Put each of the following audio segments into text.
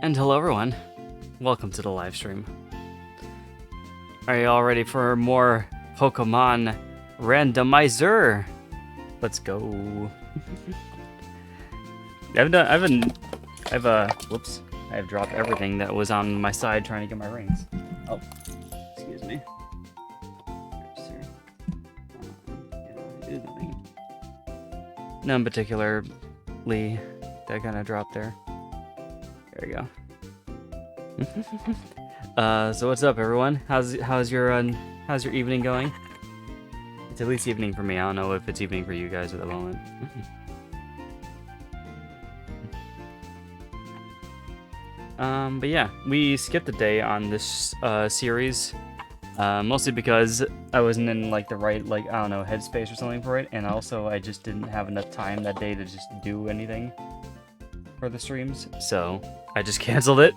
And hello everyone, welcome to the live stream. Are you all ready for more Pokemon Randomizer? Let's go. Whoops, I have dropped everything that was on my side trying to get my rings. Oh, excuse me. None particularly that kind of dropped there. There we go. So what's up, everyone? How's your evening going? It's at least evening for me. I don't know if it's evening for you guys at the moment. But yeah, we skipped a day on this series, mostly because I wasn't in like the right I don't know headspace or something for it, and also I just didn't have enough time that day to just do anything for the streams, so I just canceled it.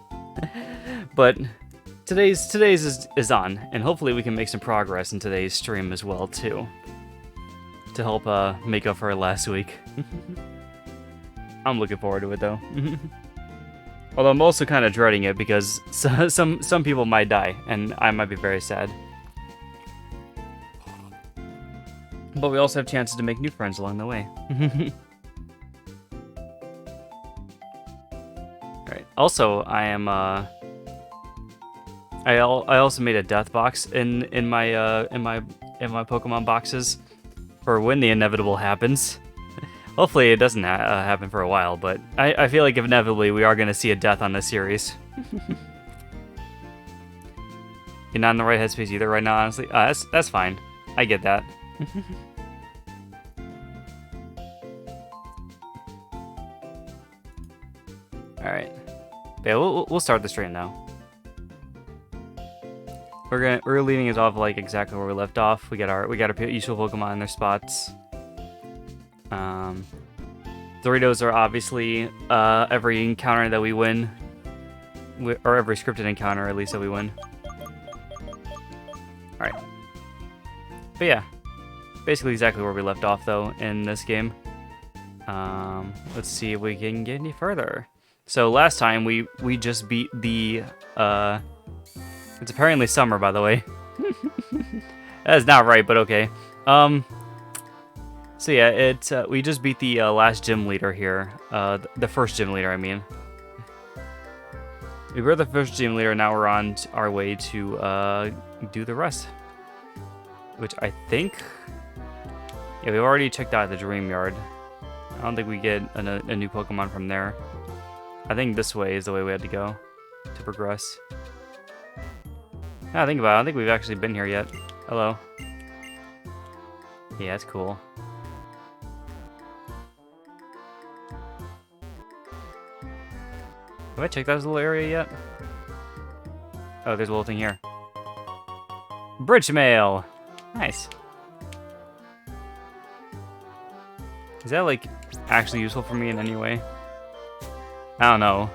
But today's is on, and hopefully we can make some progress in today's stream as well too, to help make up for last week. I'm looking forward to it though. Although I'm also kind of dreading it because some people might die, and I might be very sad. But we also have chances to make new friends along the way. Alright. Also, I am I also made a death box in my Pokemon boxes for when the inevitable happens. Hopefully it doesn't happen for a while, but I feel like inevitably we are going to see a death on this series. You're not in the right headspace either right now, honestly. That's fine. I get that. Alright. Yeah, we'll start the stream now. We're leaving it off like exactly where we left off. We got our useful Pokemon in their spots. Doritos are obviously every encounter that we win, or every scripted encounter at least that we win. Alright. But yeah, basically exactly where we left off though in this game. Let's see if we can get any further. So last time we just beat the it's apparently summer, by the way. That is not right, but okay. So yeah, we just beat the last gym leader here. The first gym leader, I mean. We were the first gym leader, now we're on our way to do the rest. Which I think... Yeah, we've already checked out the Dream Yard. I don't think we get a new Pokemon from there. I think this way is the way we had to go to progress. Now I think about it, I don't think we've actually been here yet. Hello. Yeah, that's cool. Have I checked out this little area yet? Oh, there's a little thing here. Bridge mail! Nice. Is that, like, actually useful for me in any way? I don't know.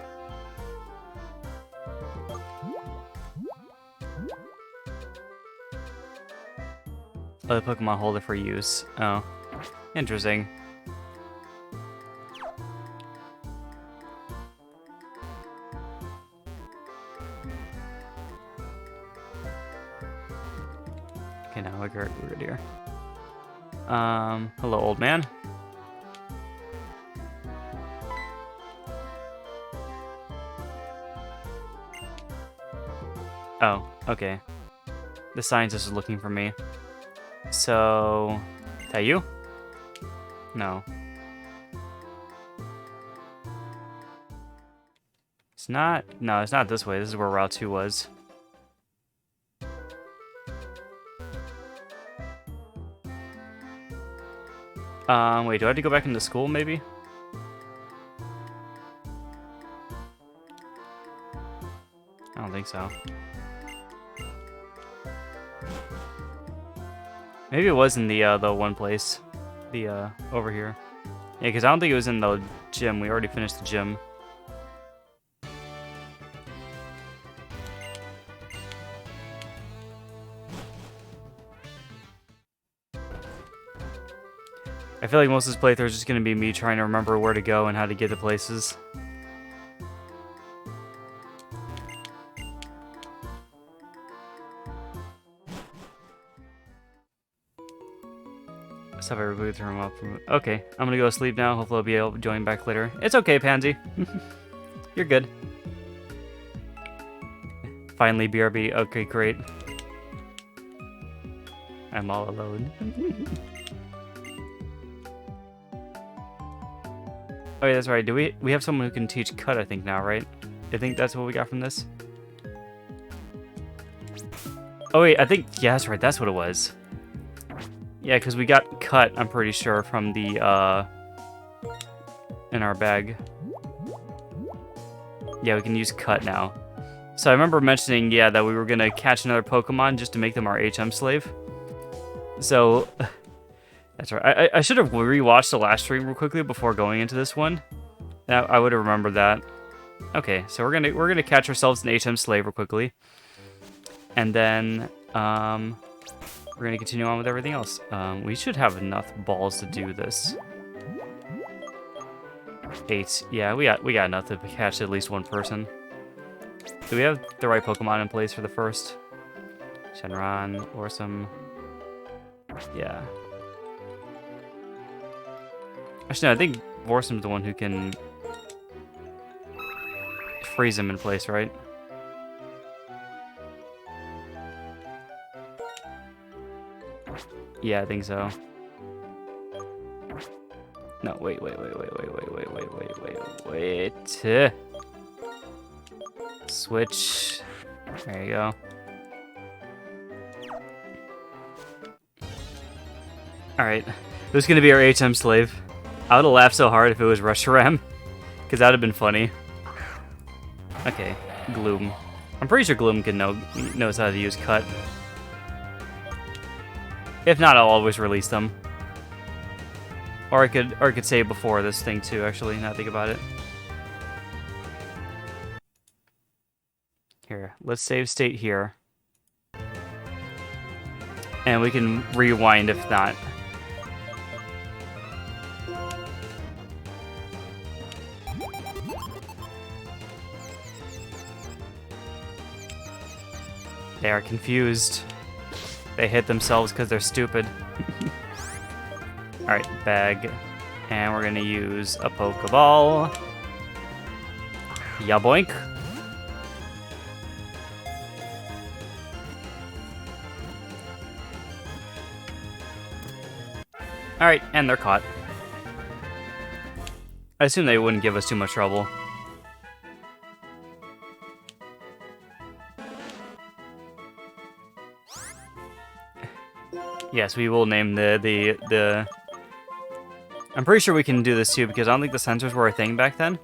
Oh, the Pokemon holder for use. Oh. Interesting. Okay, now we're good here. Hello, old man. Oh, okay. The scientist is looking for me. So, is that you? No. It's not. No, it's not this way. This is where Route 2 was. Wait, do I have to go back into school, maybe? I don't think so. Maybe it was in the one place. The, over here. Yeah, because I don't think it was in the gym. We already finished the gym. I feel like most of this playthrough is just going to be me trying to remember where to go and how to get to places. Stop everybody throw him up. Okay, I'm gonna go to sleep now. Hopefully I'll be able to join back later. It's okay, Pansy. You're good. Finally, BRB. Okay, great. I'm all alone. Oh yeah, that's right. Do we have someone who can teach cut, I think, now, right? I think that's what we got from this. Oh wait, I think, yeah, that's right, that's what it was. Yeah, because we got cut, I'm pretty sure, from the, in our bag. Yeah, we can use cut now. So I remember mentioning, yeah, that we were gonna catch another Pokemon just to make them our HM slave. So, that's right. I should have rewatched the last stream real quickly before going into this one. I would have remembered that. Okay, so we're gonna catch ourselves an HM slave real quickly, and then we're gonna continue on with everything else. We should have enough balls to do this. 8. Yeah, we got enough to catch at least one person. Do we have the right Pokemon in place for the first? Shenron, Orsum. Yeah. Actually, no, I think Orsum's the one who can freeze him in place, right? Yeah, I think so. No, wait. Switch. There you go. Alright. Who's gonna be our HM slave? I would have laughed so hard if it was Reshiram, because that would have been funny. Okay, Gloom. I'm pretty sure Gloom knows how to use cut. If not, I'll always release them. Or I could save before this thing too, actually, now that I think about it. Here, let's save state here. And we can rewind if not. They are confused. They hit themselves because they're stupid. Alright, bag. And we're gonna use a Pokeball. Yaboink. Alright, and they're caught. I assume they wouldn't give us too much trouble. Yes, we will name the... I'm pretty sure we can do this too, because I don't think the sensors were a thing back then.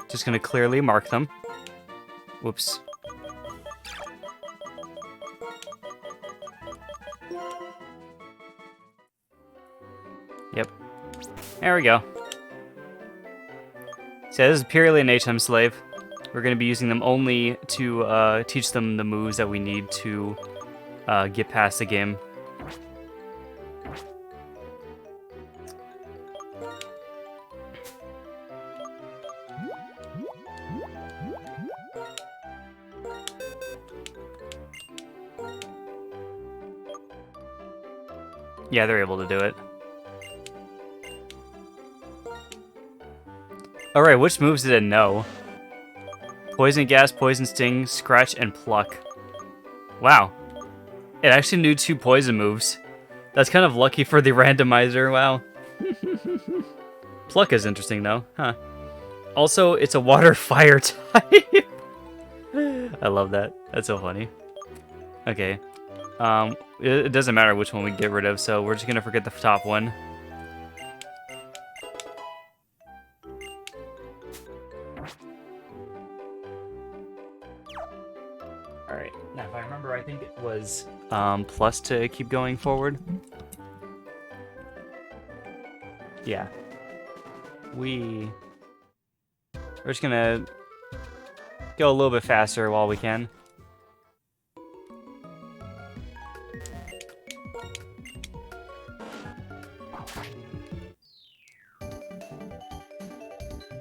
Just gonna clearly mark them. Whoops. Yep. There we go. So this is purely an HM slave. We're going to be using them only to teach them the moves that we need to get past the game. Yeah, they're able to do it. Alright, which moves did it know? Poison Gas, Poison Sting, Scratch, and Pluck. Wow. It actually knew 2 poison moves. That's kind of lucky for the randomizer, wow. Pluck is interesting though, huh. Also, it's a water-fire type. I love that. That's so funny. Okay. It doesn't matter which one we get rid of, so we're just gonna forget the top one. Alright, now if I remember, I think it was plus to keep going forward. Yeah. We're just gonna go a little bit faster while we can.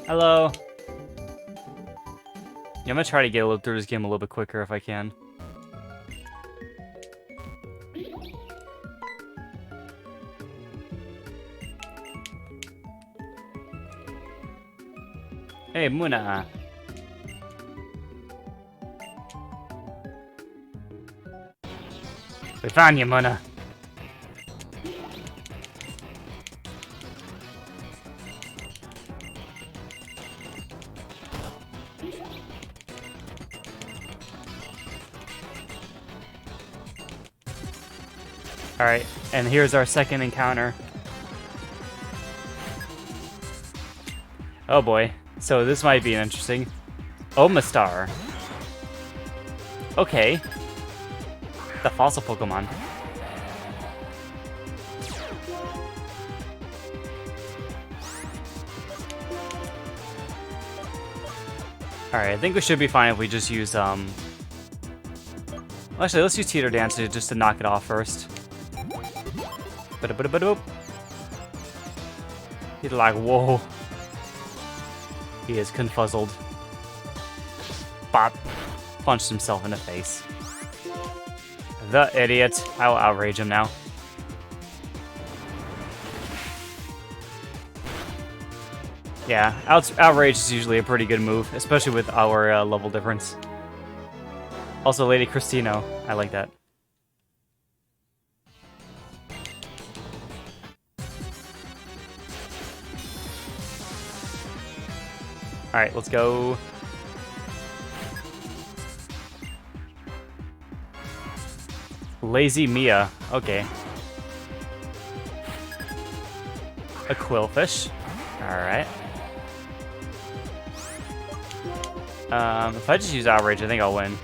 Hello. Yeah, I'm gonna try to get through this game a little bit quicker if I can. Hey, Muna. We found you, Muna. Alright, and here's our second encounter. Oh boy. So this might be interesting. Omastar. Okay. The fossil Pokemon. Alright, I think we should be fine if we just use, Actually, let's use Teeter Dance just to knock it off first. He's like, whoa. He is confuzzled. Bop. Punched himself in the face. The idiot. I will outrage him now. Yeah, outrage is usually a pretty good move, especially with our level difference. Also, Lady Christino. I like that. Alright, let's go. Lazy Mia. Okay. A Quillfish. Alright. If I just use Outrage, I think I'll win.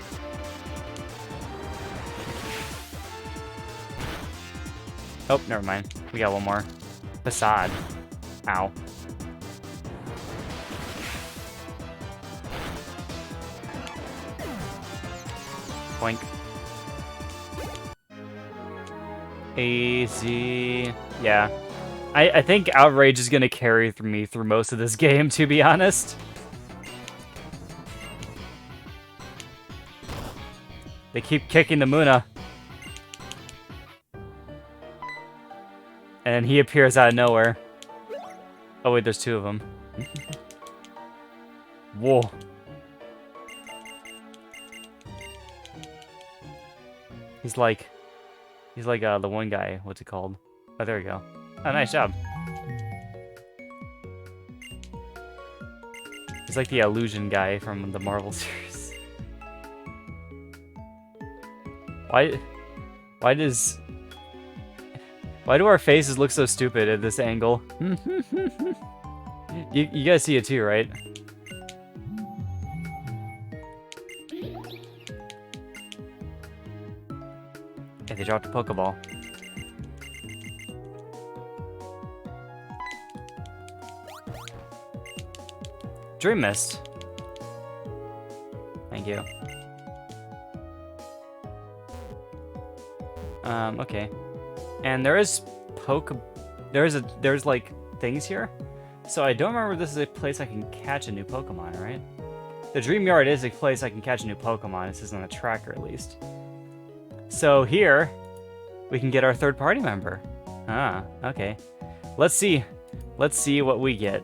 Oh, never mind. We got one more. Facade. Ow. Boink. Easy. Yeah. I think Outrage is gonna carry me through most of this game, to be honest. They keep kicking the Muna. And he appears out of nowhere. Oh wait, there's two of them. Whoa. He's like the one guy. What's it called? Oh, there we go. Oh, nice job. He's like the illusion guy from the Marvel series. Why do our faces look so stupid at this angle? You guys see it too, right? Yeah, they dropped a Pokeball. Dream Mist. Thank you. Okay. And there's like things here. So I don't remember if this is a place I can catch a new Pokemon, right? The Dream Yard is a place I can catch a new Pokemon. This is on the tracker at least. So here we can get our third party member. Ah, okay. Let's see what we get.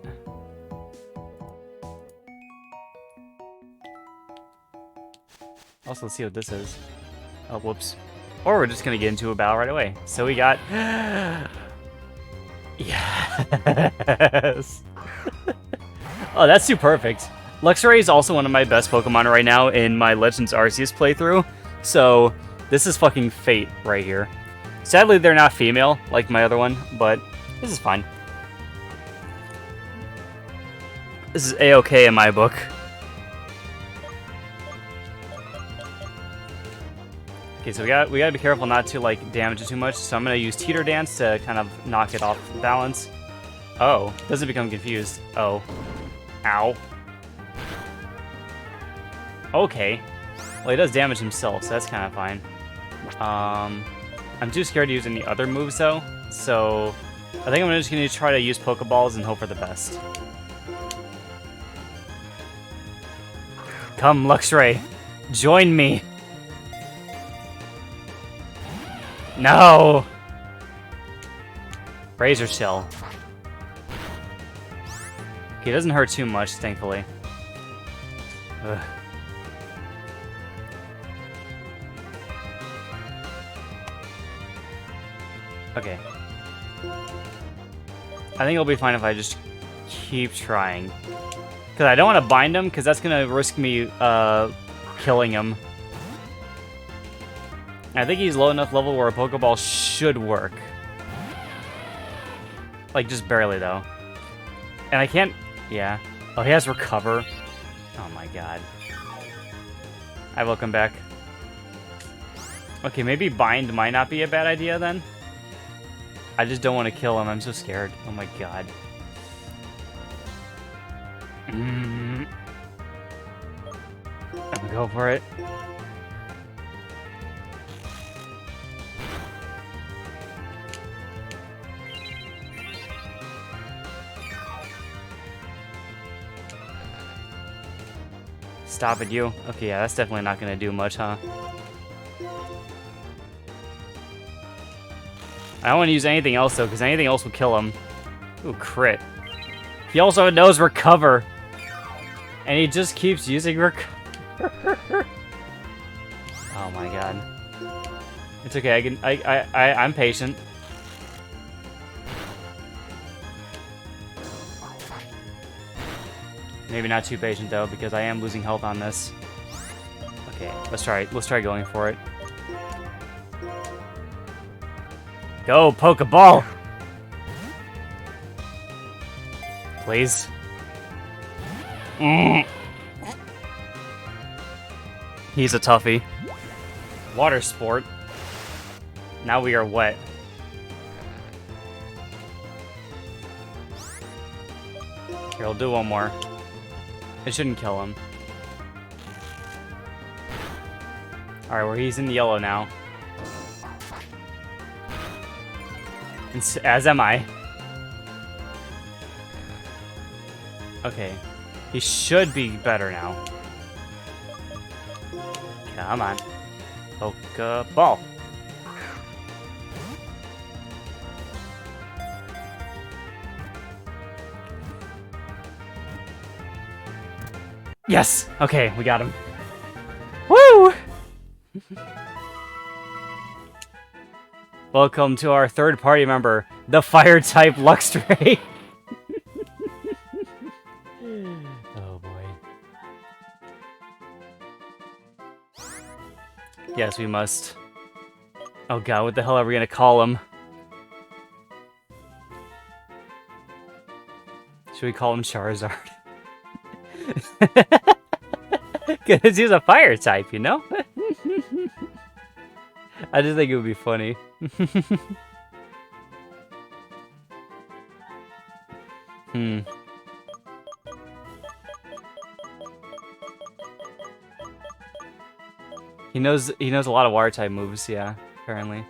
Also, let's see what this is. Oh, whoops. Or we're just gonna get into a battle right away. So we got... Yes! Oh, that's too perfect. Luxray is also one of my best Pokemon right now in my Legends Arceus playthrough. So, this is fucking fate right here. Sadly, they're not female, like my other one, but this is fine. This is A-okay in my book. Okay, so we gotta be careful not to like damage it too much. So I'm gonna use Teeter Dance to kind of knock it off balance. Oh, doesn't become confused. Oh, ow. Okay, well he does damage himself, so that's kind of fine. I'm too scared to use any other moves though, so I think I'm just gonna try to use Pokeballs and hope for the best. Come, Luxray. Join me. No! Razor Shell. Okay, it doesn't hurt too much, thankfully. Ugh. Okay. I think it'll be fine if I just keep trying. Because I don't want to bind him, because that's going to risk me killing him. I think he's low enough level where a Pokeball should work. Like, just barely, though. And I can't... Yeah. Oh, he has Recover. Oh my god. I will come back. Okay, maybe Bind might not be a bad idea, then. I just don't want to kill him. I'm so scared. Oh my god. I'm gonna go for it. Stop it, you. Okay, yeah, that's definitely not gonna do much, huh? I don't want to use anything else, though, because anything else will kill him. Ooh, crit. He also knows Recover. And he just keeps using Recover. Oh my god. It's okay, I'm patient. Maybe not too patient, though, because I am losing health on this. Okay, let's try going for it. Go, Pokeball! Please. He's a toughie. Water Sport. Now we are wet. Here, I'll do one more. It shouldn't kill him. Alright, well, he's in yellow now. As am I. Okay. He should be better now. Come on. Pokeball. Yes! Okay, we got him. Woo! Welcome to our third party member, the Fire-type Luxray. Oh boy. Yes, we must. Oh god, what the hell are we gonna call him? Should we call him Charizard? Because he's a fire type, you know? I just think it would be funny. He knows a lot of water type moves, yeah, apparently.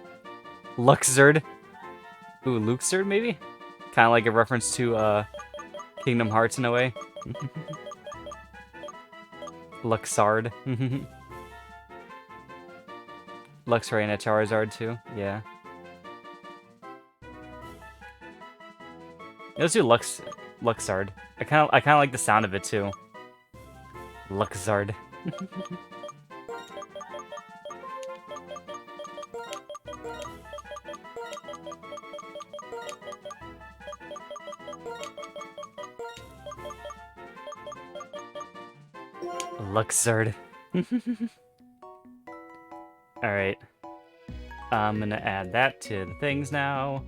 Luxzard. Ooh, Luxzard maybe? Kind of like a reference to Kingdom Hearts in a way. Luxard. Luxray and a Charizard too. Yeah. Let's do Luxard. I kind of like the sound of it too. Luxard. Luxard. Alright. I'm gonna add that to the things now.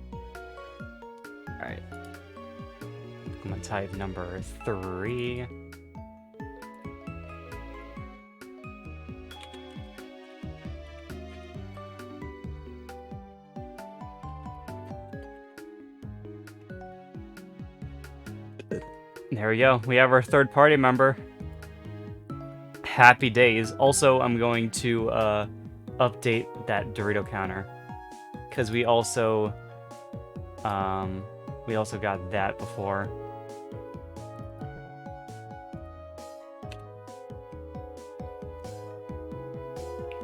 Alright. I'm gonna type number 3. There we go. We have our third party member. Happy days. Also, I'm going to update that Dorito counter, because we also got that before.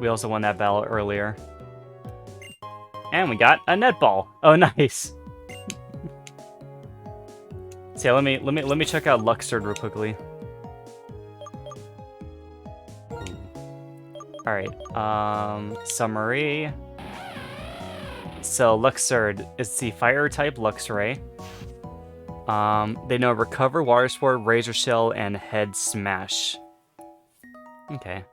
We also won that battle earlier. And we got a netball. Oh, nice. So yeah, let me check out Luxord real quickly. All right. Summary. So Luxord is the fire type Luxray. They know Recover, Water Sport, Razor Shell, and Head Smash. Okay.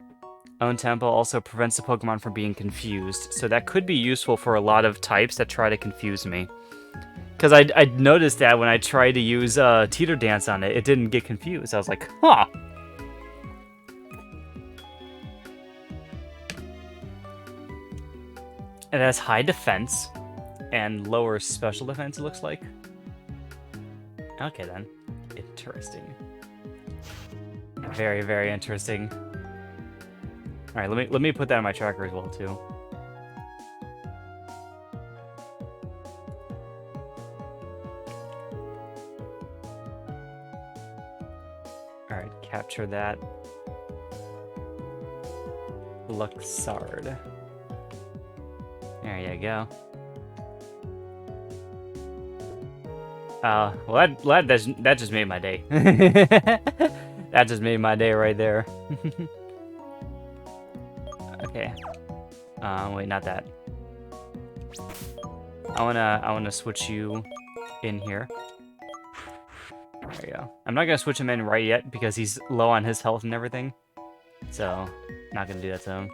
Own Tempo also prevents the Pokemon from being confused, so that could be useful for a lot of types that try to confuse me. Because I noticed that when I tried to use Teeter Dance on it, it didn't get confused. I was like, huh. It has high defense and lower special defense, it looks like. Okay, then. Interesting. Very, very interesting. All right, let me put that in my tracker as well, too. All right, capture that. Luxard. There you go. Well, that just made my day. That just made my day right there. Okay. Wait, not that. I wanna switch you in here. There you go. I'm not gonna switch him in right yet because he's low on his health and everything. So, not gonna do that to him.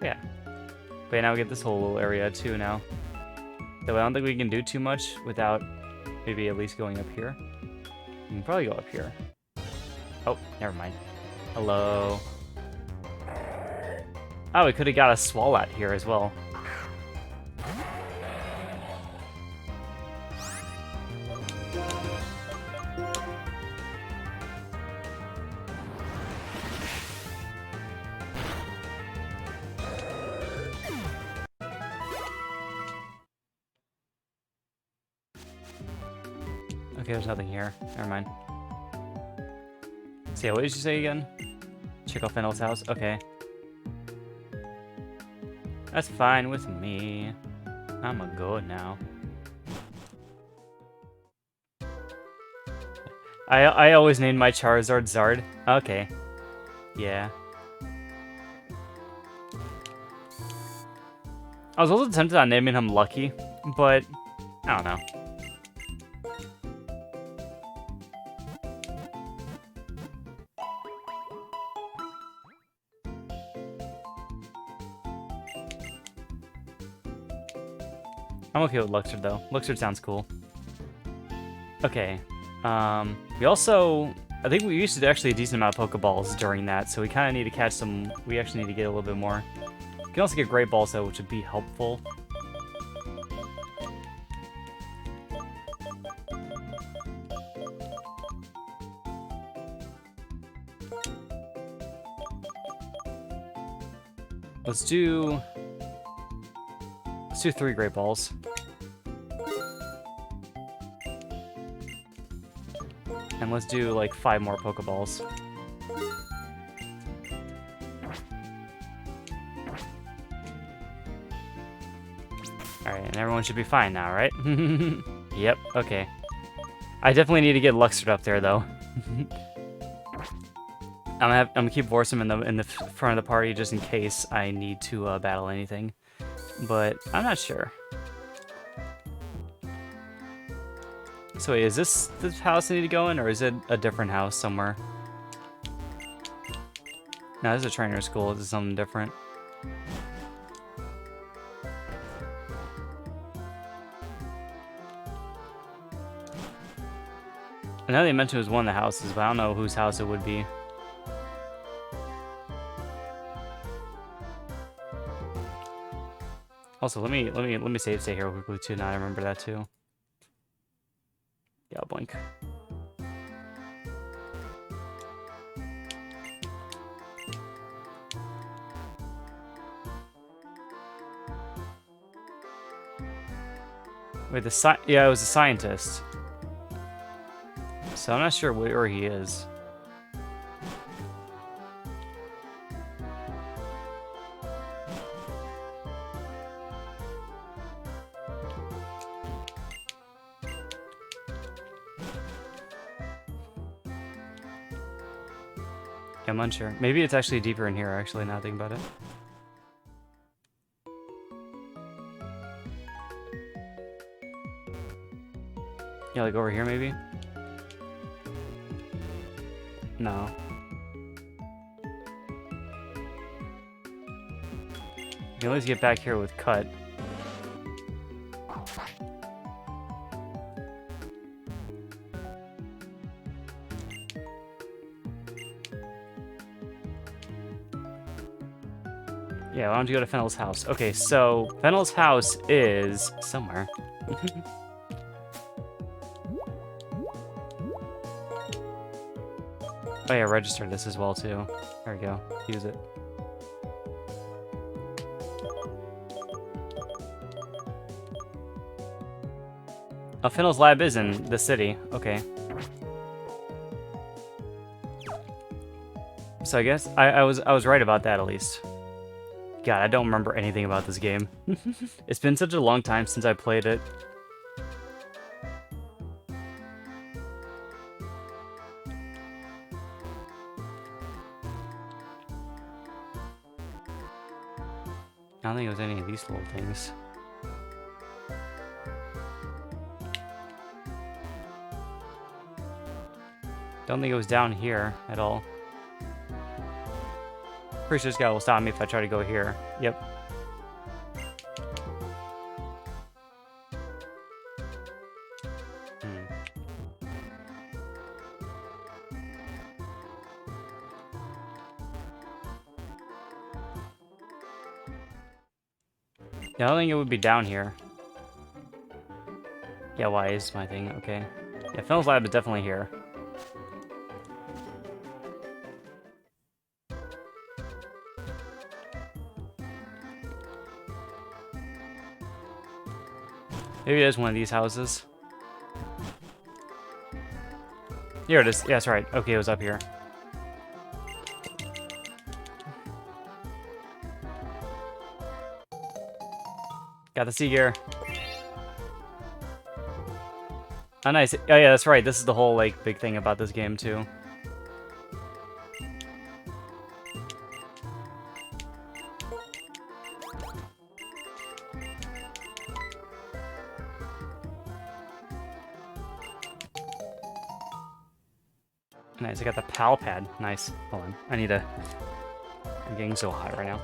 Yeah. But now we get this whole little area too now. Though I don't think we can do too much without maybe at least going up here. We can probably go up here. Oh, never mind. Hello. Oh, we could have got a Swalot here as well. Okay, there's nothing here. Never mind. So yeah, what did you say again? Check out Fennel's house? Okay. That's fine with me. I'm a go now. I always name my Charizard Zard. Okay. Yeah. I was also tempted on naming him Lucky, but I don't know. I'm okay with Luxord, though. Luxord sounds cool. Okay. We also... I think we used to do actually a decent amount of Pokeballs during that, so we kind of need to catch some... We actually need to get a little bit more. We can also get Great Balls, though, which would be helpful. Let's do 3 Great Balls. And let's do like 5 more Pokeballs. Alright, and everyone should be fine now, right? Yep, okay. I definitely need to get Luxord up there, though. I'm gonna keep Vorsum in the front of the party just in case I need to battle anything. But I'm not sure. So wait, is this the house I need to go in, or is it a different house somewhere? No, this is a trainer school. This is something different. I know they mentioned it was one of the houses, but I don't know whose house it would be. Also, let me save stay here quickly too. Now I remember that too. Yeah, I'll blink. Wait, yeah, it was a scientist. So I'm not sure where he is. I'm unsure. Maybe it's actually deeper in here, actually, now thinking about it. Yeah, like over here, maybe? No. You can always get back here with cut. Yeah, why don't you go to Fennel's house? Okay, so Fennel's house is somewhere. Oh yeah, register this as well too. There we go. Use it. Oh, Fennel's lab is in the city. Okay. So I guess I was right about that at least. God, I don't remember anything about this game. It's been such a long time since I played it. I don't think it was any of these little things. Don't think it was down here at all. Pretty sure this guy will stop me if I try to go here. Yep. Yeah, I don't think it would be down here. Yeah, why is my thing? Okay. Yeah, Fennel's lab is definitely here. Maybe it is one of these houses. Here it is. Yeah, that's right. Okay, it was up here. Got the sea gear. Oh, nice. Oh, yeah, that's right. This is the whole, like, big thing about this game, too. Nice, I got the pal pad. Nice. Hold on. I need a... I'm getting so hot right now.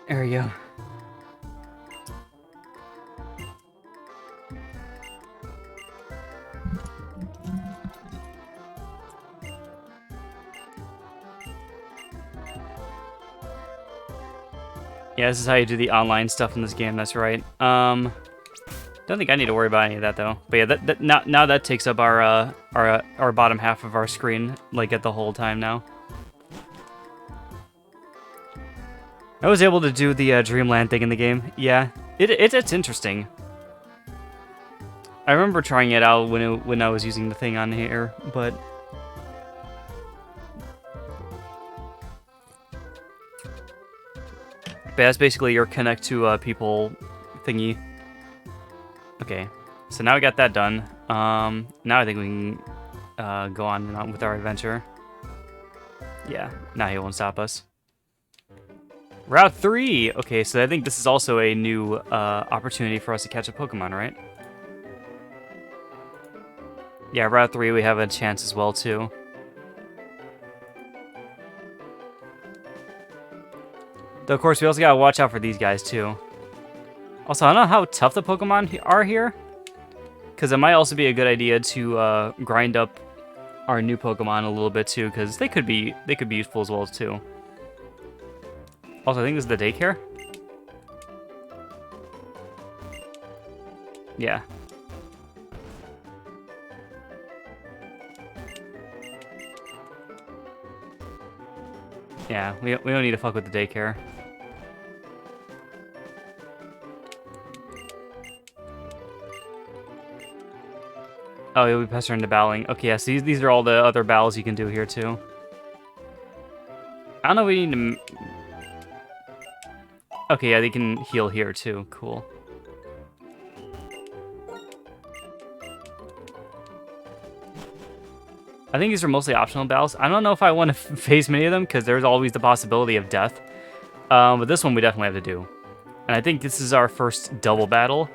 There we go. Yeah, this is how you do the online stuff in this game, that's right. Don't think I need to worry about any of that though. But yeah, now that takes up our bottom half of our screen, like at the whole time now. I was able to do the Dreamland thing in the game. Yeah, it's interesting. I remember trying it out when I was using the thing on here, but that's basically your connect to people thingy. Okay, so now we got that done. Now I think we can go on with our adventure. Yeah, now he won't stop us. Route 3! Okay, so I think this is also a new opportunity for us to catch a Pokemon, right? Yeah, Route 3 we have a chance as well, too. Though, of course, we also gotta watch out for these guys, too. Also, I don't know how tough the Pokemon are here, because it might also be a good idea to grind up our new Pokemon a little bit, too, because they could be useful as well, too. Also, I think this is the daycare. Yeah. Yeah, we don't need to fuck with the daycare. Oh, you'll be pestering the battling. Okay, yeah, so these are all the other battles you can do here, too. I don't know if we need to... Okay, yeah, they can heal here, too. Cool. I think these are mostly optional battles. I don't know if I want to face many of them because there's always the possibility of death. But this one we definitely have to do. And I think this is our first double battle.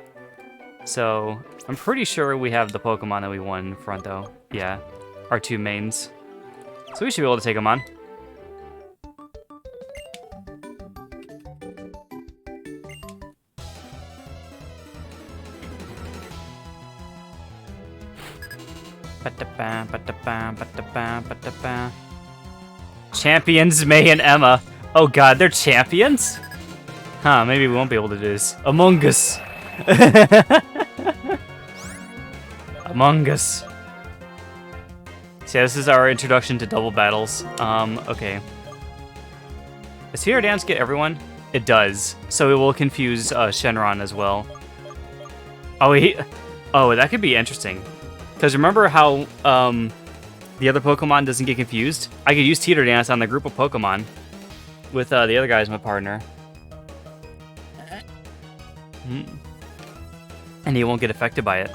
So I'm pretty sure we have the Pokemon that we won in front though. Yeah, our two mains. So we should be able to take them on. Champions May and Emma. Oh god, they're champions? Huh, maybe we won't be able to do this. Among Us. Among Us. So yeah, this is our introduction to double battles. Okay. Does Fear Dance get everyone? It does. So it will confuse Shenron as well. Oh, that could be interesting. Because remember how the other Pokemon doesn't get confused? I could use Teeter Dance on the group of Pokemon with the other guy as my partner. And he won't get affected by it.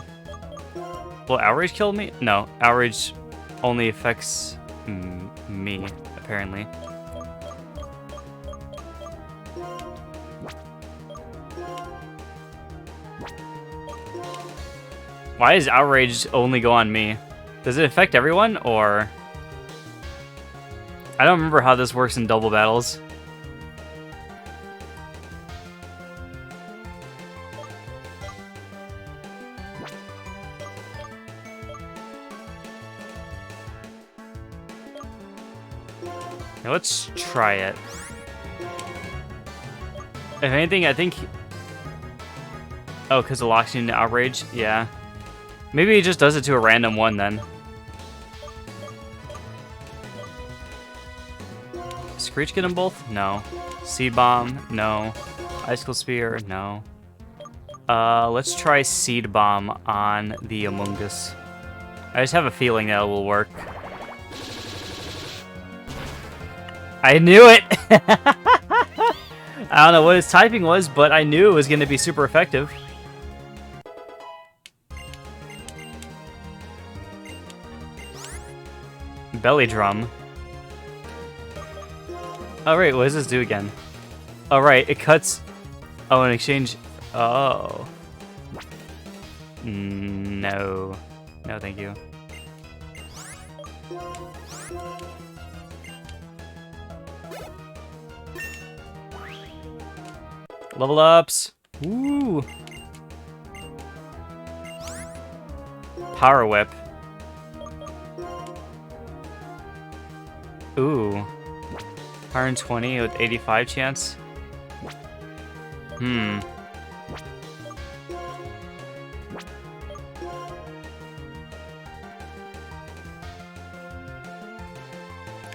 Will Outrage kill me? No, Outrage only affects me, apparently. Why does Outrage only go on me? Does it affect everyone, or... I don't remember how this works in double battles. Now let's try it. If anything, I think... Oh, because it locks you into Outrage? Yeah. Maybe he just does it to a random one then. Screech get them both? No. Seed Bomb? No. Icicle Spear? No. Let's try Seed Bomb on the Among Us. I just have a feeling that it will work. I knew it! I don't know what his typing was, but I knew it was going to be super effective. Belly Drum. Oh, right, what does this do again? Oh, right, it cuts... Oh, in exchange... Oh. No. No, thank you. Level ups! Woo! Power Whip. Ooh. 120 with 85 chance?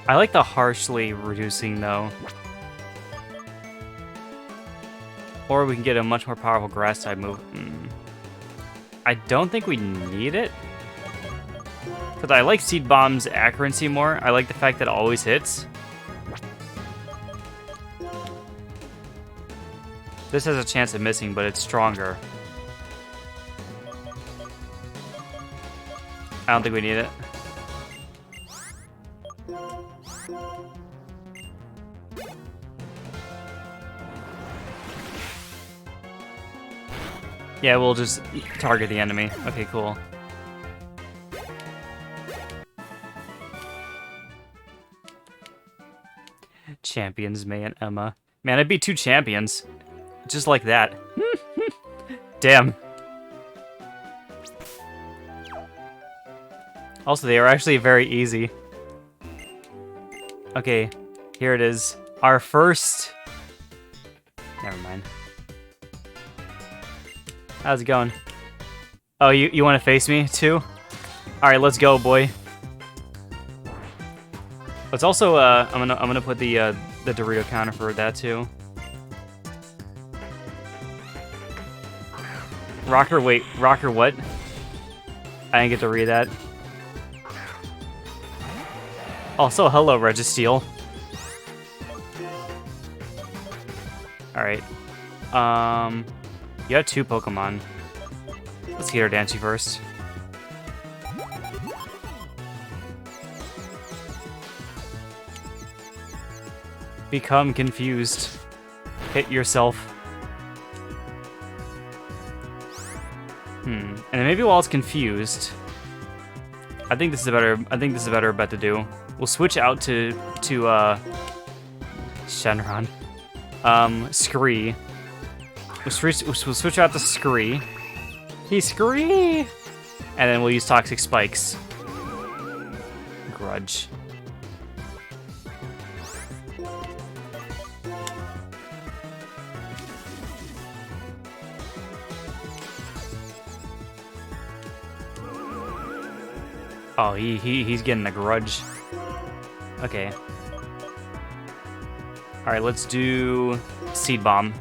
I like the harshly reducing, though. Or we can get a much more powerful grass-type move. I don't think we need it. Because I like Seed Bomb's accuracy more. I like the fact that it always hits. This has a chance of missing, but it's stronger. I don't think we need it. Yeah, we'll just target the enemy. Okay, cool. Champions, May and Emma. Man, I beat 2 champions. Just like that. Damn. Also, they are actually very easy. Okay, here it is. Our first... Never mind. How's it going? Oh, you want to face me, too? Alright, let's go, boy. Let's also, I'm gonna put the Dorito counter for that, too. Rocker, wait, Rocker what? I didn't get to read that. Also, hello, Registeel. Alright. You have 2 Pokemon. Let's get our Dancy first. Become confused. Hit yourself. And then maybe while it's confused, I think this is a better bet to do. We'll switch out to Shenron. Scree. We'll switch out to Scree. He's Scree! And then we'll use Toxic Spikes. Grudge. Oh, he's getting a grudge. Okay. Alright, let's do Seed Bomb.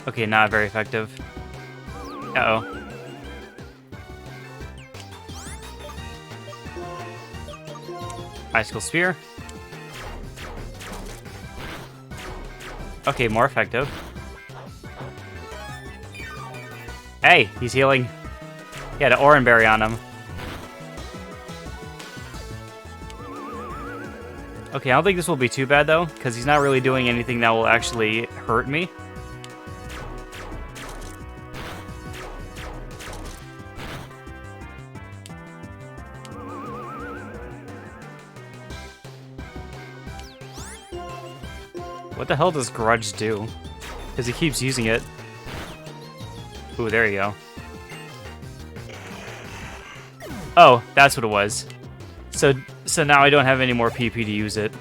Okay, not very effective. Uh-oh. Icicle Sphere. Okay, more effective. Hey, he's healing. He had an Oran Berry on him. Okay, I don't think this will be too bad, though, because he's not really doing anything that will actually hurt me. What the hell does Grudge do? Because he keeps using it. Ooh, there you go. Oh, that's what it was. So now I don't have any more PP to use it.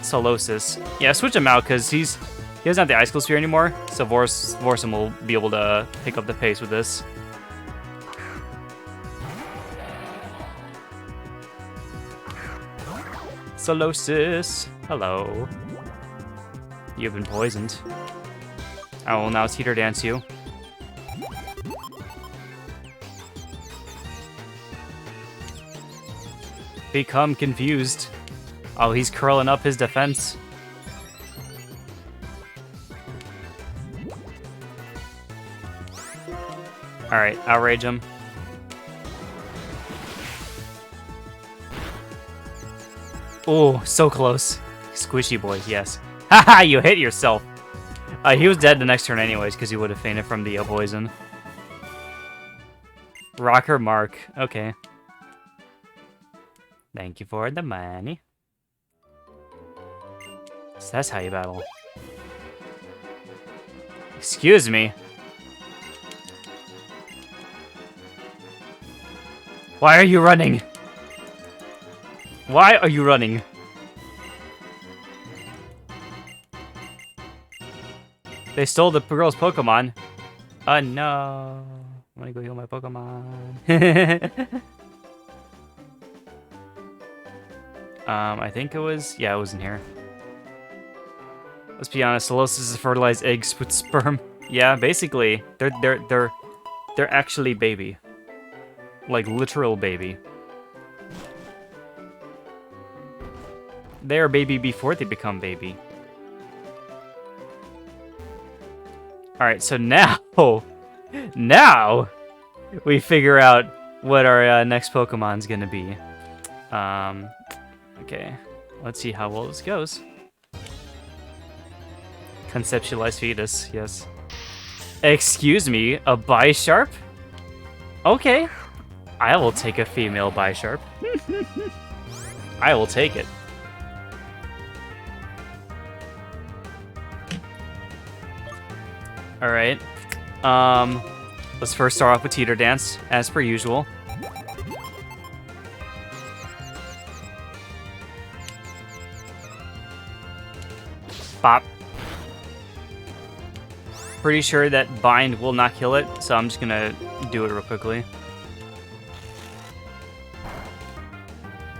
Solosis. Yeah, switch him out because he doesn't have the Icicle Sphere anymore. So Vorsum will be able to pick up the pace with this. Solosis. Hello. You've been poisoned. I will now Teeter Dance you. Become confused. Oh, he's curling up his defense. Alright, outrage him. Oh, so close. Squishy boy, yes. Haha, you hit yourself. He was dead the next turn anyways, because he would have fainted from the poison. Rocker Mark, okay. Thank you for the money. So that's how you battle. Excuse me. Why are you running? Why are you running? They stole the girl's Pokemon. Oh no. I'm gonna go heal my Pokemon. I think it was... Yeah, it was in here. Let's be honest, Solosis is fertilized eggs with sperm. Yeah, basically, they're actually baby. Like, literal baby. They are baby before they become baby. Alright, so now... Now! We figure out what our next Pokemon's gonna be. Okay, let's see how well this goes. Conceptualized fetus, yes. Excuse me, a Bisharp? Okay. I will take a female Bisharp. I will take it. Alright. Let's first start off with Teeter Dance, as per usual. Bop. Pretty sure that Bind will not kill it, so I'm just gonna do it real quickly.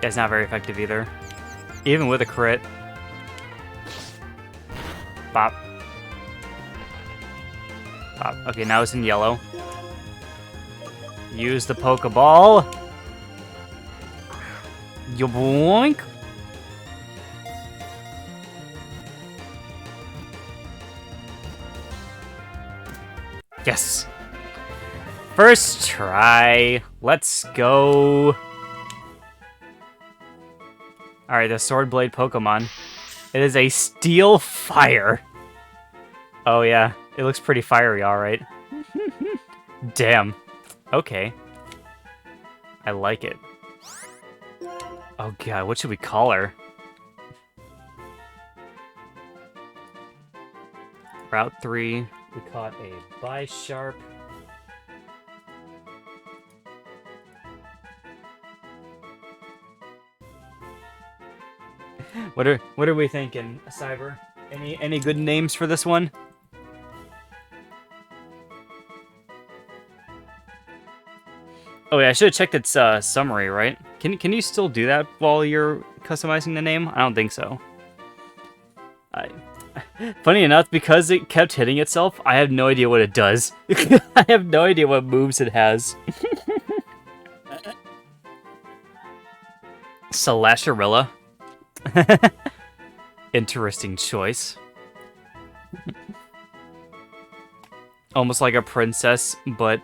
It's not very effective either. Even with a crit. Bop. Bop. Okay, now it's in yellow. Use the Pokeball. Yoboink. Yes. First try. Let's go. Alright, the Sword Blade Pokemon. It is a Steel Fire. Oh yeah, it looks pretty fiery, alright. Damn. Okay. I like it. Oh god, what should we call her? Route 3. We caught a Bisharp. What are we thinking, Cyber? Any good names for this one? Oh yeah, I should have checked its summary, right? Can you still do that while you're customizing the name? I don't think so. Funny enough, because it kept hitting itself, I have no idea what it does. I have no idea what moves it has. Salasharilla. Interesting choice. Almost like a princess, but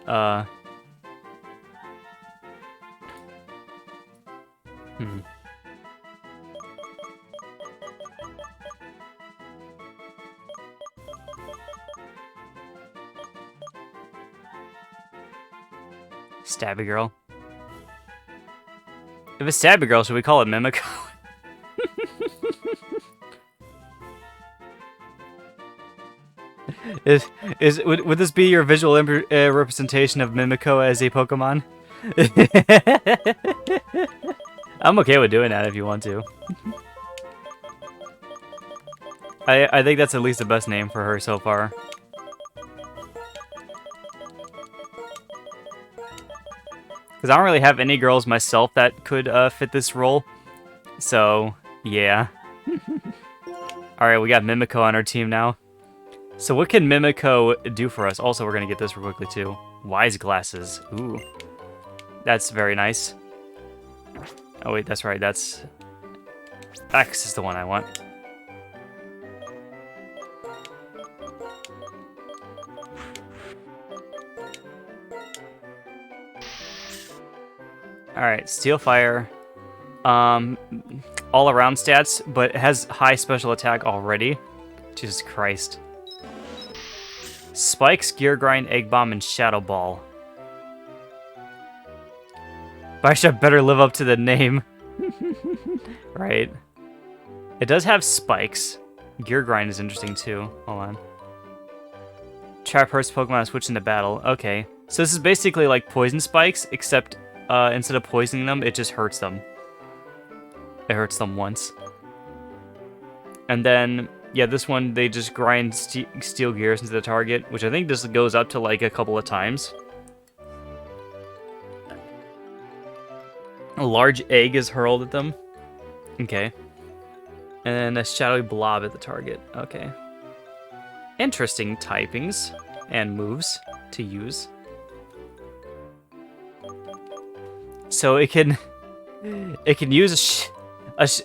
Stabby Girl. If it's Stabby Girl, should we call it Mimico? Would this be your visual representation of Mimico as a Pokemon? I'm okay with doing that if you want to. I think that's at least the best name for her so far. Because I don't really have any girls myself that could fit this role. So, yeah. Alright, we got Mimico on our team now. So what can Mimico do for us? Also, we're going to get this real quickly, too. Wise Glasses. Ooh. That's very nice. Oh, wait, that's right. That's... X is the one I want. Alright, Steel Fire. All around stats, but it has high special attack already. Jesus Christ. Spikes, Gear Grind, Egg Bomb, and Shadow Ball. Bisharp better live up to the name. Right. It does have spikes. Gear Grind is interesting too. Hold on. Trap hurts Pokemon switch into battle. Okay. So this is basically like poison spikes, except instead of poisoning them, it just hurts them. It hurts them once. And then, yeah, this one, they just grind steel gears into the target, which I think this goes up to like a couple of times. A large egg is hurled at them. Okay. And then a shadowy blob at the target. Okay. Interesting typings and moves to use. So it can use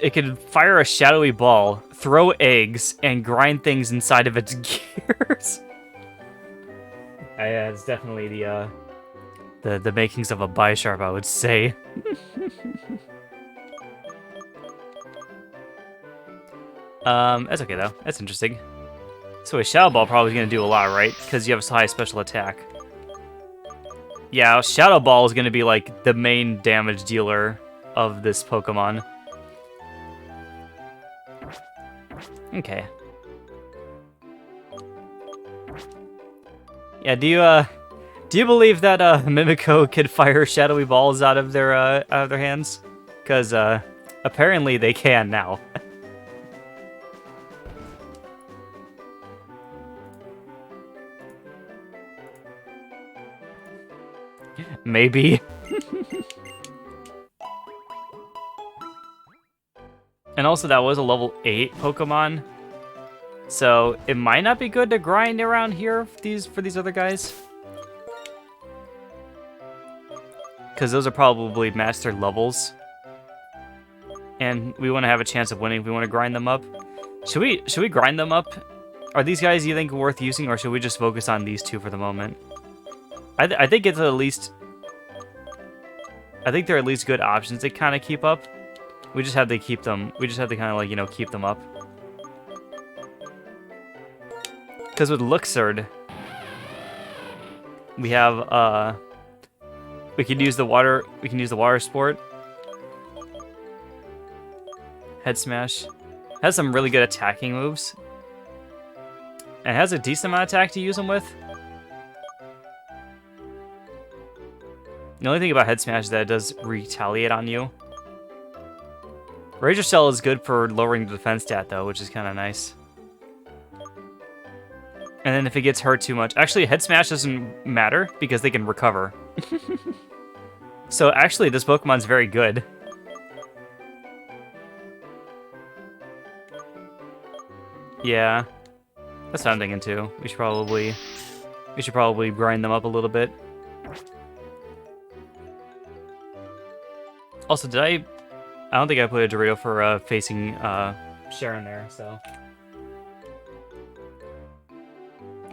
it can fire a shadowy ball, throw eggs, and grind things inside of its gears. Yeah, it's definitely the makings of a Bisharp, I would say. That's okay though. That's interesting. So a Shadow Ball probably is gonna do a lot, right? Because you have a high special attack. Yeah, Shadow Ball is gonna be like the main damage dealer of this Pokemon. Okay. Yeah, do you believe that Mimico could fire shadowy balls out of their hands? Because apparently they can now. Maybe. And also, that was a level 8 Pokemon, so it might not be good to grind around here for these other guys. Because those are probably master levels. And we want to have a chance of winning if we want to grind them up. Should we grind them up? Are these guys, you think, worth using, or should we just focus on these two for the moment? I think it's at least... I think they're at least good options to kind of keep up. We just have to keep them... We just have to kind of, like, you know, keep them up. Because with Luxord, we have, we can use the water... We can use the water sport. Head Smash. Has some really good attacking moves. And has a decent amount of attack to use them with. The only thing about Head Smash is that it does retaliate on you. Razor Shell is good for lowering the defense stat, though, which is kind of nice. And then if it gets hurt too much... Actually, Head Smash doesn't matter, because they can recover. So actually, this Pokemon's very good. Yeah. That's what I'm thinking, too. We should probably grind them up a little bit. Also, did I don't think I put a Dorito for facing Sharon there, so.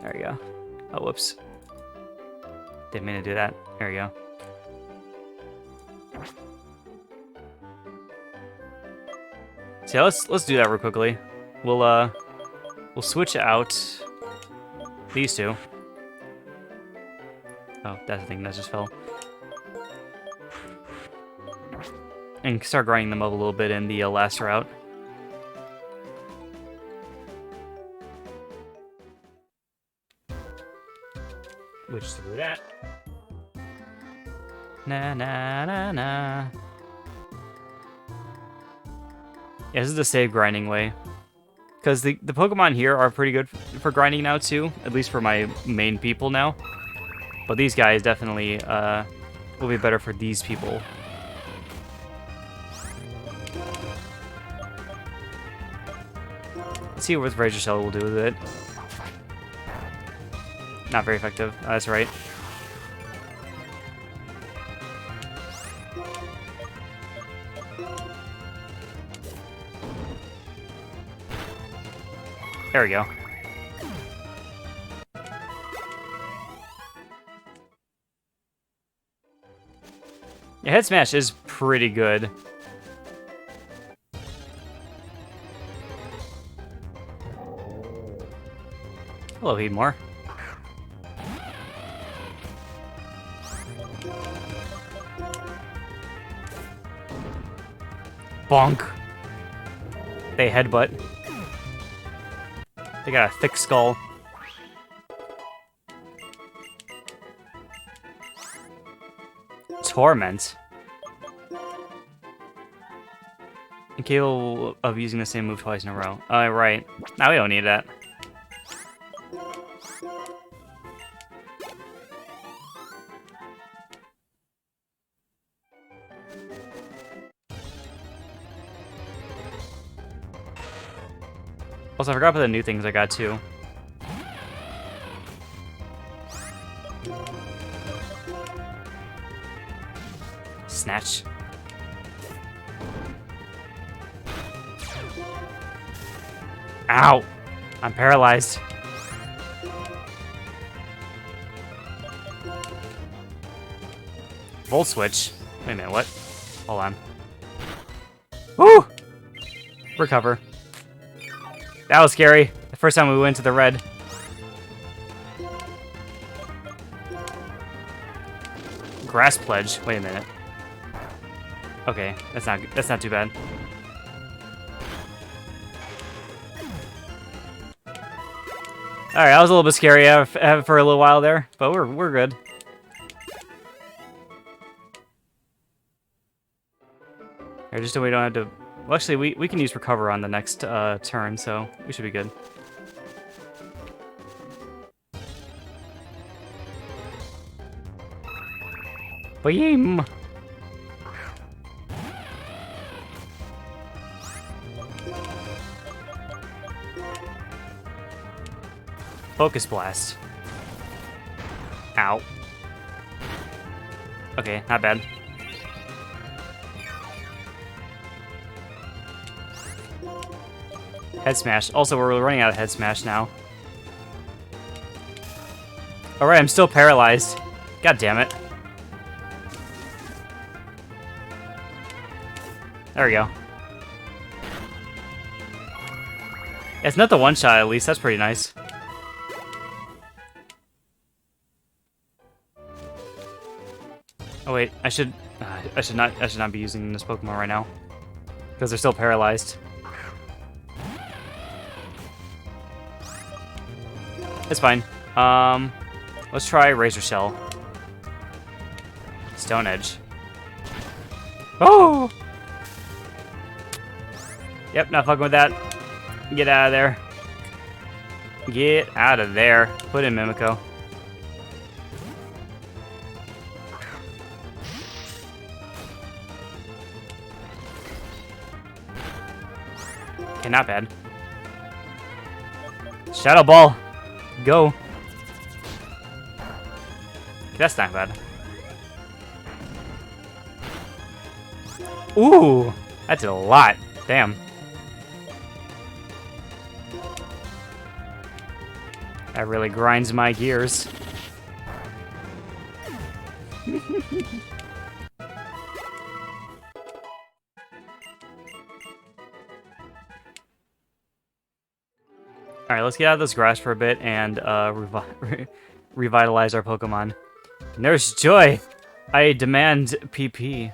There we go. Oh, whoops. Didn't mean to do that. There we go. So yeah, let's do that real quickly. We'll switch out these two. Oh, that's the thing that just fell. And start grinding them up a little bit in the last route. Which through that. Na na na na. Yeah, this is the save grinding way. Because the Pokemon here are pretty good for grinding now too, at least for my main people now. But these guys definitely will be better for these people. Let's see what Razor Shell will do with it. Not very effective. Oh, that's right. There we go. Yeah, Head Smash is pretty good. Hello, Heatmore. Bonk. They headbutt. They got a thick skull. Torment. Incapable of using the same move twice in a row. Right. Now we don't need that. Also, I forgot about the new things I got, too. Snatch. Ow! I'm paralyzed. Volt switch. Wait a minute, what? Hold on. Woo! Recover. That was scary. The first time we went to the red. Grass pledge. Wait a minute. Okay, that's not too bad. All right, that was a little bit scary for a little while there, but we're good. Just so we don't have to. Well, actually, we can use recover on the next turn, so we should be good. Beam! Focus Blast. Ow. Okay, not bad. Head Smash. Also, we're running out of Head Smash now. Alright, I'm still paralyzed. God damn it. There we go. It's not the one shot at least. That's pretty nice. Oh wait, I should not be using this Pokemon right now because they're still paralyzed. It's fine. Let's try Razor Shell. Stone Edge. Oh! Yep, not fucking with that. Get out of there. Get out of there. Put in Mimico. Okay, not bad. Shadow Ball. Go. Okay, that's not bad. Ooh, that did a lot. Damn. That really grinds my gears. Alright, let's get out of this grass for a bit and revitalize our Pokemon. Nurse Joy! I demand PP.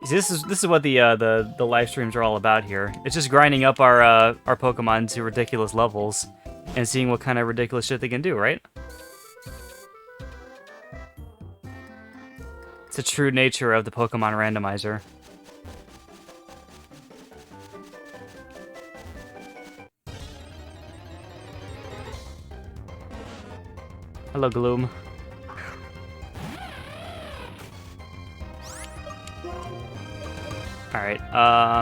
See, this is what the live streams are all about here. It's just grinding up our Pokemon to ridiculous levels and seeing what kind of ridiculous shit they can do, right? It's the true nature of the Pokemon Randomizer. Hello, Gloom. Alright,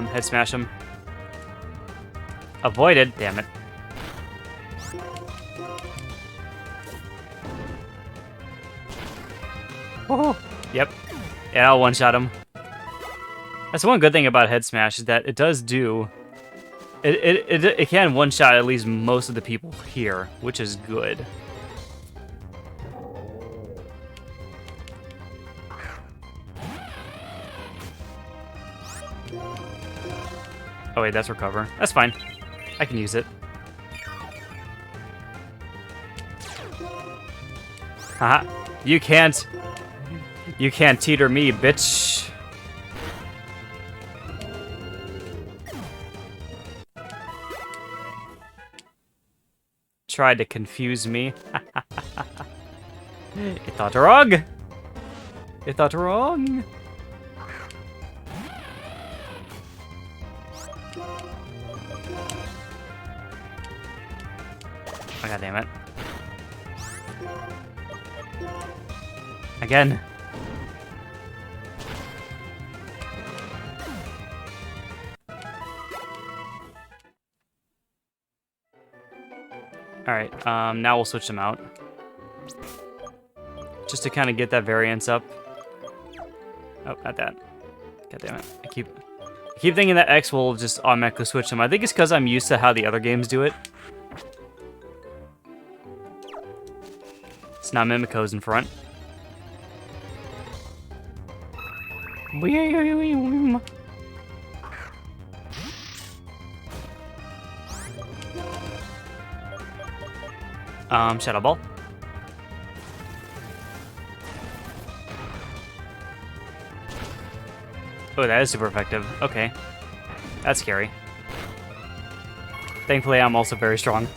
head smash him. Avoided, damn it. Oh, yep. Yeah, I'll one-shot him. That's one good thing about head smash is that it does do... It can one-shot at least most of the people here, which is good. Oh wait, that's recover. That's fine. I can use it. Haha. You can't teeter me, bitch. Tried to confuse me. You thought wrong. You thought wrong. Oh, God damn it. Again. Alright, now we'll switch them out. Just to kind of get that variance up. Oh, not that. God damn it. I keep thinking that X will just automatically switch them. I think it's because I'm used to how the other games do it. It's not Mimico's in front. Shadow Ball. Oh, that is super effective. Okay. That's scary. Thankfully, I'm also very strong.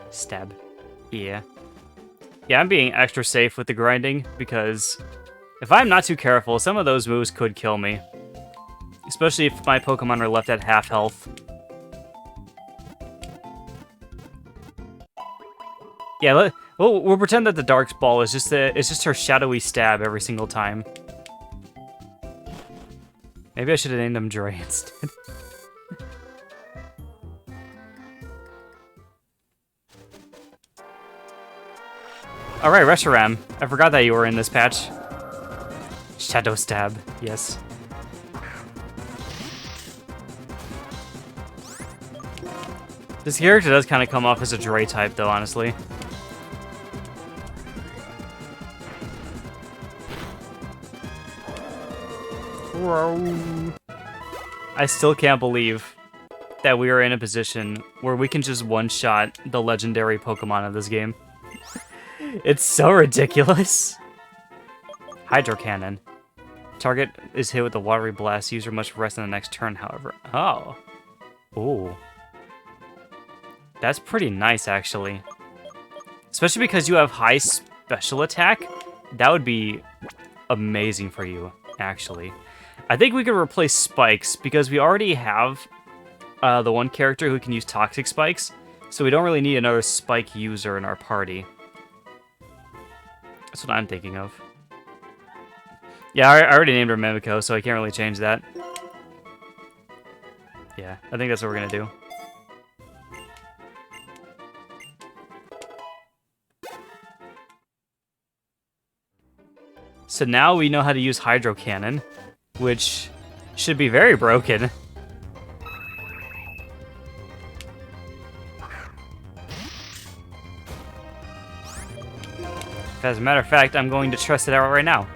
Stab. Yeah. Yeah, I'm being extra safe with the grinding, because if I'm not too careful, some of those moves could kill me. Especially if my Pokemon are left at half health. Yeah, we'll pretend that the Dark Ball is just her shadowy stab every single time. Maybe I should have named him Dre instead. Alright, Reshiram. I forgot that you were in this patch. Shadow Stab, yes. This character does kind of come off as a Dre type, though, honestly. I still can't believe that we are in a position where we can just one-shot the legendary Pokemon of this game. It's so ridiculous. Hydro Cannon. Target is hit with a watery blast. User must rest on the next turn, however. Oh. Ooh. That's pretty nice, actually. Especially because you have high special attack. That would be amazing for you, actually. I think we could replace Spikes, because we already have the one character who can use Toxic Spikes, so we don't really need another Spike user in our party. That's what I'm thinking of. Yeah, I already named her Mimikyu, so I can't really change that. Yeah, I think that's what we're gonna do. So now we know how to use Hydro Cannon, which should be very broken. As a matter of fact, I'm going to trust it out right now.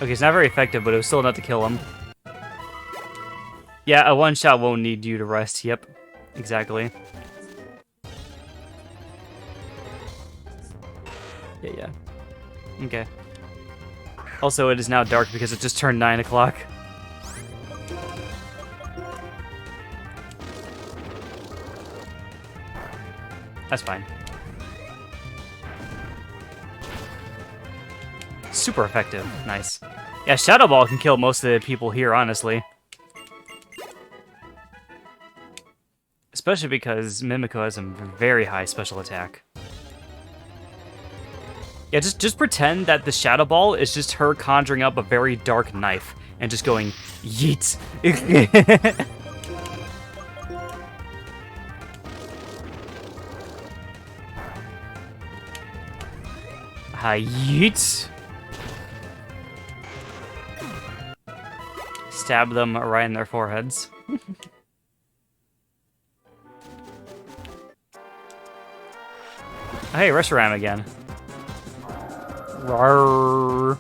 Okay, it's not very effective, but it was still enough to kill him. Yeah, a one-shot won't need you to rest. Yep, exactly. Yeah. Okay. Also, it is now dark because it just turned 9 o'clock. That's fine. Super effective. Nice. Yeah, Shadow Ball can kill most of the people here, honestly. Especially because Mimikyu has a very high special attack. Yeah, just pretend that the Shadow Ball is just her conjuring up a very dark knife and just going, yeet. Yeet. Stab them right in their foreheads. Hey, Reshiram again. Rawr.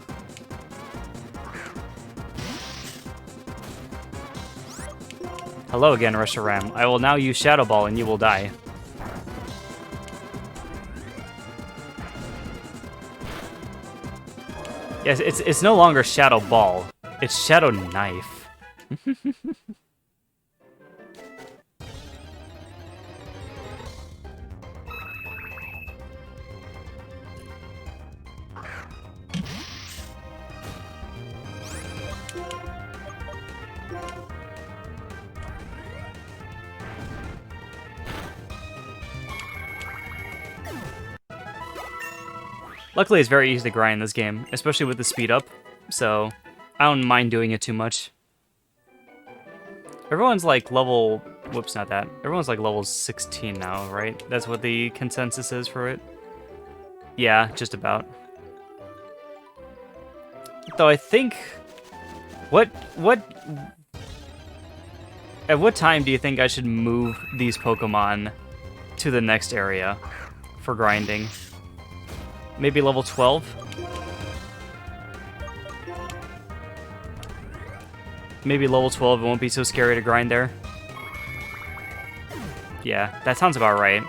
Hello again, Reshiram. I will now use Shadow Ball and you will die. Yes, it's no longer Shadow Ball. It's Shadow Knife. Luckily, it's very easy to grind this game, especially with the speed up, so I don't mind doing it too much. Everyone's like level... Whoops, not that. Everyone's like level 16 now, right? That's what the consensus is for it? Yeah, just about. Though I think... At what time do you think I should move these Pokemon to the next area for grinding? Maybe level 12? Maybe level 12, it won't be so scary to grind there. Yeah, that sounds about right.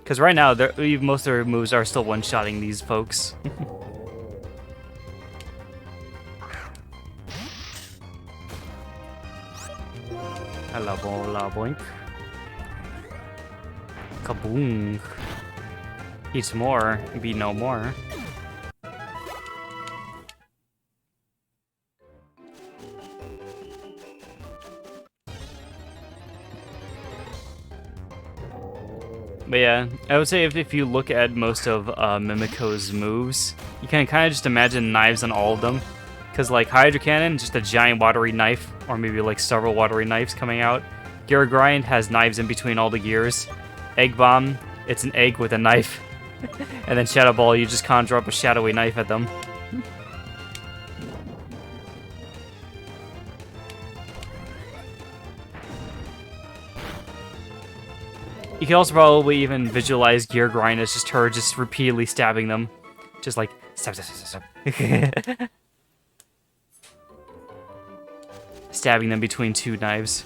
Because right now, most of their moves are still one-shotting these folks. Hello, boink. Kaboom. Eat some more, be no more. But yeah, I would say if you look at most of Mimikyu's moves, you can kind of just imagine knives on all of them. Because like Hydro Cannon, just a giant watery knife, or maybe like several watery knives coming out. Gear Grind has knives in between all the gears. Egg Bomb, it's an egg with a knife. And then Shadow Ball, you just conjure up a shadowy knife at them. You can also probably even visualize Gear Grind as just her just repeatedly stabbing them. Just like, stab, stab, stab, stab. Stabbing them between two knives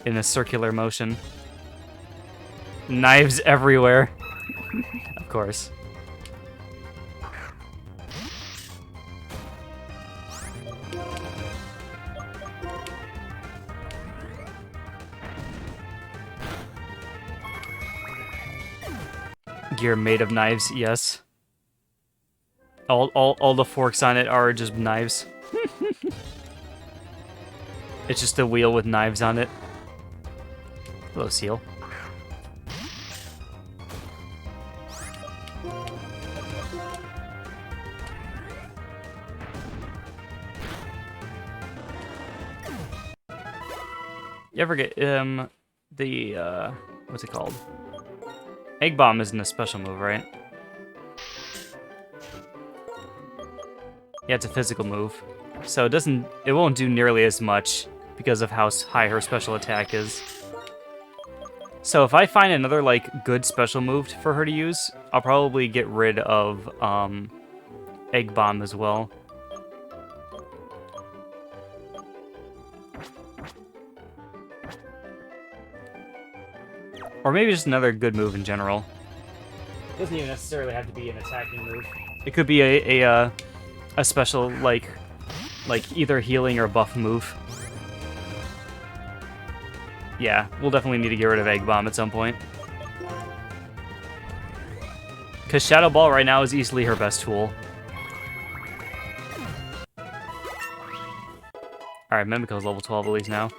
in a circular motion. Knives everywhere. Of course. Gear made of knives, yes. All the forks on it are just knives. It's just a wheel with knives on it. Hello, seal. You ever get the what's it called? Egg Bomb isn't a special move, right? Yeah, it's a physical move. So it won't do nearly as much because of how high her special attack is. So if I find another like good special move for her to use, I'll probably get rid of Egg Bomb as well. Or maybe just another good move in general. It doesn't even necessarily have to be an attacking move. It could be a special like either healing or buff move. Yeah, we'll definitely need to get rid of Egg Bomb at some point. Because Shadow Ball right now is easily her best tool. Alright, Mimico's level 12 at least now.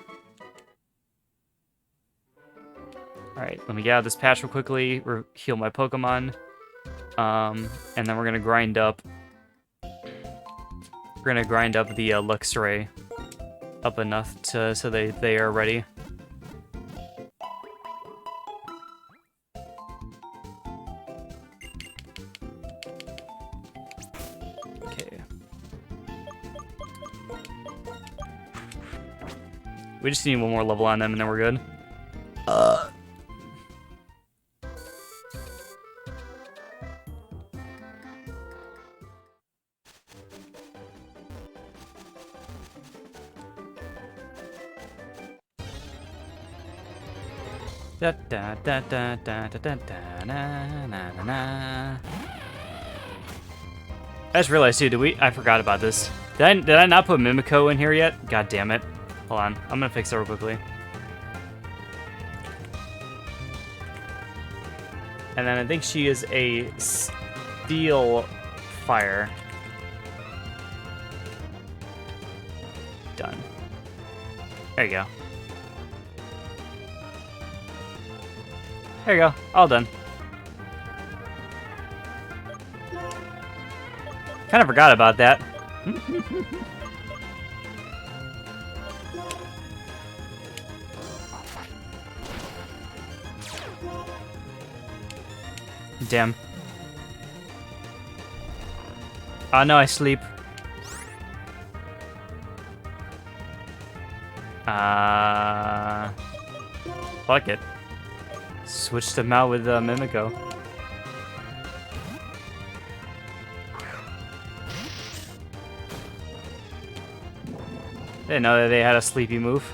Alright, let me get out of this patch real quickly, heal my Pokemon. And then we're gonna grind up. We're gonna grind up the Luxray up enough so they are ready. Okay. We just need one more level on them and then we're good. Da da da da da da da da na na na na. I just realized too, I forgot about this. Did I not put Mimico in here yet? God damn it. Hold on, I'm gonna fix it real quickly. And then I think she is a Steel Fire. Done. There you go. There you go, all done. Kind of forgot about that. Damn. Oh no, I sleep. Fuck it. Switch them out with Mimico. Didn't know that they had a sleepy move.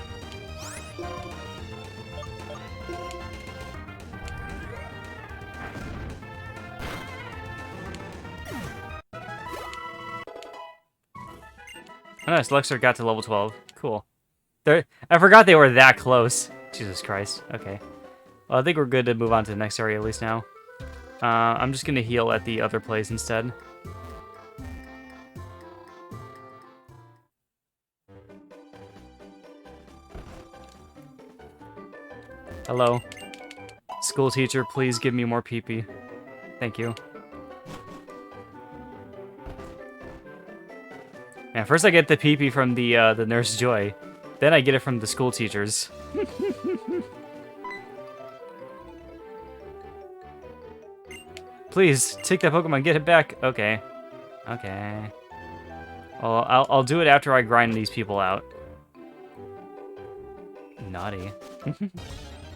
Oh, nice. Luxor got to level 12. Cool. I forgot they were that close. Jesus Christ. Okay. Well, I think we're good to move on to the next area at least now. I'm just going to heal at the other place instead. Hello. School teacher, please give me more pee-pee. Thank you. And first I get the pee-pee from the Nurse Joy. Then I get it from the school teachers. Please, take that Pokemon, get it back. Okay. Okay. Well, I'll do it after I grind these people out. Naughty.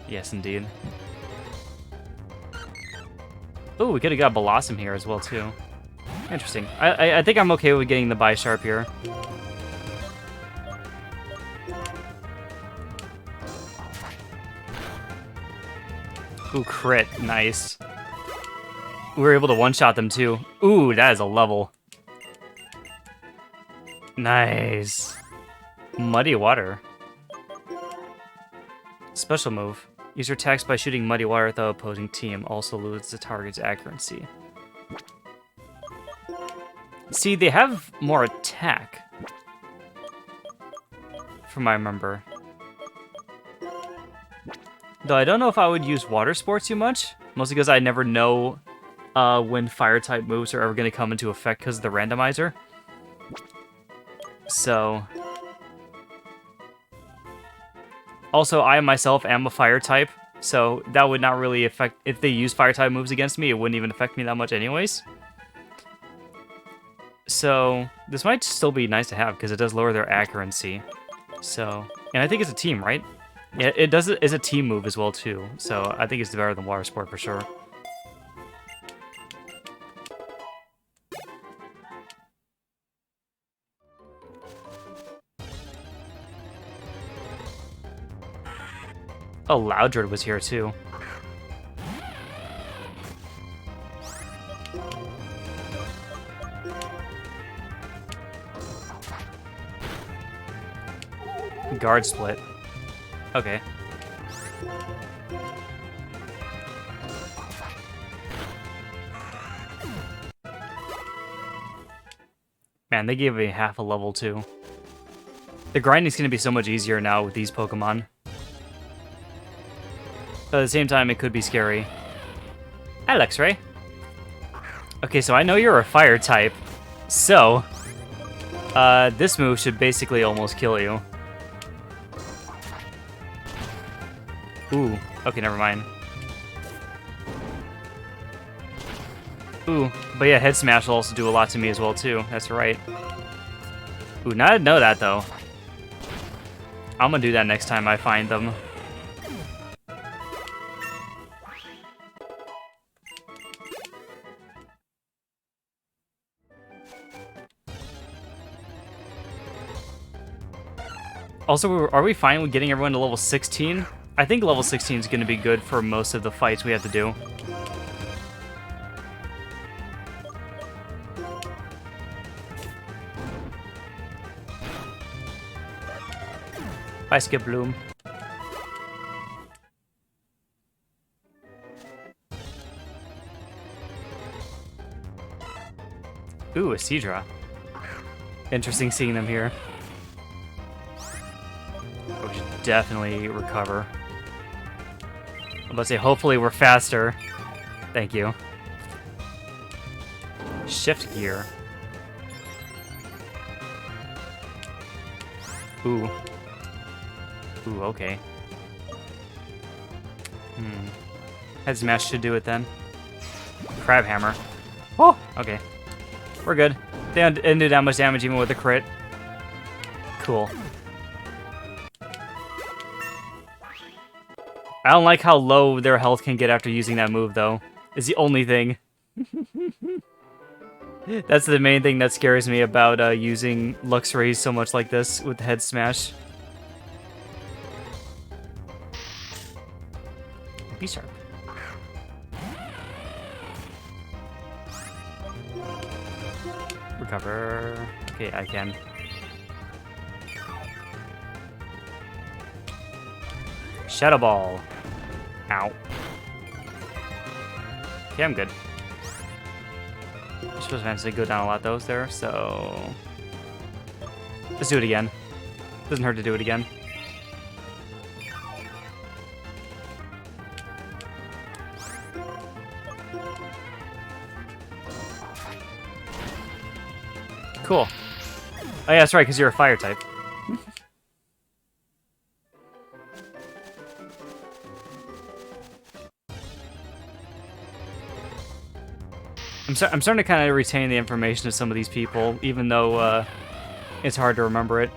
Yes, indeed. Ooh, we could have got Blossom here as well, too. Interesting. I think I'm okay with getting the Bisharp here. Ooh, crit. Nice. We were able to one-shot them, too. Ooh, that is a level. Nice. Muddy Water. Special move. Use your attacks by shooting Muddy Water at the opposing team. Also loses the target's accuracy. See, they have more attack. From what I remember. Though I don't know if I would use Water Sports too much. Mostly because I never know when Fire-type moves are ever going to come into effect because of the Randomizer. So... Also, I myself am a Fire-type, so that would not really affect... If they use Fire-type moves against me, it wouldn't even affect me that much anyways. So, this might still be nice to have, because it does lower their accuracy. So, and I think it's a team, right? Yeah, it does. It's a team move as well, too. So, I think it's better than Water Sport for sure. Oh, Loudred was here, too. Guard split. Okay. Man, they gave me half a level, too. The grinding's gonna be so much easier now with these Pokemon. But at the same time, it could be scary. Hi, Luxray. Okay, so I know you're a fire type. So, this move should basically almost kill you. Ooh, okay, never mind. Ooh, but yeah, Head Smash will also do a lot to me as well, too. That's right. Ooh, now I know that, though. I'm gonna do that next time I find them. Also, are we fine with getting everyone to level 16? I think level 16 is going to be good for most of the fights we have to do. Bye, Skip Bloom. Ooh, a Seadra. Interesting seeing them here. We should definitely recover. I'm about to say, hopefully we're faster. Thank you. Shift gear. Ooh. Ooh, okay. Head Smash should do it then. Crab Hammer. Oh, okay. We're good. They didn't do that much damage even with a crit. Cool. I don't like how low their health can get after using that move, though. Is the only thing. That's the main thing that scares me about using Luxray so much like this with Head Smash. Be sharp. Recover. Okay, I can. Shadow Ball. Ow. Okay, I'm good. I'm supposed to eventually go down a lot those there, so... Let's do it again. Doesn't hurt to do it again. Cool. Oh yeah, that's right, because you're a fire type. I'm starting to kind of retain the information of some of these people, even though it's hard to remember it.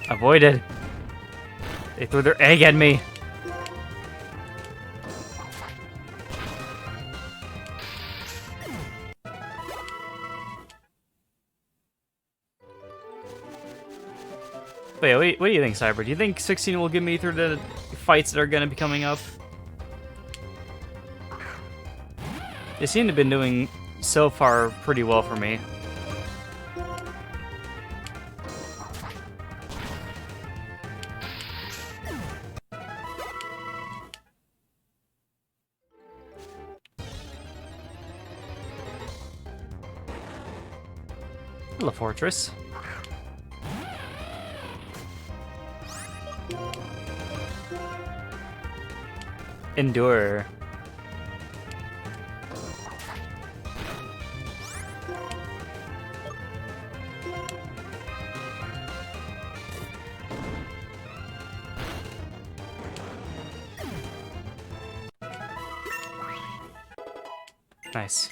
Avoided. They threw their egg at me. Wait, what do you think, Cyber? Do you think 16 will get me through the fights that are going to be coming up? They seem to have been doing, so far, pretty well for me. Hello, Fortress. Endure. Nice.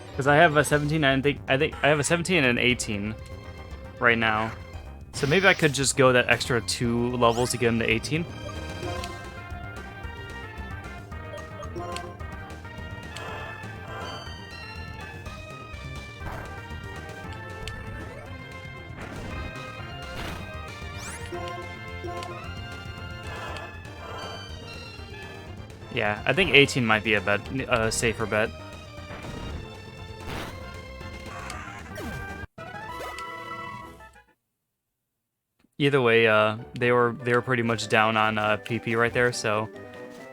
Because I have a 17, I think I have a 17 and an 18 right now. So maybe I could just go that extra 2 levels to get him to 18. Yeah, I think 18 might be a safer bet. Either way, they were pretty much down on PP right there, so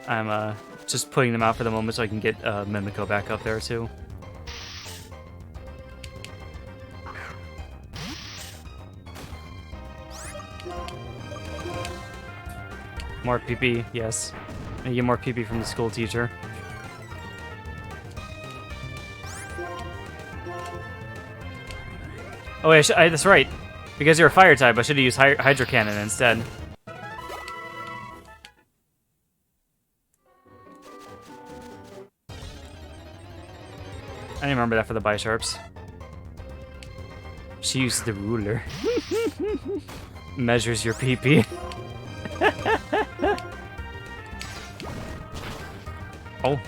I'm just putting them out for the moment so I can get Mimiko back up there too. More PP, yes. And get more PP from the school teacher. Oh wait, that's right. Because you're a fire type, I should have used Hydro Cannon instead. I didn't remember that for the Bisharps. She used the ruler. Measures your PP. Oh.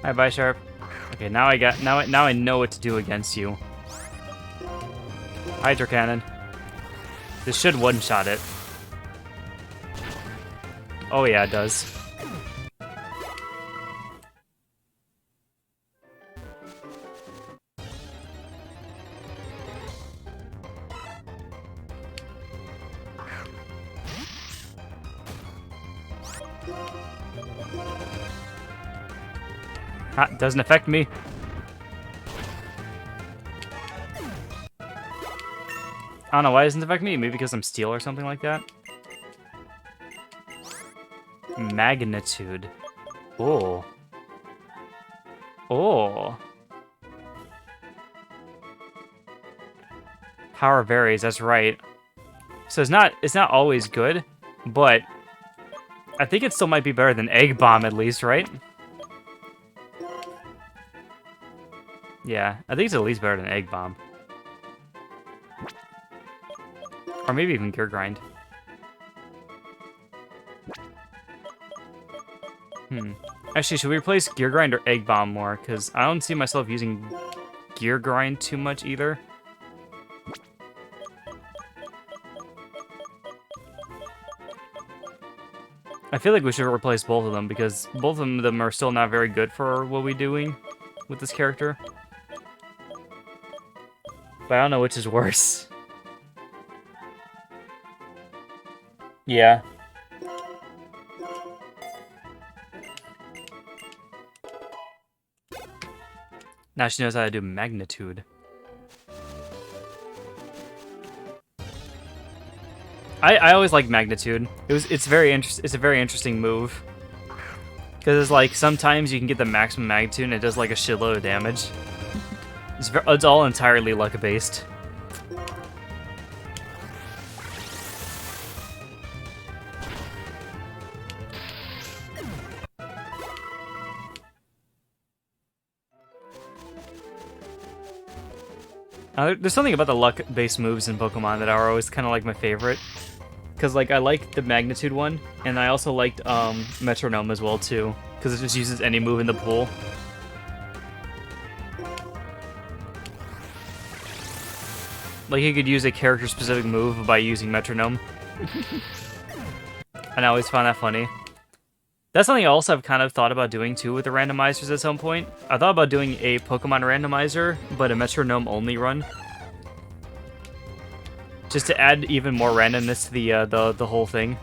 Hi, Bisharp. Okay, now I know what to do against you. Hydro Cannon. This should one-shot it. Oh yeah, it does. Ah, doesn't affect me. I don't know why it doesn't affect me. Maybe because I'm steel or something like that. Magnitude. Oh. Oh. Power varies, that's right. So it's not always good, but I think it still might be better than Egg Bomb at least, right? Yeah, I think it's at least better than Egg Bomb. Or maybe even Gear Grind. Actually, should we replace Gear Grind or Egg Bomb more? Because I don't see myself using Gear Grind too much either. I feel like we should replace both of them because both of them are still not very good for what we're doing with this character. But I don't know which is worse. Yeah. Now she knows how to do magnitude. I always like magnitude. It's a very interesting move. Because it's like sometimes you can get the maximum magnitude and it does like a shitload of damage. It's all entirely luck based. There's something about the luck-based moves in Pokemon that are always kind of like my favorite. Because like I like the Magnitude one, and I also liked Metronome as well too, because it just uses any move in the pool. Like you could use a character-specific move by using Metronome. And I always found that funny. That's something else I've kind of thought about doing too with the randomizers at some point. I thought about doing a Pokemon randomizer, but a Metronome only run. Just to add even more randomness to the whole thing.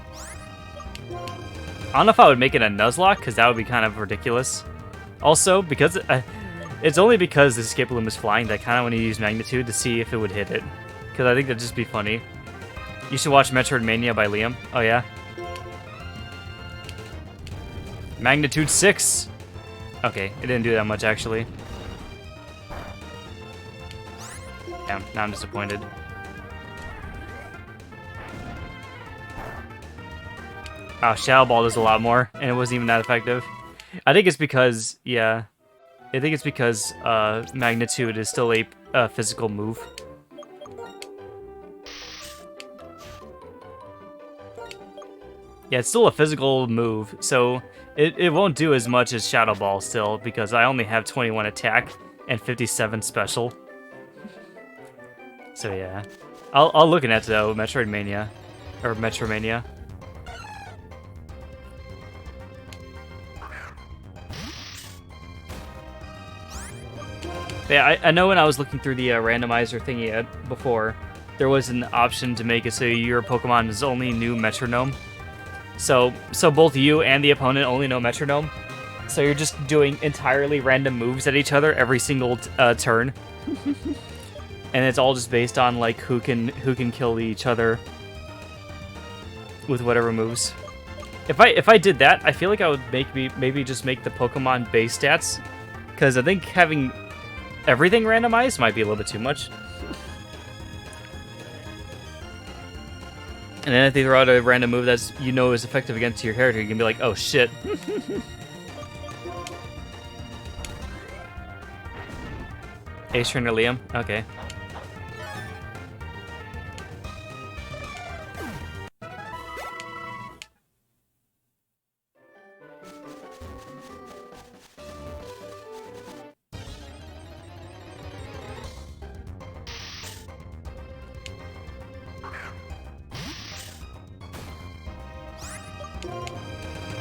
I don't know if I would make it a Nuzlocke, because that would be kind of ridiculous. Also, because it's only because the Escape Loom is flying that I kind of want to use Magnitude to see if it would hit it. Because I think that'd just be funny. You should watch Metroidmania by Liam. Oh yeah? Magnitude 6! Okay, it didn't do that much actually. Damn, now I'm disappointed. Oh, Shadow Ball does a lot more, and it wasn't even that effective. I think it's because, yeah, I think it's because Magnitude is still a physical move. Yeah, it's still a physical move, so it won't do as much as Shadow Ball still, because I only have 21 attack and 57 special. So yeah, I'll look at it though, Metroidmania, or Metromania. Yeah, I know when I was looking through the randomizer thingy before, there was an option to make it so your Pokemon is only new Metronome. So both you and the opponent only know Metronome. So you're just doing entirely random moves at each other every single turn. And it's all just based on like who can kill each other with whatever moves. If I did that, I feel like I would maybe just make the Pokemon base stats, because I think having everything randomized might be a little bit too much. And then if they throw out a random move that's is effective against your character, you can be like, oh shit. Ace Trainer Liam? Okay.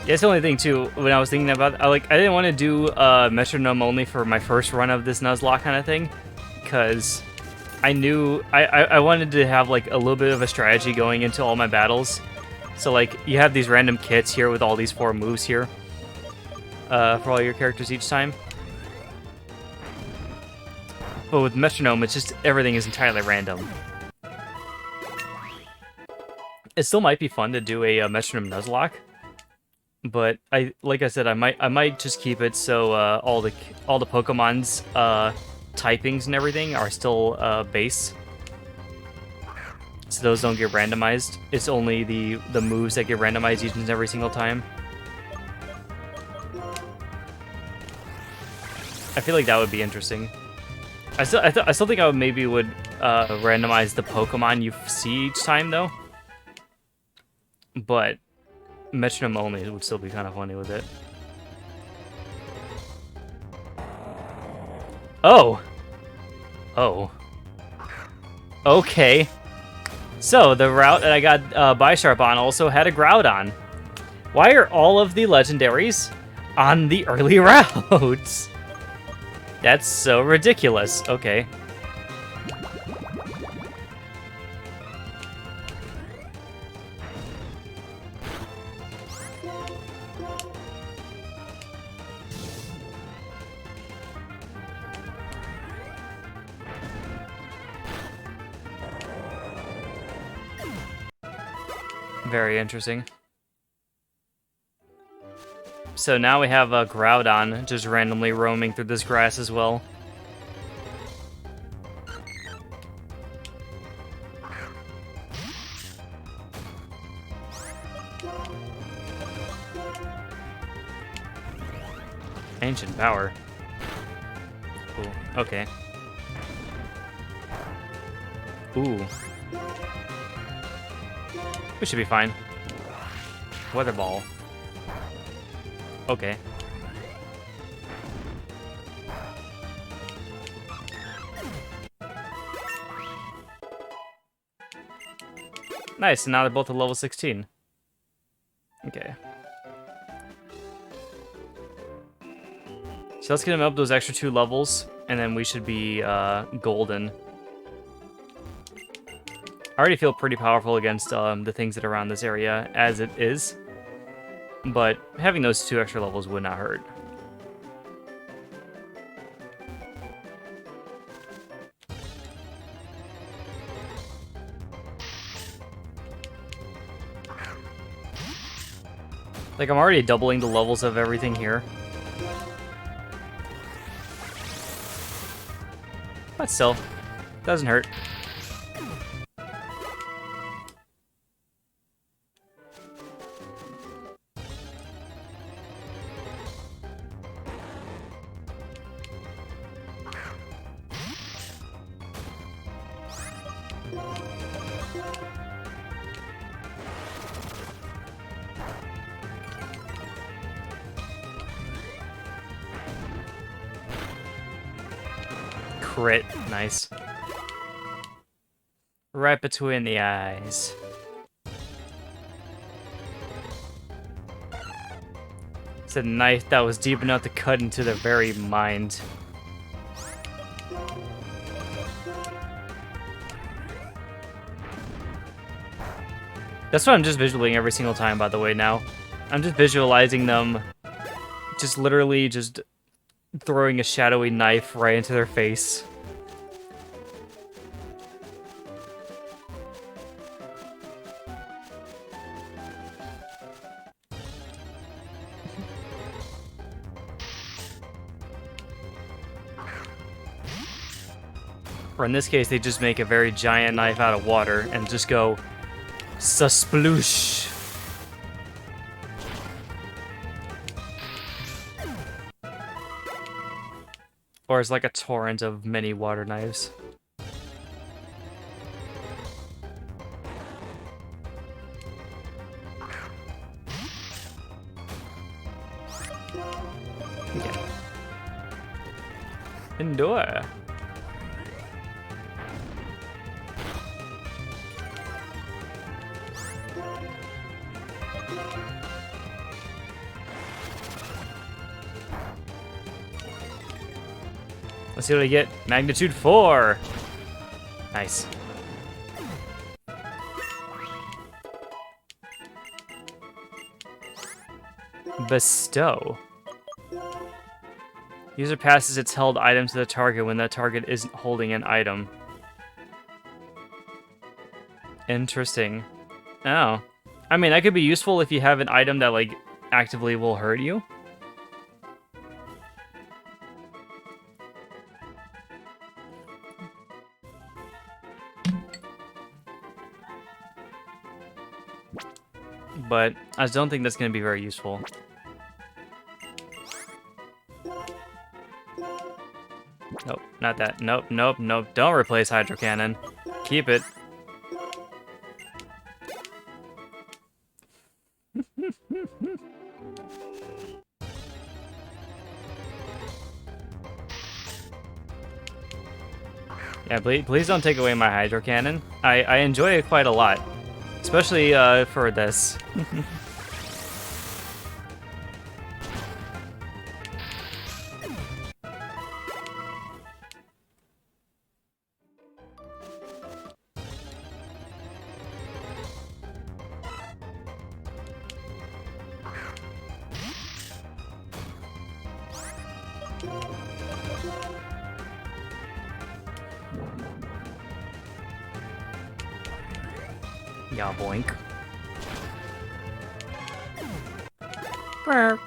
That's the only thing too. When I was thinking about, I didn't want to do Metronome only for my first run of this Nuzlocke kind of thing, because I knew I wanted to have like a little bit of a strategy going into all my battles. So like you have these random kits here with all these 4 moves here for all your characters each time. But with Metronome, it's just everything is entirely random. It still might be fun to do a Metronome Nuzlocke. But like I said, I might just keep it so all the Pokemon's typings and everything are still base, so those don't get randomized. It's only the moves that get randomized each and every single time. I feel like that would be interesting. I still think I would randomize the Pokemon you see each time though, but Metronome only would still be kind of funny with it. Oh! Oh. Okay. So, the route that I got Bisharp on also had a Groudon. Why are all of the legendaries on the early routes? That's so ridiculous. Okay. Very interesting. So now we have a Groudon just randomly roaming through this grass as well. Ancient power. Ooh, okay. Ooh. We should be fine. Weather ball. Okay. Nice, and now they're both at level 16. Okay. So let's get him up those extra 2 levels, and then we should be golden. I already feel pretty powerful against the things that are around this area as it is, but having those 2 extra levels would not hurt. Like, I'm already doubling the levels of everything here. But still, doesn't hurt. Crit, nice. Right between the eyes. It's a knife that was deep enough to cut into their very mind. That's what I'm just visualizing every single time, by the way, now. I'm just visualizing them just literally just throwing a shadowy knife right into their face. Or in this case, they just make a very giant knife out of water and just go sasploosh. Or it's like a torrent of many water knives. Okay. Endure. Let's see what I get. Magnitude 4. Nice. Bestow. User passes its held item to the target when that target isn't holding an item. Interesting. Oh. I mean, that could be useful if you have an item that, like, actively will hurt you. But I don't think that's going to be very useful. Nope, not that. Nope, nope, nope. Don't replace Hydro Cannon. Keep it. Yeah, please don't take away my Hydro Cannon. I enjoy it quite a lot. Especially for this. Yeah, boink. Alright,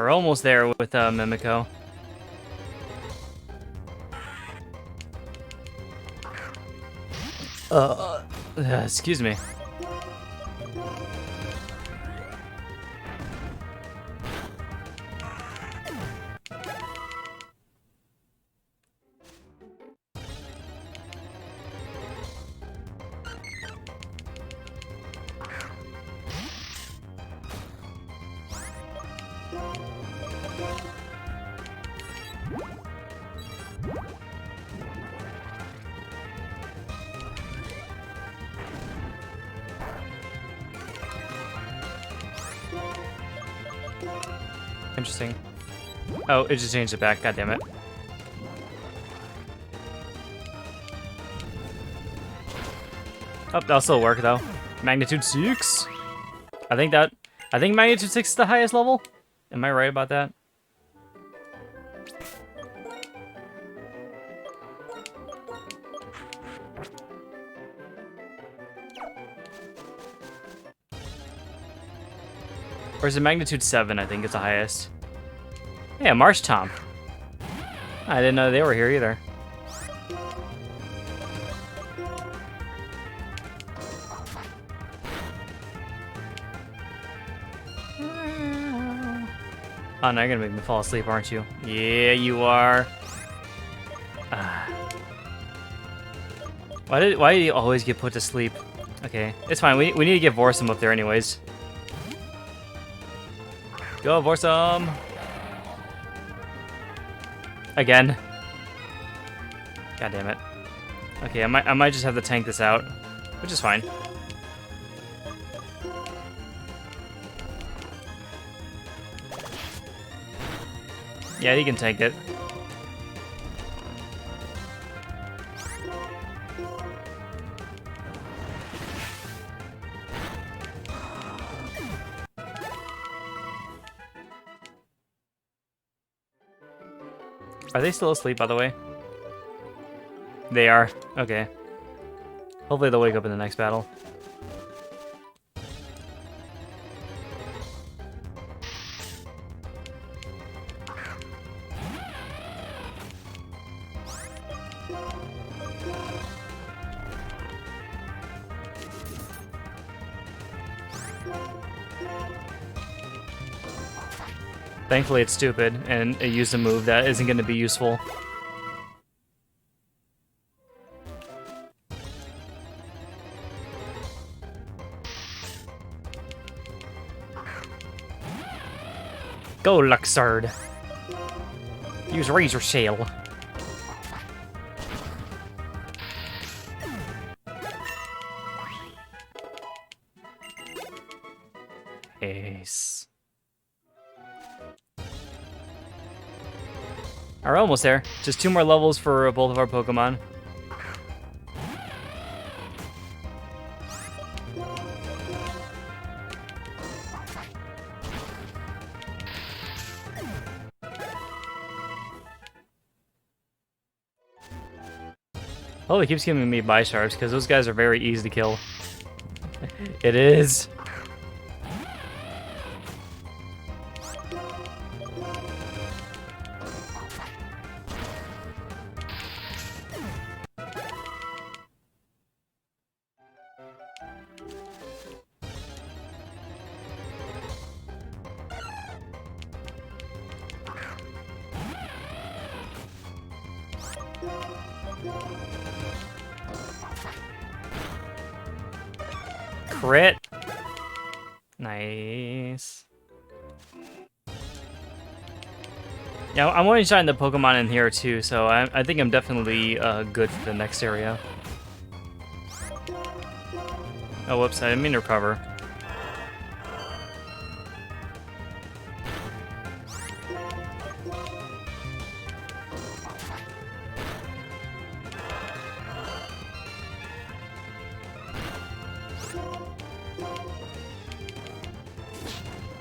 we're almost there with Mimiko. Excuse me. Interesting. Oh, it just changed it back. God damn it. Oh, that'll still work though. Magnitude 6. I think magnitude 6 is the highest level. Am I right about that? Or is it magnitude 7, I think is the highest. Yeah, Marsh Tom. I didn't know they were here either. Oh, now you're gonna make me fall asleep, aren't you? Yeah, you are. Why do you always get put to sleep? Okay, it's fine. We need to get Vorsum up there anyways. Go, Vorsum! Again. God damn it. Okay, I might just have to tank this out, which is fine. Yeah, he can tank it. Are they still asleep, by the way? They are. Okay. Hopefully they'll wake up in the next battle. Thankfully it's stupid, and it used a move that isn't going to be useful. Go, Luxard. Use Razor Shale. Ace. Alright, almost there. Just 2 more levels for both of our Pokemon. Oh, it keeps giving me Bisharps because those guys are very easy to kill. It is. Crit. Nice. Yeah, I'm only trying the Pokemon in here too, so I think I'm definitely good for the next area. Oh, whoops, I didn't mean to recover.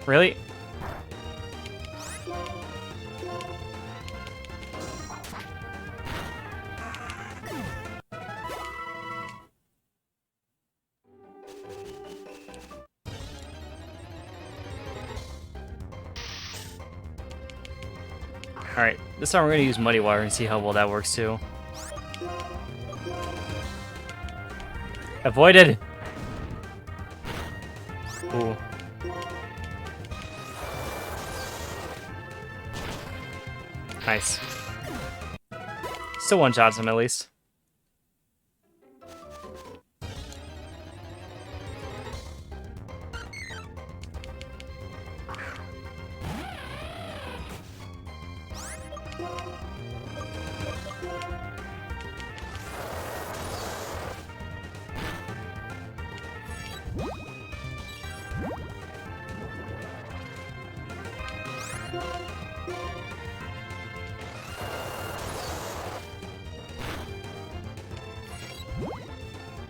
Really? Alright, this time we're gonna use Muddy Water and see how well that works too. Avoided! Ooh. Nice. Still one-shots him at least.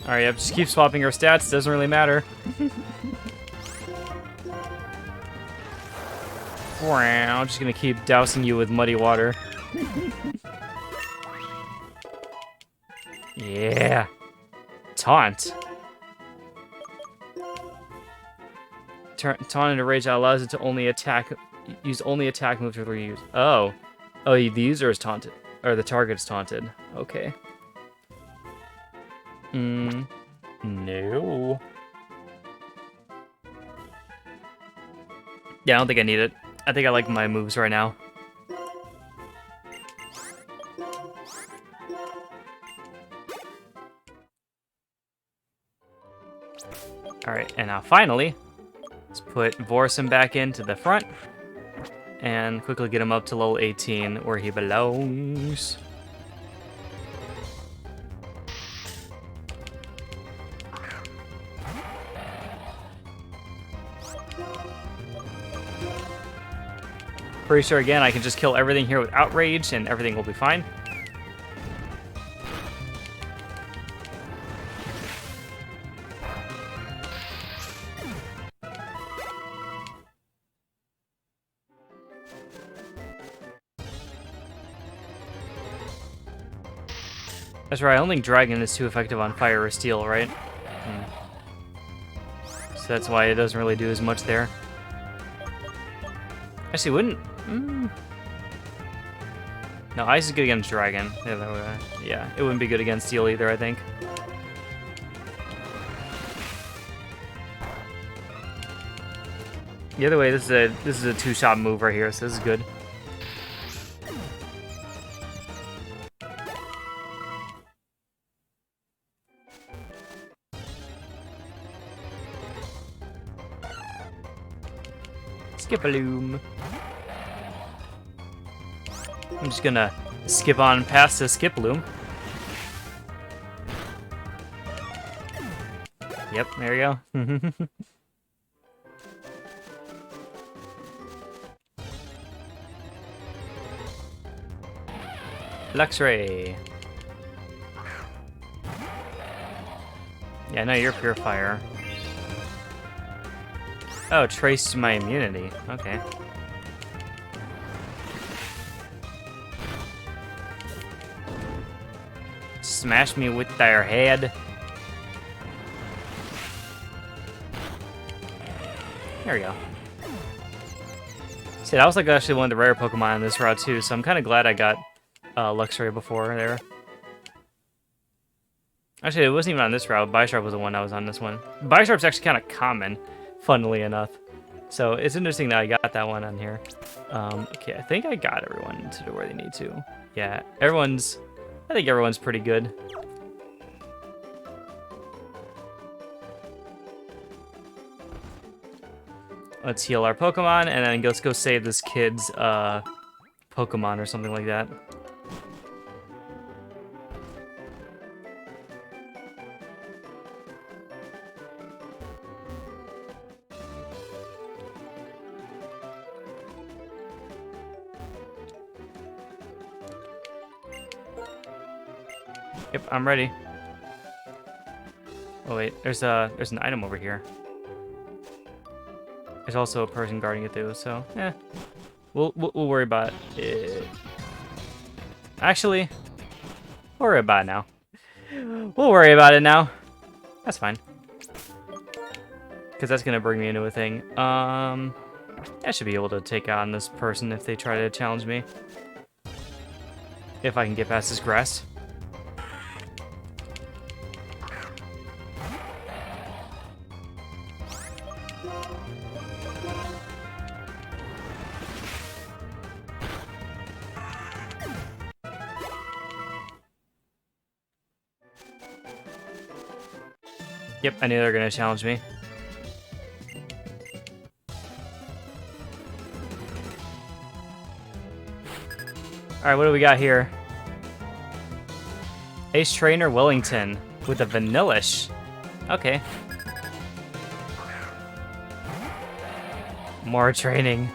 Alright, yep, just keep swapping your stats, doesn't really matter. I'm just gonna keep dousing you with muddy water. Yeah. Taunt. Taunt into rage that allows it to only attack, use only attack moves with reuse. Oh. Oh, the user is taunted. Or the target is taunted. Okay. No. Yeah, I don't think I need it. I think I like my moves right now. Alright, and now finally, let's put Vorson back into the front and quickly get him up to level 18 where he belongs. Pretty sure, again, I can just kill everything here with Outrage, and everything will be fine. That's right, I don't think Dragon is too effective on Fire or Steel, right? So that's why it doesn't really do as much there. Actually, wouldn't... No, Ice is good against Dragon. Yeah, it wouldn't be good against Steel either, I think. The other way, this is a two-shot move right here, so this is good. Skip-a-loom. I'm just gonna skip on past the Skip-a-loom. Yep, there you go. Luxray. Yeah, no, you're Purifier. Oh, trace my immunity. Okay. Smash me with their head. There we go. See, that was like actually one of the rare Pokemon in this route too, so I'm kind of glad I got Luxray before there. Actually, it wasn't even on this route. Bisharp was the one that was on this one. Bisharp's actually kind of common, funnily enough. So it's interesting that I got that one on here. Okay, I think I got everyone to where they need to. Yeah, I think everyone's pretty good. Let's heal our Pokemon, and then let's go save this kid's Pokemon or something like that. Yep, I'm ready. Oh wait, there's an item over here. There's also a person guarding it too, so we'll worry about it. Actually, we'll worry about it now. We'll worry about it now. That's fine. Because that's gonna bring me into a thing. I should be able to take on this person if they try to challenge me. If I can get past this grass. Yep, I knew they were gonna challenge me. Alright, what do we got here? Ace Trainer Wellington with a Vanillish. Okay. More training.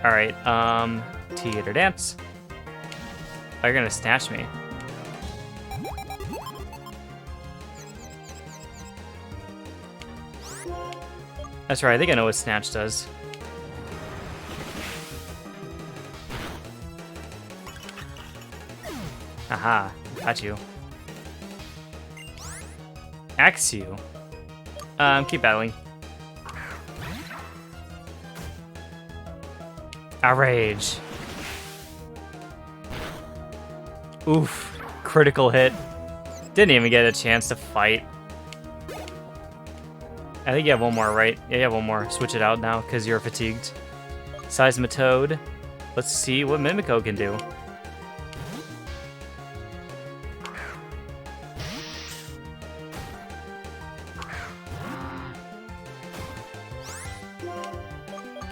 Alright, Theater Dance. Oh, you're gonna snatch me. That's right, I think I know what Snatch does. Aha, got you. Axe you. Keep battling. Outrage. Oof, critical hit. Didn't even get a chance to fight. I think you have one more, right? Yeah, you have one more. Switch it out now, because you're fatigued. Seismitoad. Let's see what Mimico can do.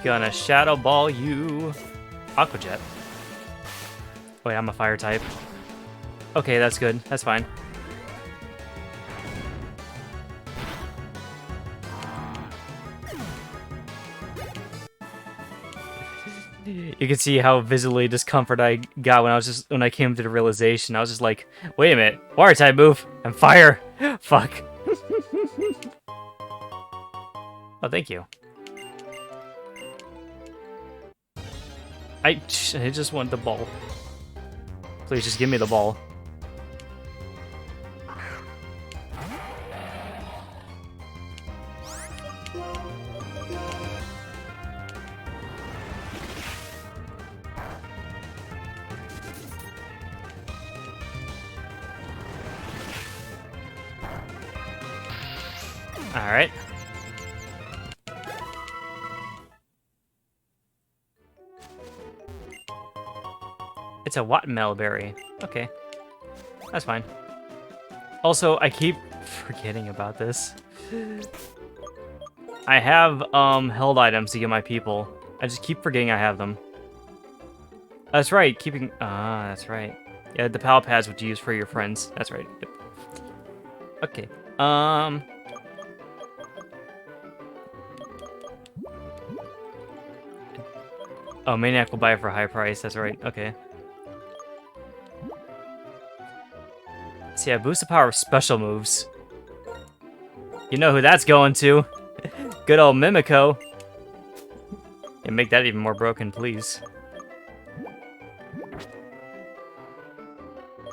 Gonna Shadow Ball you. Aqua Jet. Wait, I'm a fire type. Okay, that's good. That's fine. You can see how visibly discomfort I got when I came to the realization. I was just like, wait a minute, water type move and fire. Fuck. Oh, thank you. I just want the ball. Please just give me the ball. All right. It's a watermelon berry. Okay. That's fine. Also, I keep forgetting about this. I have held items to give my people. I just keep forgetting I have them. That's right, that's right. Yeah, the pal pads would you use for your friends. That's right. Yep. Okay. Oh, Maniac will buy it for a high price. That's right. Okay. See, I boost the power of special moves. You know who that's going to. Good old Mimico. And make that even more broken, please.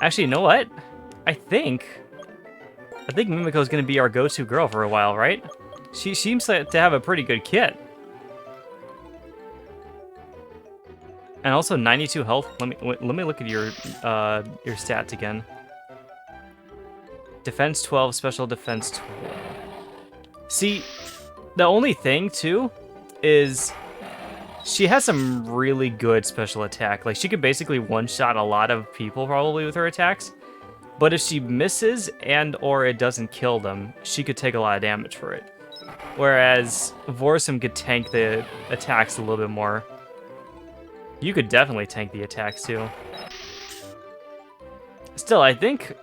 Actually, you know what? I think Mimico's gonna be our go-to girl for a while, right? She seems to have a pretty good kit. And also 92 health. Let me look at your stats again. Defense 12, special defense 12. See, the only thing too is she has some really good special attack. Like, she could basically one-shot a lot of people probably with her attacks. But if she misses and or it doesn't kill them, she could take a lot of damage for it. Whereas Vorsum could tank the attacks a little bit more. You could definitely tank the attacks too. Still, I think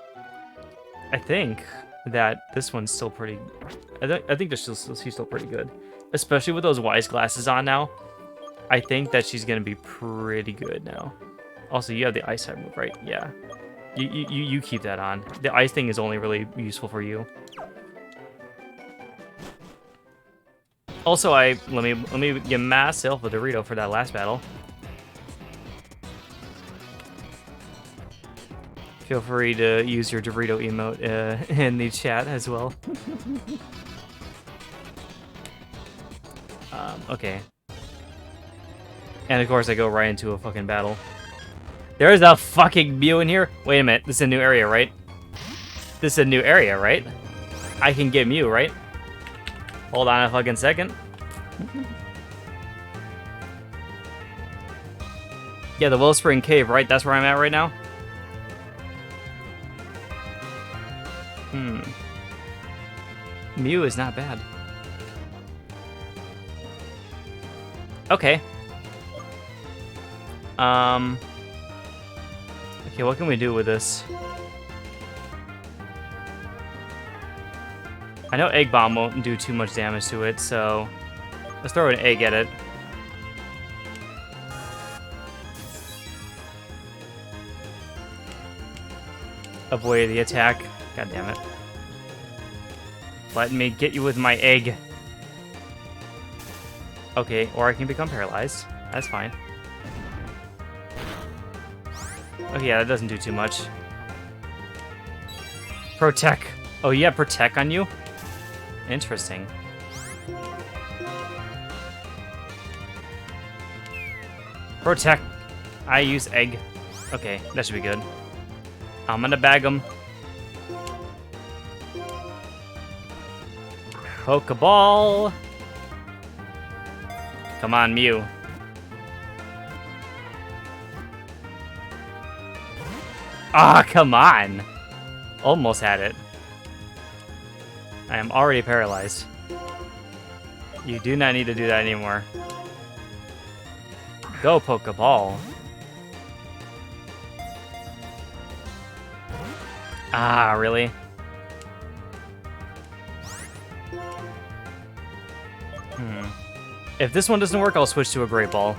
that this one's still pretty. I think she's still pretty good, especially with those wise glasses on now. I think that she's gonna be pretty good now. Also, you have the ice type move, right? Yeah. You keep that on. The ice thing is only really useful for you. Also, let me give myself a Dorito for that last battle. Feel free to use your Dorito emote in the chat as well. Okay. And of course, I go right into a fucking battle. There's a fucking Mew in here. Wait a minute, this is a new area, right? This is a new area, right? I can get Mew, right? Hold on a fucking second. Yeah, the Wellspring Cave, right? That's where I'm at right now? Mew is not bad. Okay. Okay, what can we do with this? I know Egg Bomb won't do too much damage to it, so let's throw an egg at it. Avoid the attack. God damn it. Let me get you with my egg. Okay, or I can become paralyzed. That's fine. Okay, yeah, that doesn't do too much. Protect. Oh, yeah, Protect on you? Interesting. Protect. I use egg. Okay, that should be good. I'm gonna bag him. Pokeball. Come on, Mew. Ah, come on. Almost had it. I am already paralyzed. You do not need to do that anymore. Go, Pokeball. Ah, really? If this one doesn't work, I'll switch to a Great Ball.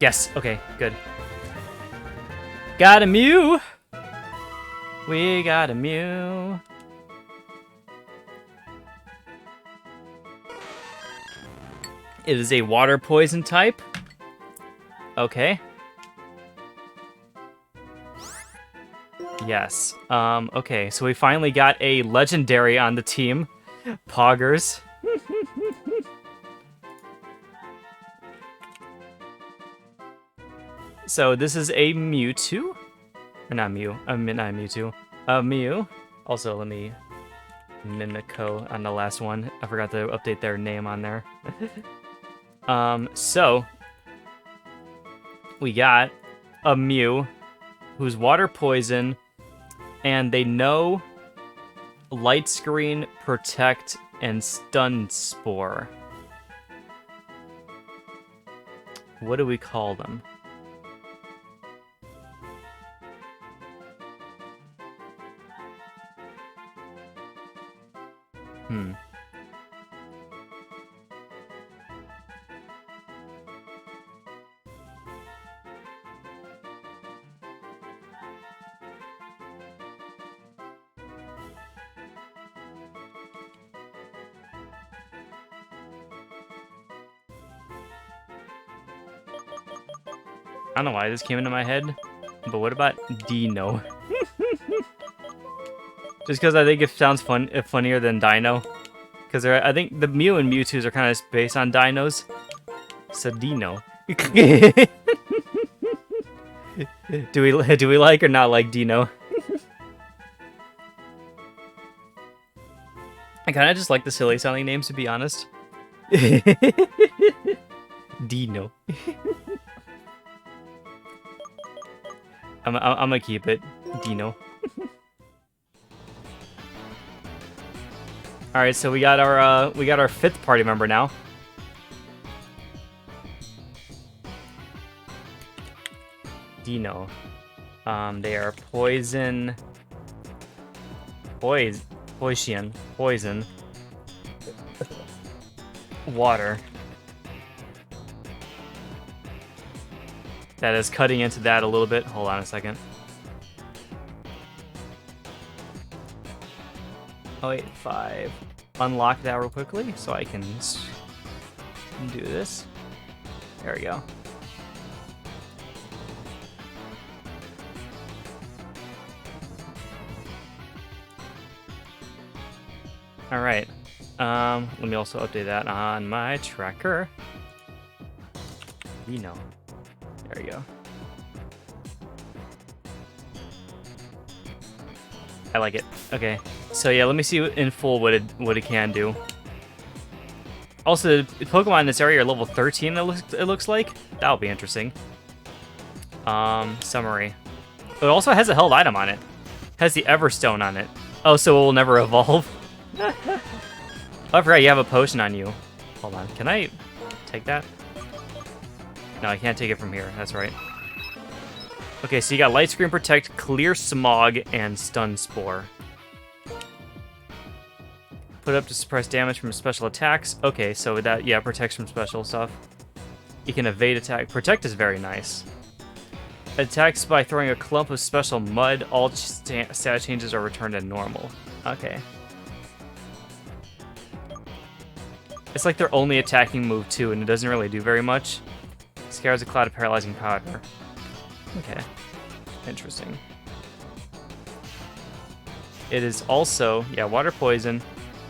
Yes, okay, good. Got a Mew! We got a Mew. It is a water poison type. Okay. Yes. Okay, so we finally got a legendary on the team. Poggers. So this is a Mewtwo. Or not Mew. Not Mewtwo. Mew. Also, let me Mimico on the last one. I forgot to update their name on there. So we got a Mew who's water poison, and they know Light Screen, Protect, and Stun Spore. What do we call them? I don't know why this came into my head, but what about Dino? Just because I think it sounds funnier than Dino. Because I think the Mew and Mewtwo's are kind of based on dinos. So Dino. Do we like or not like Dino? I kind of just like the silly sounding names, to be honest. Dino. I'm gonna keep it, Dino. All right, so we got our fifth party member now. Dino. They are poison, water. that is cutting into that a little bit. Hold on a second. Oh wait, 5. Unlock that real quickly so I can do this. There we go. All right. Let me also update that on my tracker. You know. There we go. I like it. Okay. So yeah, let me see in full what it can do. Also, the Pokemon in this area are level 13. It looks like that'll be interesting. Summary. It also has a held item on it. Has the Everstone on it. Oh, so it will never evolve. Oh, I forgot you have a potion on you. Hold on. Can I take that? No, I can't take it from here. That's right. Okay, so you got Light Screen Protect, Clear Smog, and Stun Spore. Put up to suppress damage from special attacks. Okay, so that, yeah, protects from special stuff. You can evade attack. Protect is very nice. Attacks by throwing a clump of special mud. All stat changes are returned to normal. Okay. It's like their only attacking move, too, and it doesn't really do very much. Scares a cloud of paralyzing powder. Okay. Interesting. It is also, yeah, water poison,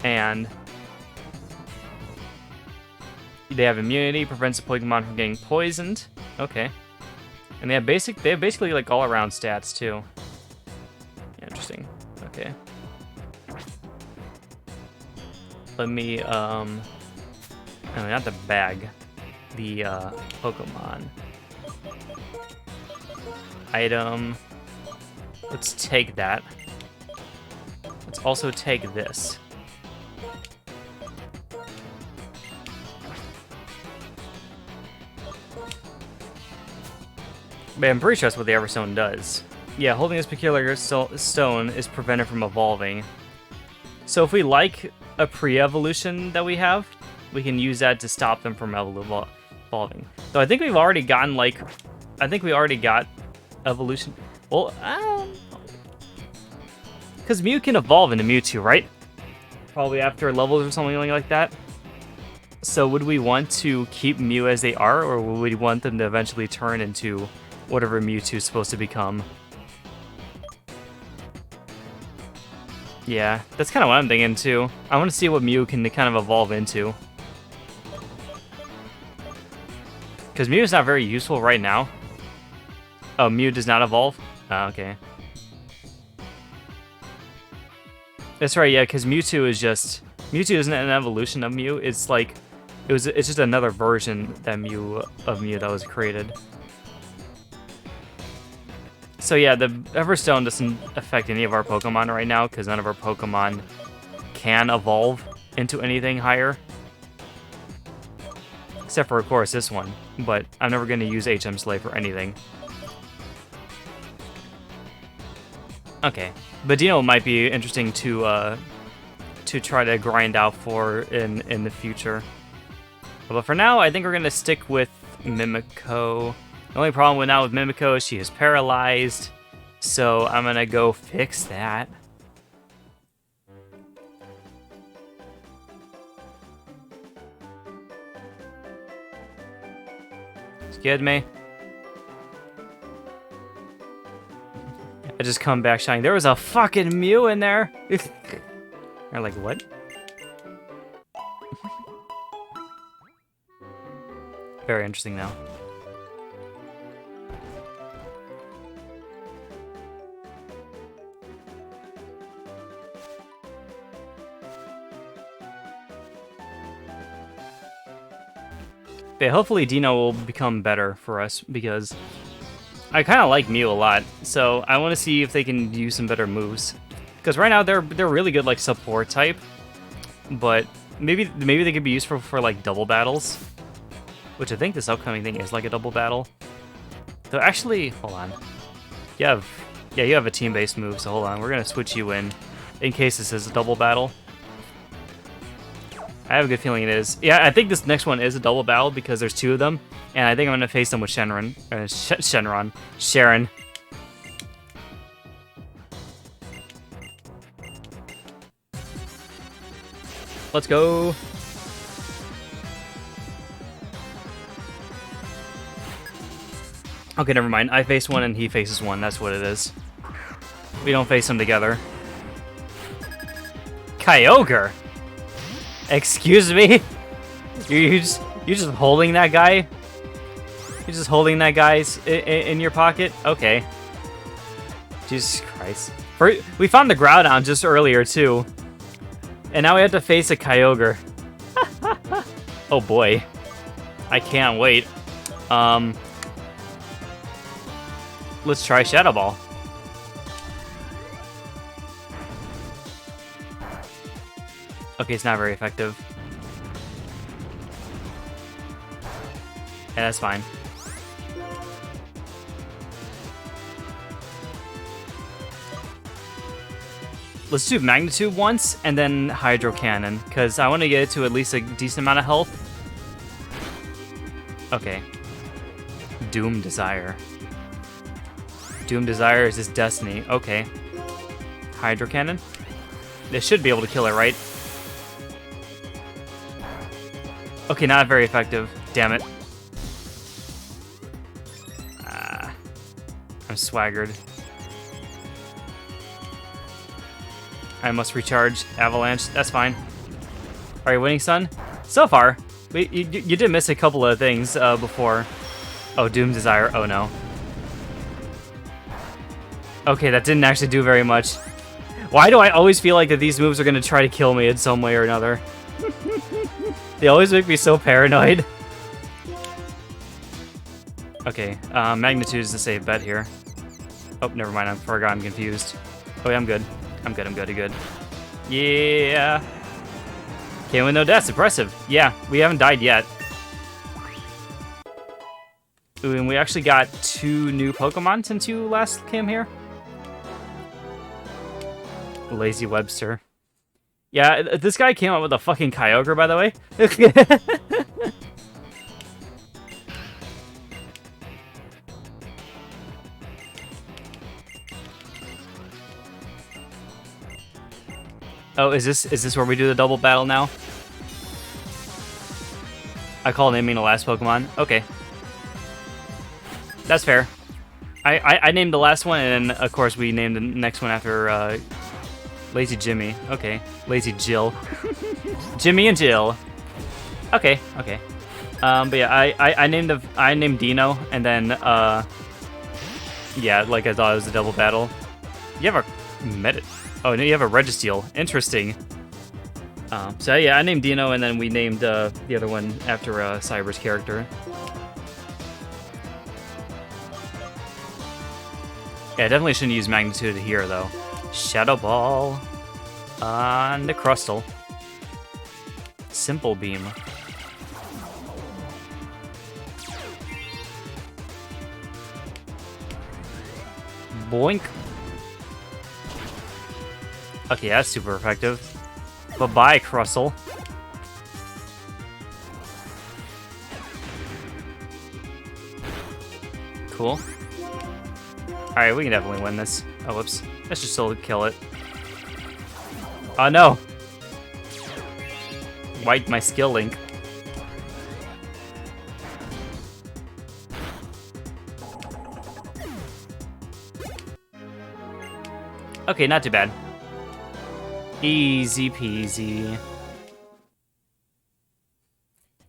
and they have immunity, prevents the Pokemon from getting poisoned. Okay. And they have basically like all around stats too. Interesting. Okay. Let me no, not the bag. The Pokemon. Item. Let's take that. Let's also take this. But I'm pretty sure that's what the Everstone does. Yeah, holding this peculiar stone is prevented from evolving. So if we like a pre-evolution that we have, we can use that to stop them from evolving. So I think we've already gotten, like... I think we already got evolution. Well, because Mew can evolve into Mewtwo, right? Probably after levels or something like that. So would we want to keep Mew as they are, or would we want them to eventually turn into whatever Mewtwo is supposed to become? Yeah, that's kind of what I'm thinking too. I want to see what Mew can kind of evolve into. Because Mew is not very useful right now. Oh, Mew does not evolve? Oh, okay. That's right, yeah, because Mewtwo is just... Mewtwo isn't an evolution of Mew, it's like... It's just another version of Mew that was created. So yeah, the Everstone doesn't affect any of our Pokemon right now, because none of our Pokemon can evolve into anything higher. Except for, of course, this one. But I'm never going to use HM Slay for anything. Okay. But Dino might be interesting to try to grind out for in the future. But for now, I think we're going to stick with Mimikyu. The only problem with Mimikyu is she is paralyzed. So I'm going to go fix that. Scared me. I just come back shining. There was a fucking Mew in there. They're like, what? Very interesting now. Yeah, hopefully Dino will become better for us, because I kind of like Mew a lot, so I want to see if they can use some better moves. Because right now they're really good like support type, but maybe they could be useful for like double battles, which I think this upcoming thing is like a double battle. So actually, hold on, you have a team-based move, so hold on, we're gonna switch you in case this is a double battle. I have a good feeling it is. Yeah, I think this next one is a double battle because there's 2 of them, and I think I'm gonna face them with Shenron. Sharon. Let's go. Okay, never mind. I face one and he faces one. That's what it is. We don't face them together. Kyogre? Excuse me? You just holding that guy? You're just holding that guy in your pocket? Okay. Jesus Christ. We found the Groudon just earlier, too. And now we have to face a Kyogre. Oh boy. I can't wait. Let's try Shadow Ball. Okay, it's not very effective. Yeah, that's fine. Let's do Magnitude once, and then Hydro Cannon, because I want to get it to at least a decent amount of health. Okay. Doom Desire. Doom Desire is his destiny. Okay. Hydro Cannon. They should be able to kill it, right? Okay, not very effective. Damn it. I'm swaggered. I must recharge Avalanche. That's fine. Are you winning, son? So far. You did miss a couple of things before. Oh, Doom Desire. Oh, no. Okay, that didn't actually do very much. Why do I always feel like that these moves are going to try to kill me in some way or another? They always make me so paranoid. Okay, Magnitude is the safe bet here. Oh, never mind. I forgot. I'm confused. Oh, yeah, I'm good. I'm good. Yeah. Came with no deaths. Impressive. Yeah, we haven't died yet. Ooh, and we actually got 2 new Pokemon since you last came here. Lazy Webster. Yeah, this guy came up with a fucking Kyogre, by the way. Oh, is this where we do the double battle now? I call naming the last Pokemon. Okay. That's fair. I named the last one, and then, of course, we named the next one after Lazy Jimmy. Okay. Lazy Jill. Jimmy and Jill. Okay. But yeah, I named Dino, and then yeah, like I thought it was a double battle. You have a Oh, no, you have a Registeel. Interesting. So yeah, I named Dino, and then we named the other one after Cyber's character. Yeah, I definitely shouldn't use Magnitude here, though. Shadow Ball on the Crustle. Simple Beam. Boink. Okay, that's super effective. Bye-bye, Crustle. Cool. Alright, we can definitely win this. Oh, whoops. Let's just still kill it. Oh, no! Wiped my skill link. Okay, not too bad. Easy peasy.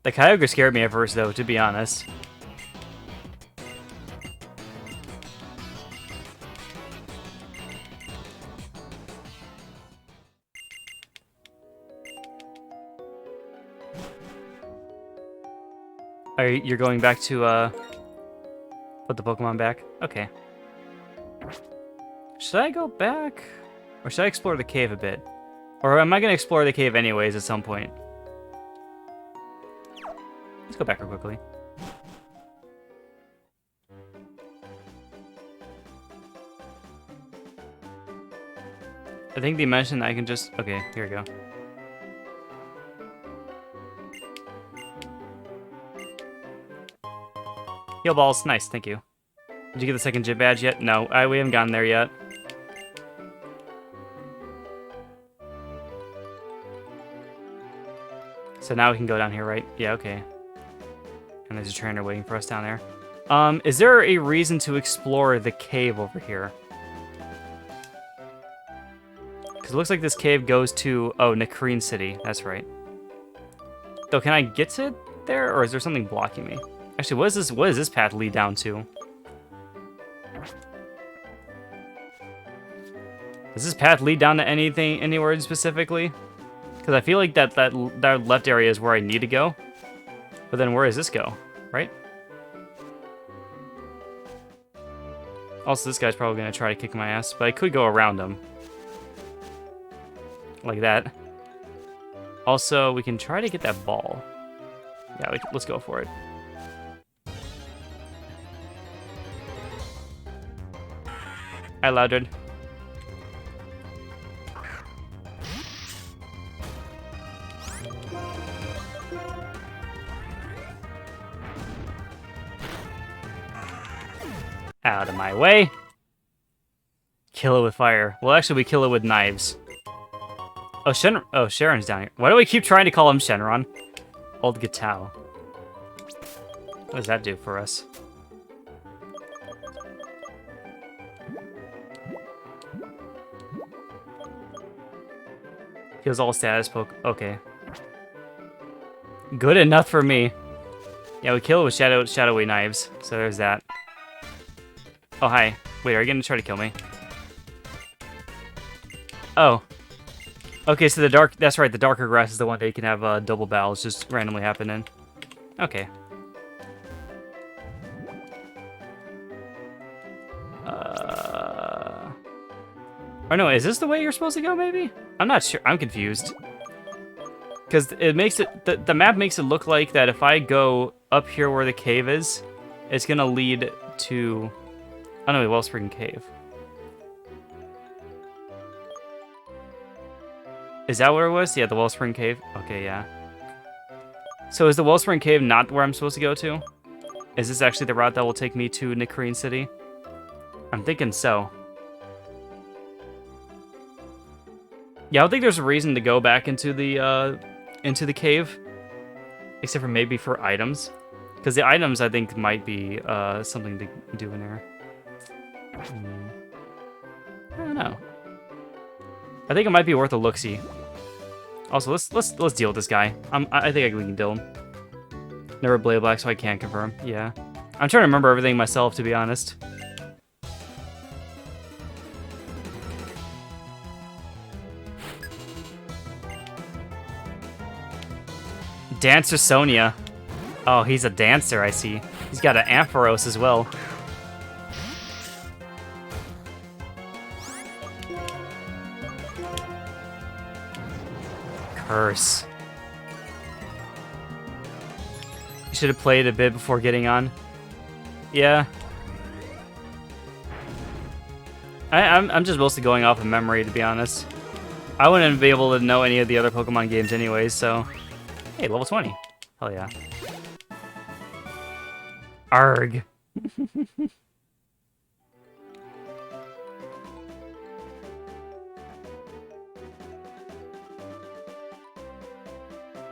The Kyogre scared me at first, though, to be honest. You're going back to, put the Pokemon back? Okay. Should I go back? Or should I explore the cave a bit? Or am I going to explore the cave anyways at some point? Let's go back real quickly. I think they mentioned I can just... Okay, here we go. Heal balls. Nice, thank you. Did you get the second gym badge yet? No, we haven't gotten there yet. So now we can go down here, right? Yeah, okay. And there's a trainer waiting for us down there. Is there a reason to explore the cave over here? Because it looks like this cave goes to... Oh, Nakreen City. That's right. So can I get to there, or is there something blocking me? Actually, what does this path lead down to? Does this path lead down to anything, anywhere specifically? Because I feel like that left area is where I need to go. But then where does this go? Right? Also, this guy's probably going to try to kick my ass, but I could go around him. Like that. Also, we can try to get that ball. Yeah, let's go for it. Hi, Loudred. Out of my way. Kill it with fire. Well, actually, we kill it with knives. Oh, Sharon's down here. Why do we keep trying to call him Shenron? Old Gatau. What does that do for us? Heals all status poke. Okay. Good enough for me. Yeah, we kill it with shadowy knives. So there's that. Oh, hi. Wait, are you gonna try to kill me? Oh. Okay, so that's right, the darker grass is the one that you can have double battles just randomly happen in. Okay. Or no, is this the way you're supposed to go, maybe? I'm not sure. I'm confused. Because it makes it... The map makes it look like that if I go up here where the cave is, it's going to lead to... Oh, no, Wellspring Cave. Is that where it was? Yeah, the Wellspring Cave. Okay, yeah. So is the Wellspring Cave not where I'm supposed to go to? Is this actually the route that will take me to Nakreen City? I'm thinking so. Yeah, I don't think there's a reason to go back into the cave, except for maybe for items, because the items I think might be something to do in there. I don't know. I think it might be worth a look-see. Also, let's deal with this guy. I think we can deal him. Never Blade Black, so I can't confirm. Yeah, I'm trying to remember everything myself, to be honest. Dancer Sonia. Oh, he's a dancer, I see. He's got an Ampharos as well. Curse. You should have played a bit before getting on. Yeah. I'm just mostly going off of memory, to be honest. I wouldn't be able to know any of the other Pokemon games anyways, so... Hey, level 20. Hell yeah. Arg.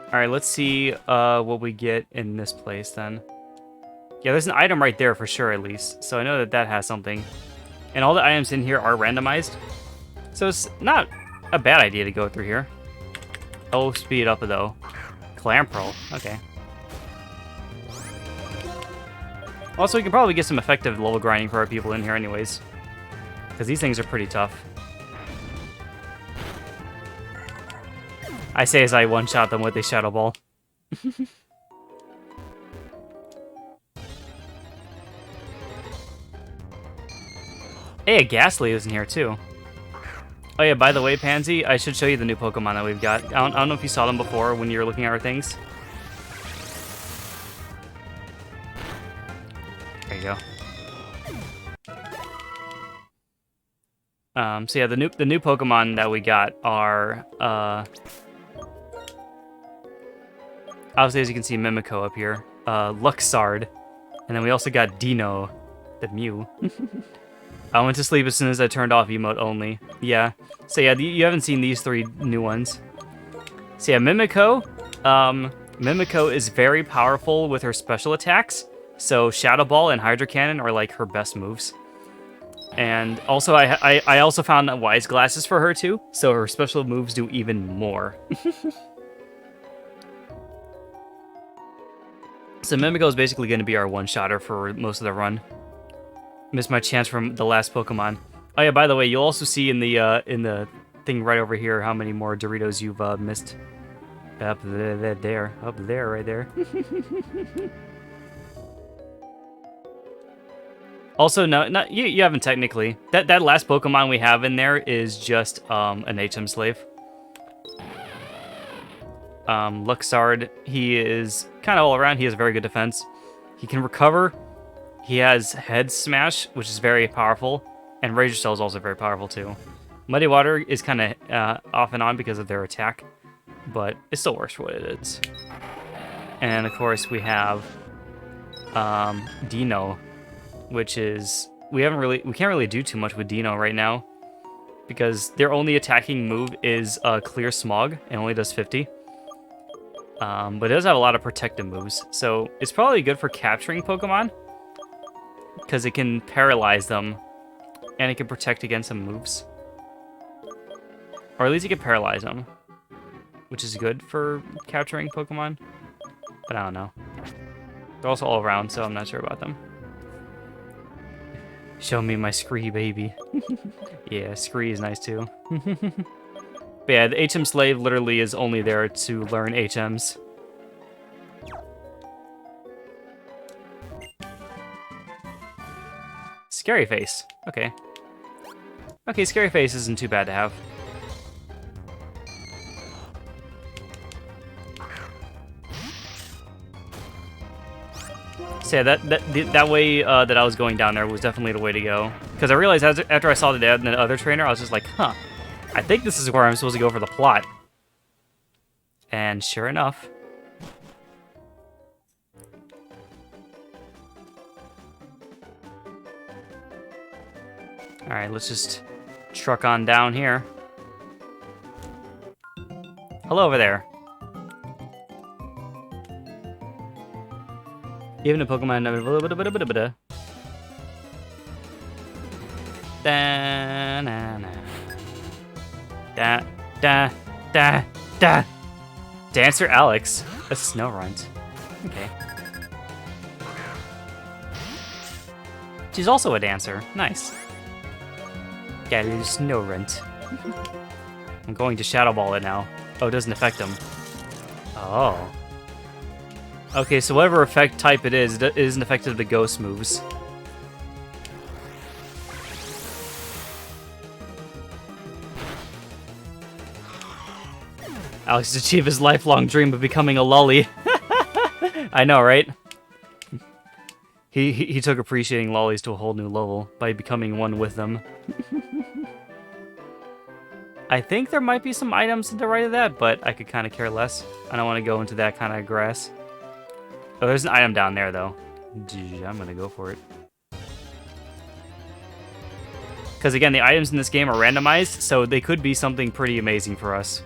Alright, let's see what we get in this place then. Yeah, there's an item right there for sure, at least. So I know that that has something. And all the items in here are randomized. So it's not a bad idea to go through here. Oh, speed up though. Clamperl, okay. Also, we can probably get some effective level grinding for our people in here anyways. Because these things are pretty tough. I say as I one-shot them with a Shadow Ball. Hey, a Ghastly is in here too. Oh yeah, by the way, Pansy, I should show you the new Pokemon that we've got. I don't know if you saw them before when you were looking at our things. There you go. So yeah, the new Pokemon that we got are obviously, as you can see, Mimico up here, Luxard, And then we also got Dino, the Mew. I went to sleep as soon as I turned off emote only. Yeah. So yeah, you haven't seen these 3 new ones. So yeah, Mimikyu. Mimikyu is very powerful with her special attacks. So Shadow Ball and Hydro Cannon are like her best moves. And also I also found Wise Glasses for her too. So her special moves do even more. So Mimikyu is basically going to be our one-shotter for most of the run. Missed my chance from the last Pokemon. Oh yeah, by the way, you'll also see in the thing right over here how many more Doritos you've missed. Up there, right there. Also, no, not you haven't technically. That last Pokemon we have in there is just an HM slave. Luxard, he is kind of all around. He has very good defense. He can recover. He has Head Smash, which is very powerful, and Razor Shell is also very powerful too. Muddy Water is kind of off and on because of their attack, but it still works for what it is. And of course we have Dino, which is we can't really do too much with Dino right now because their only attacking move is Clear Smog and only does 50. But it does have a lot of protective moves, so it's probably good for capturing Pokemon because it can paralyze them and it can protect against some moves. Or at least it can paralyze them, which is good for capturing Pokemon, but I don't know. They're also all around, so I'm not sure about them. Show me my Scree, baby. Yeah, Scree is nice too. But yeah, the HM Slave literally is only there to learn HMs. Scary Face. Okay. Okay, Scary Face isn't too bad to have. So yeah, that way that I was going down there was definitely the way to go. Because I realized after I saw the other trainer, I was just like, huh, I think this is where I'm supposed to go for the plot. And sure enough. Alright, let's just truck on down here. Hello over there. Even a Pokemon a little bit. Da na na. Da. Dancer Alex, a snow runt. Okay. She's also a dancer. Nice. Got a little snow runt. I'm going to Shadow Ball it now. Oh, it doesn't affect him. Oh. Okay, so whatever effect type it isn't affected to the ghost moves. Alex has achieved his lifelong dream of becoming a lolly. I know, right? He took appreciating lollies to a whole new level by becoming one with them. I think there might be some items to the right of that, but I could kind of care less. I don't want to go into that kind of grass. Oh, there's an item down there, though. I'm going to go for it. Because, again, the items in this game are randomized, so they could be something pretty amazing for us.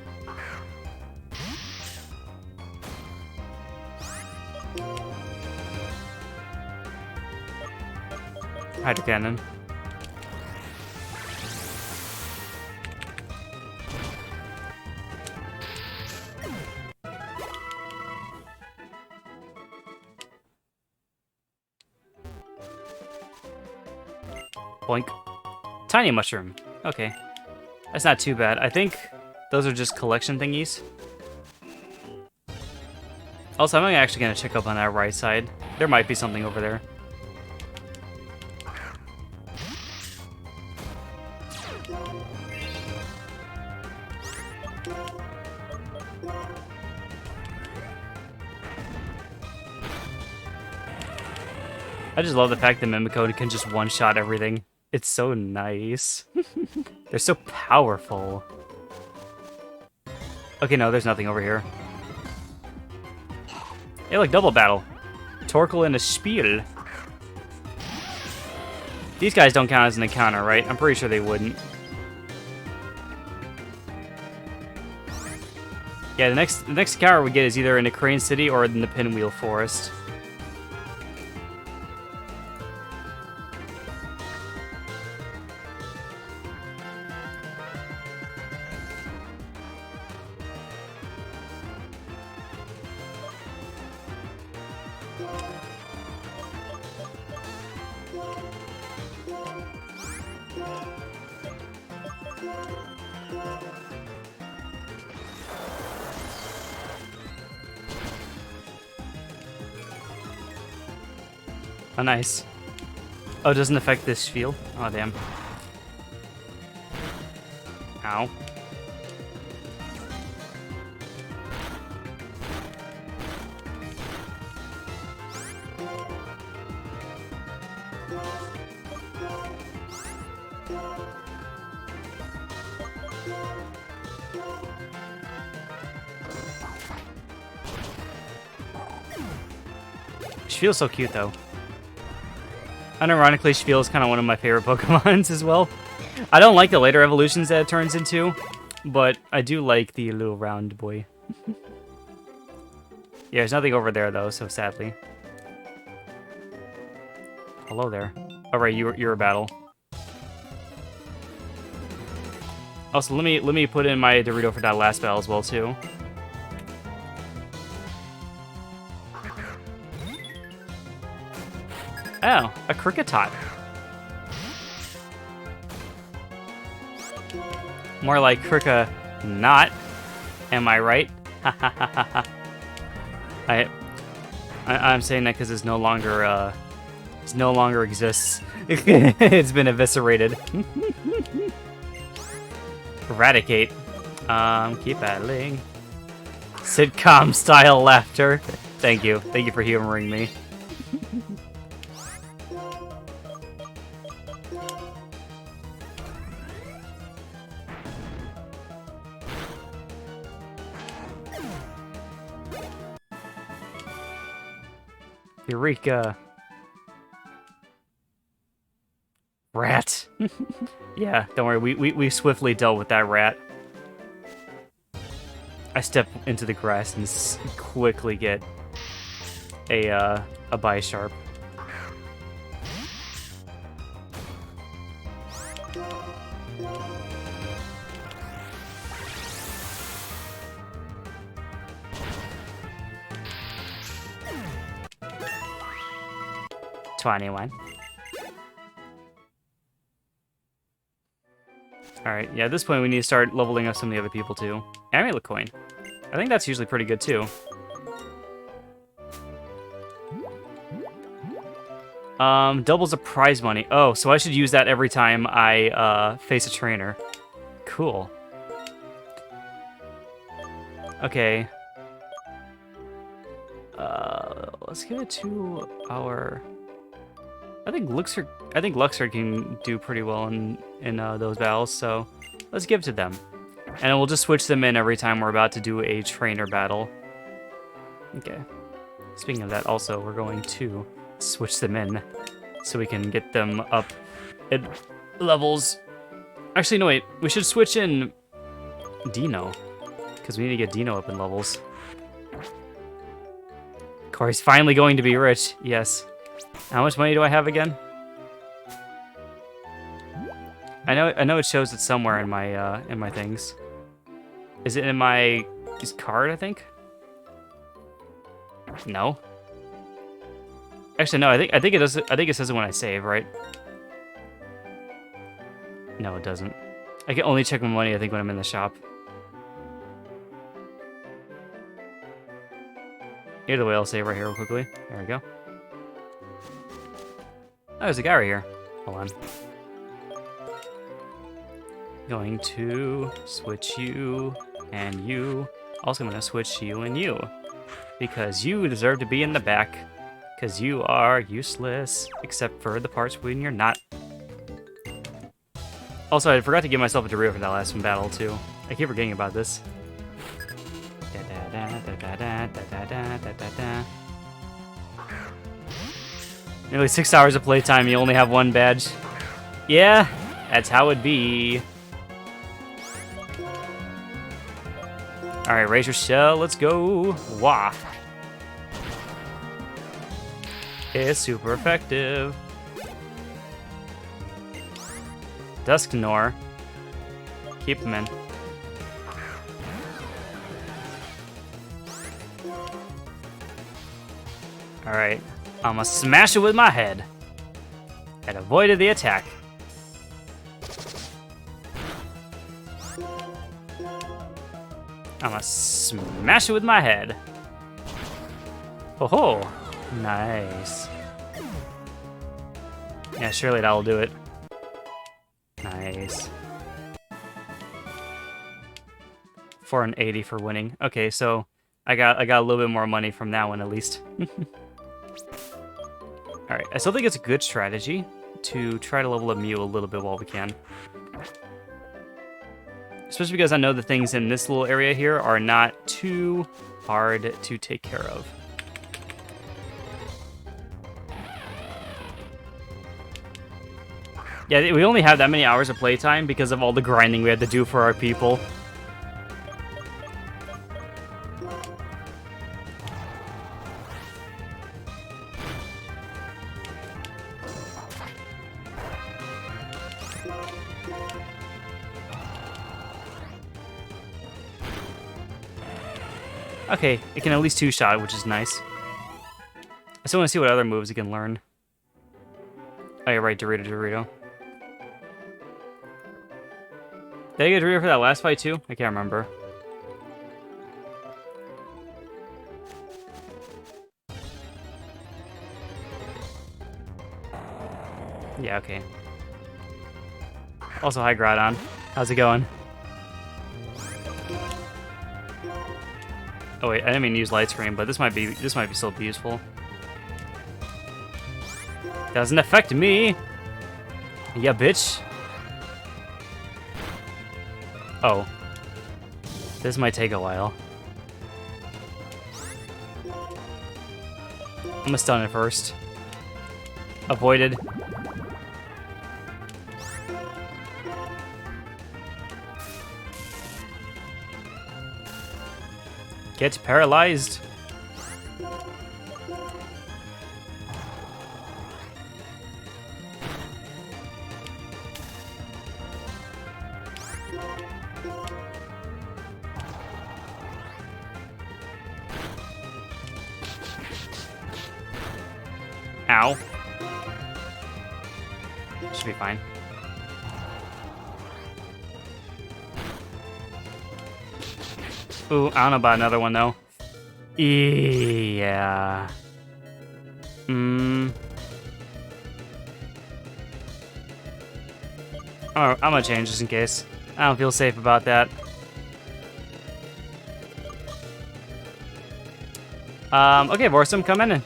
Hydro Cannon. Boink. Tiny mushroom. Okay. That's not too bad. I think those are just collection thingies. Also, I'm actually going to check up on that right side. There might be something over there. I just love the fact that Mimikyu can just one-shot everything. It's so nice. They're so powerful. Okay, no, there's nothing over here. Hey, look, double battle. Torkoal and a Spiel. These guys don't count as an encounter, right? I'm pretty sure they wouldn't. Yeah, the next encounter we get is either in the Crane City or in the Pinwheel Forest. Oh, nice. Oh, it doesn't affect this field? Oh, damn. Ow. She feels so cute, though. Unironically, Spiel is kind of one of my favorite Pokemons as well. I don't like the later evolutions that it turns into, but I do like the little round boy. Yeah, there's nothing over there, though, so sadly. Hello there. All right, you're a battle. Also, let me put in my Dorito for that last battle as well, too. Oh, a Kricketot. More like Kricka-not. Am I right? I'm saying that because it's no longer exists. It's been eviscerated. Eradicate. Keep battling. Sitcom style laughter. Thank you for humoring me. Eureka. Rat. Yeah, don't worry. We swiftly dealt with that rat. I step into the grass and quickly get a Bisharp. $21. Alright, yeah, at this point we need to start leveling up some of the other people too. Amulet coin. I think that's usually pretty good too. Doubles the prize money. Oh, so I should use that every time I face a trainer. Cool. Okay. Let's give it to our... I think Luxord can do pretty well in those battles, so let's give it to them. And we'll just switch them in every time we're about to do a trainer battle. Okay. Speaking of that, also, we're going to switch them in so we can get them up at levels. Actually, no, wait. We should switch in Dino, because we need to get Dino up in levels. Corey's finally going to be rich. Yes. How much money do I have again? I know it shows it somewhere in my things. Is it in my card, I think? No. Actually, no. I think it does. I think it says it when I save, right? No, it doesn't. I can only check my money, I think, when I'm in the shop. Either way, I'll save right here real quickly. There we go. Oh, there's a guy right here. Hold on. Going to switch you and you. Also, I'm going to switch you and you. Because you deserve to be in the back. Because you are useless. Except for the parts when you're not. Also, I forgot to give myself a Dorito for that last one battle, too. I keep forgetting about this. Nearly 6 hours of playtime, you only have one badge. Yeah, that's how it be. Alright, raise your shell, let's go. Wah. It's super effective. Dusknor. Keep him in. Alright, I'm gonna smash it with my head. And avoided the attack. I'm gonna smash it with my head. Oh, nice. Yeah, surely that'll do it. Nice. 480 for winning. Okay, so I got a little bit more money from that one at least. Alright, I still think it's a good strategy to try to level up Mew a little bit while we can. Especially because I know the things in this little area here are not too hard to take care of. Yeah, we only have that many hours of playtime because of all the grinding we had to do for our people. Okay, it can at least two-shot, which is nice. I still want to see what other moves it can learn. Oh, yeah, right, Dorito. Did I get Dorito for that last fight, too? I can't remember. Yeah, okay. Also, hi, Groudon. How's it going? Oh wait, I didn't mean to use light screen, but this might be still be useful. Doesn't affect me. Yeah, bitch. Oh. This might take a while. I'm gonna stun it first. Avoided. Get paralyzed. Ow. Should be fine. Ooh, I don't know about another one, though. Yeah. Oh, I'm gonna change just in case. I don't feel safe about that. Okay, Borsum, come in.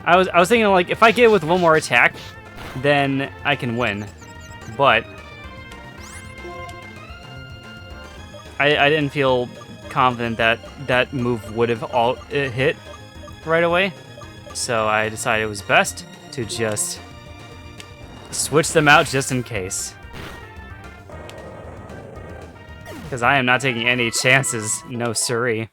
I was thinking, like, if I get it with one more attack, then I can win. But I didn't feel confident that that move would have all hit right away, so I decided it was best to just switch them out just in case. Because I am not taking any chances, no siree.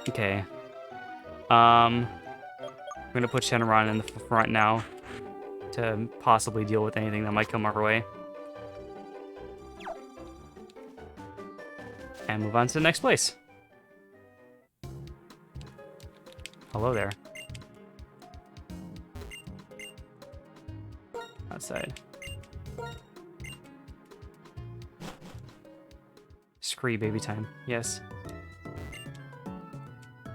Okay. We're gonna put Shenron in the front now to possibly deal with anything that might come our way. And move on to the next place. Hello there. Outside. Scree baby time. Yes.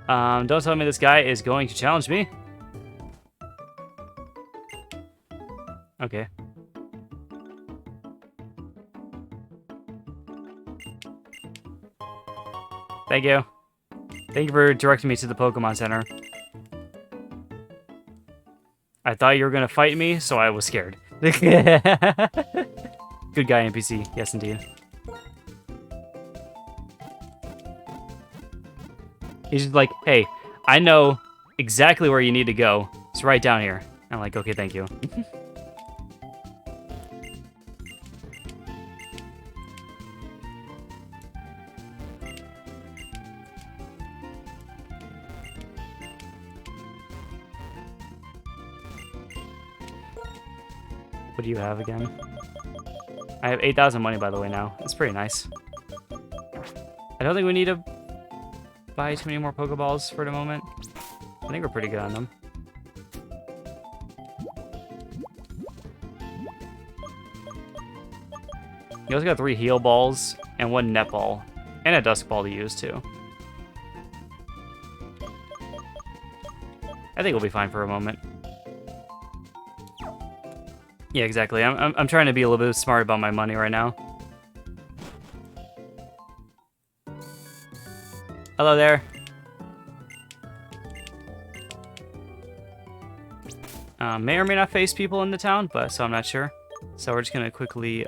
Don't tell me this guy is going to challenge me. Okay. Thank you. Thank you for directing me to the Pokemon Center. I thought you were gonna fight me, so I was scared. Good guy, NPC. Yes, indeed. He's just like, hey, I know exactly where you need to go. It's right down here. I'm like, okay, thank you. What do you have again? I have 8,000 money, by the way, now. It's pretty nice. I don't think we need to buy too many more Pokeballs for the moment. I think we're pretty good on them. You also got 3 heal balls and 1 net ball. And a dusk ball to use, too. I think we'll be fine for a moment. Yeah, exactly. I'm trying to be a little bit smart about my money right now. Hello there. May or may not face people in the town, but so I'm not sure. So we're just gonna quickly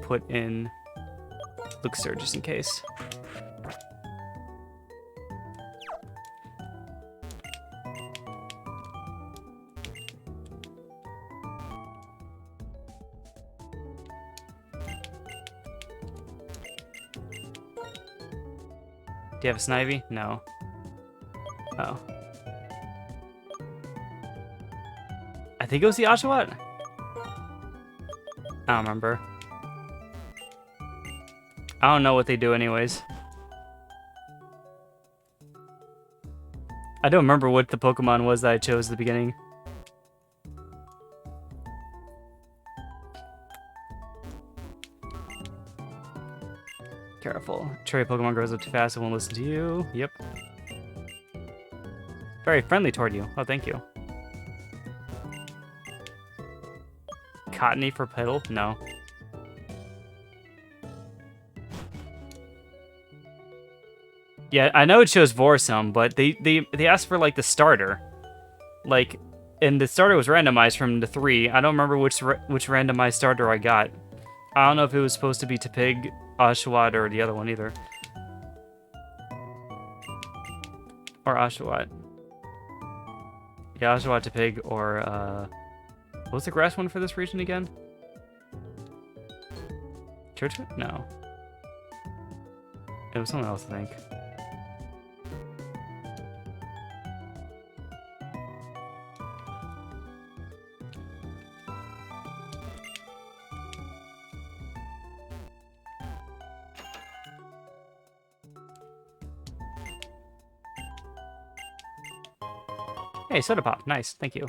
put in Luxor just in case. Do you have a Snivy? No. Oh. I think it was the Oshawott? I don't remember. I don't know what they do anyways. I don't remember what the Pokemon was that I chose at the beginning. Careful. Cherry Pokemon grows up too fast, it won't listen to you. Yep. Very friendly toward you. Oh, thank you. Cottony for Petal? No. Yeah, I know it shows Vorsum, but they asked for like the starter. Like, and the starter was randomized from the 3. I don't remember which randomized starter I got. I don't know if it was supposed to be Tepig, Oshawott, or the other one either. Or Oshawott. Yeah, Oshawott, Tepig, or what was the grass one for this region again? Church? No. It was something else, I think. Hey, Soda Pop. Nice. Thank you.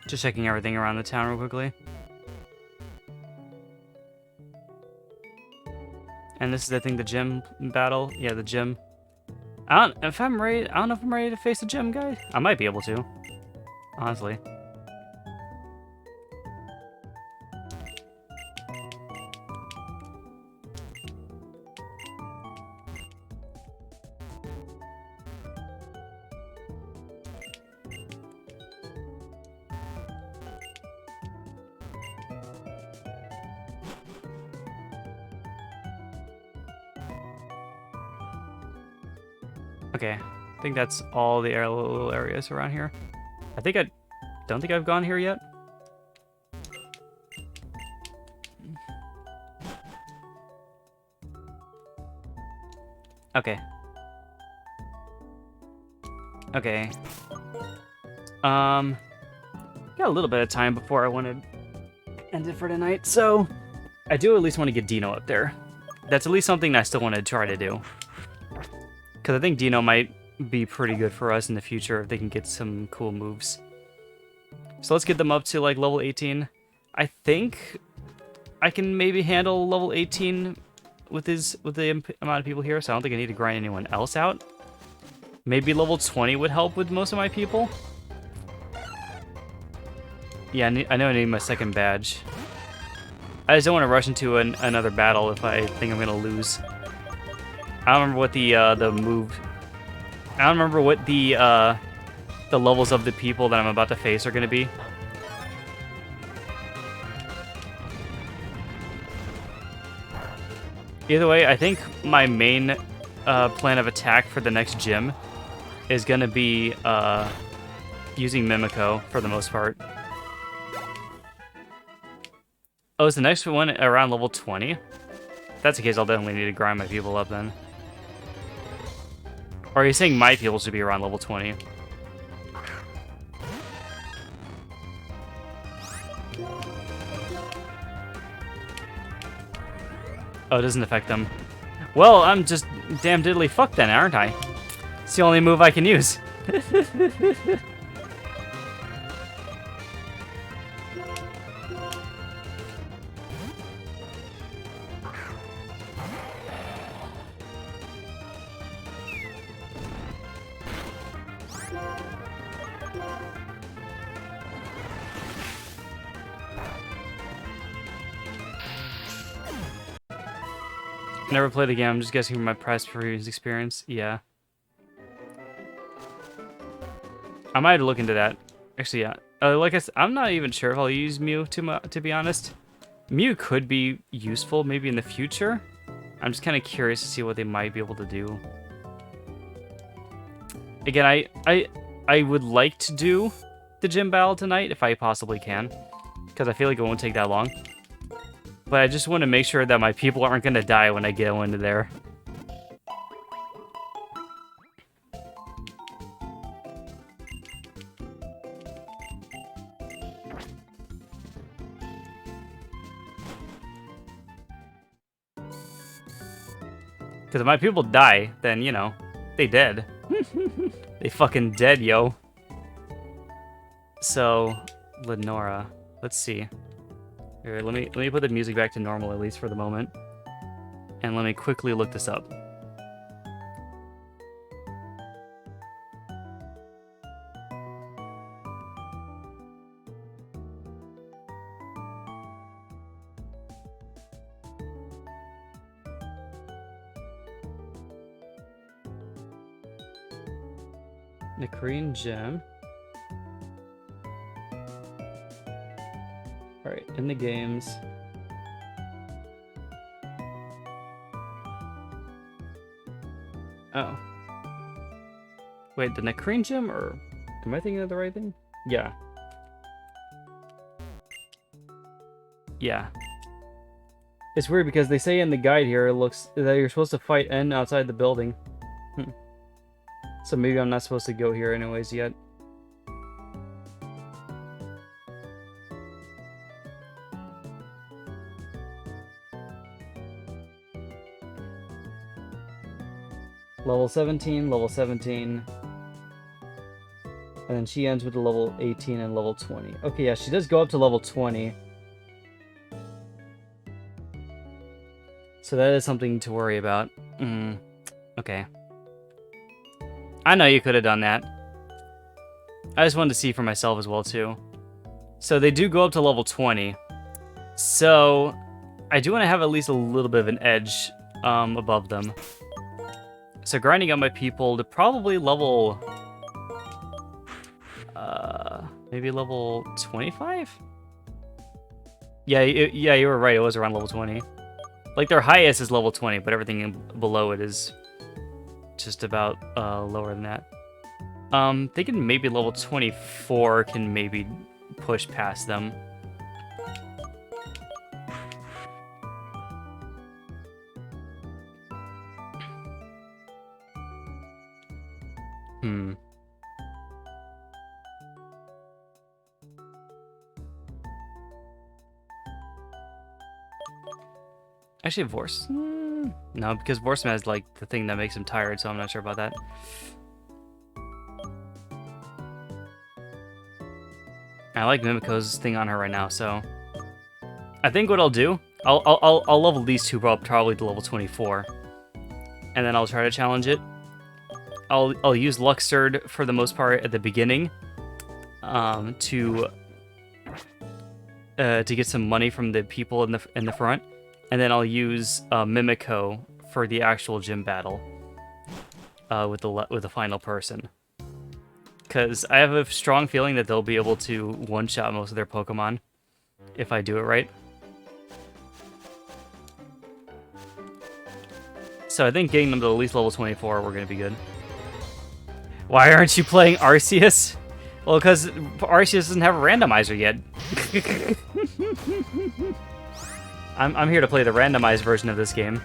Just checking everything around the town real quickly. And this is, I think, the gym battle. Yeah, the gym. I don't know if I'm ready to face the gym guy. I might be able to, honestly. Okay, I think that's all the little areas around here. I don't think I've gone here yet. Okay. Okay. Got a little bit of time before I want to end it for tonight, so I do at least want to get Dino up there. That's at least something I still want to try to do. Because I think Dino might be pretty good for us in the future if they can get some cool moves. So let's get them up to like level 18. I think I can maybe handle level 18 with the amount of people here, so I don't think I need to grind anyone else out. Maybe level 20 would help with most of my people. Yeah, I know I need my second badge. I just don't want to rush into another battle if I think I'm gonna lose. I don't remember what the move. I don't remember what the levels of the people that I'm about to face are gonna be. Either way, I think my main plan of attack for the next gym is gonna be using Mimico for the most part. Oh, is the next one around level 20? If that's the case, I'll definitely need to grind my people up then. Or are you saying my people should be around level 20? Oh, it doesn't affect them. Well, I'm just damn diddly fucked then, aren't I? It's the only move I can use. Never played the game, I'm just guessing from my past previous experience. Yeah. I might look into that. Actually, yeah. Like I said, I'm not even sure if I'll use Mew, to be honest. Mew could be useful maybe in the future. I'm just kind of curious to see what they might be able to do. Again, I would like to do the gym battle tonight if I possibly can, because I feel like it won't take that long. But I just want to make sure that my people aren't going to die when I go into there. Because if my people die, then, you know, they dead. They fucking dead, yo. So, Lenora. Let's see. Here, let me put the music back to normal, at least for the moment. And let me quickly look this up. The Korean gem. Alright, in the games. Oh. Wait, the Necrene gem, or am I thinking of the right thing? Yeah. Yeah. It's weird because they say in the guide here it looks that you're supposed to fight N outside the building. So maybe I'm not supposed to go here anyways yet. Level 17, level 17. And then she ends with a level 18 and level 20. Okay, yeah, she does go up to level 20. So that is something to worry about. Okay. I know you could have done that. I just wanted to see for myself as well, too. So they do go up to level 20. So I do want to have at least a little bit of an edge above them. So grinding up my people to probably level... maybe level 25? Yeah, yeah, you were right. It was around level 20. Like, their highest is level 20, but everything below it is just about lower than that. Thinking maybe level 24 can maybe push past them. Actually, Vorse? No, because Vorse has, like, the thing that makes him tired, so I'm not sure about that. I like Mimico's thing on her right now, so... I think what I'll do, I'll level these two up probably to level 24. And then I'll try to challenge it. I'll use Luxord for the most part at the beginning. To to get some money from the people in the front, and then I'll use Mimico for the actual gym battle with the final person. Because I have a strong feeling that they'll be able to one-shot most of their Pokemon if I do it right. So I think getting them to at least level 24, we're going to be good. Why aren't you playing Arceus? Well, because Arceus doesn't have a randomizer yet. I'm here to play the randomized version of this game.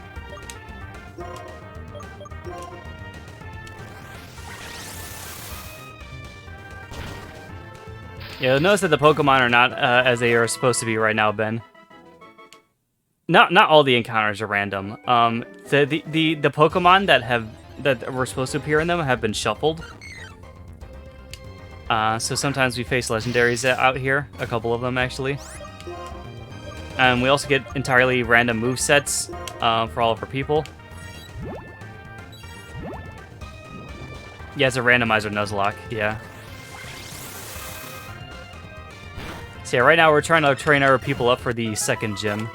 Yeah, notice that the Pokemon are not as they are supposed to be right now, Ben. Not all the encounters are random. The Pokemon that were supposed to appear in them have been shuffled. So sometimes we face legendaries out here, a couple of them actually. And we also get entirely random movesets for all of our people. Yeah, it's a randomizer Nuzlocke, yeah. So yeah, right now we're trying to train our people up for the second gym.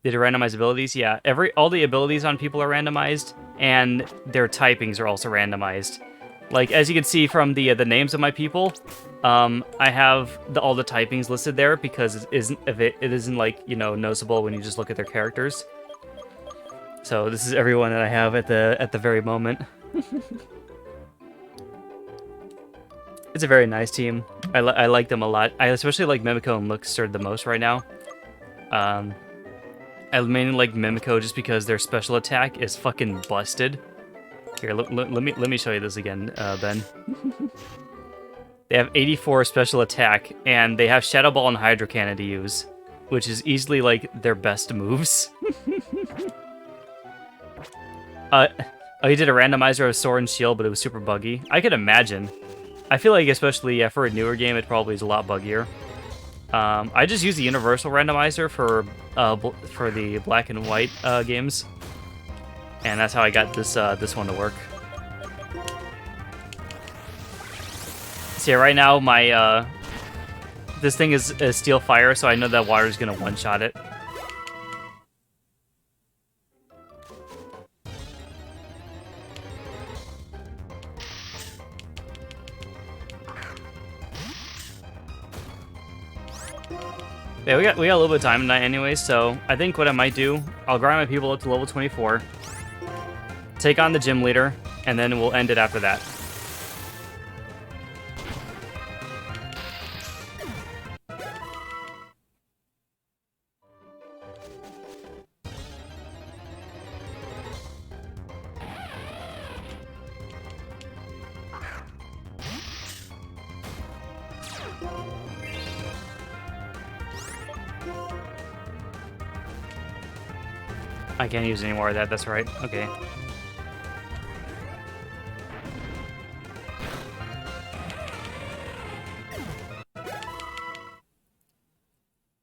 Did it randomize abilities? Yeah, all the abilities on people are randomized, and their typings are also randomized. Like, as you can see from the names of my people, I have all the typings listed there because it isn't like, you know, noticeable when you just look at their characters. So this is everyone that I have at the very moment. It's a very nice team. I like them a lot. I especially like Mimico and Luxord the most right now. I mainly like Mimico just because their special attack is fucking busted. Here, let me show you this again, Ben. They have 84 special attack, and they have Shadow Ball and Hydro Cannon to use, which is easily like their best moves. Oh, he did a randomizer of Sword and Shield, but it was super buggy. I could imagine. I feel like, especially for a newer game, it probably is a lot buggier. I just use the universal randomizer for the black and white games, and that's how I got this one to work. So yeah, right now my this thing is Steel Fire, so I know that water is gonna one-shot it. Yeah, we got a little bit of time tonight anyway, so I think what I might do, I'll grind my people up to level 24, take on the gym leader, and then we'll end it after that. I can't use any more of that, that's right. Okay.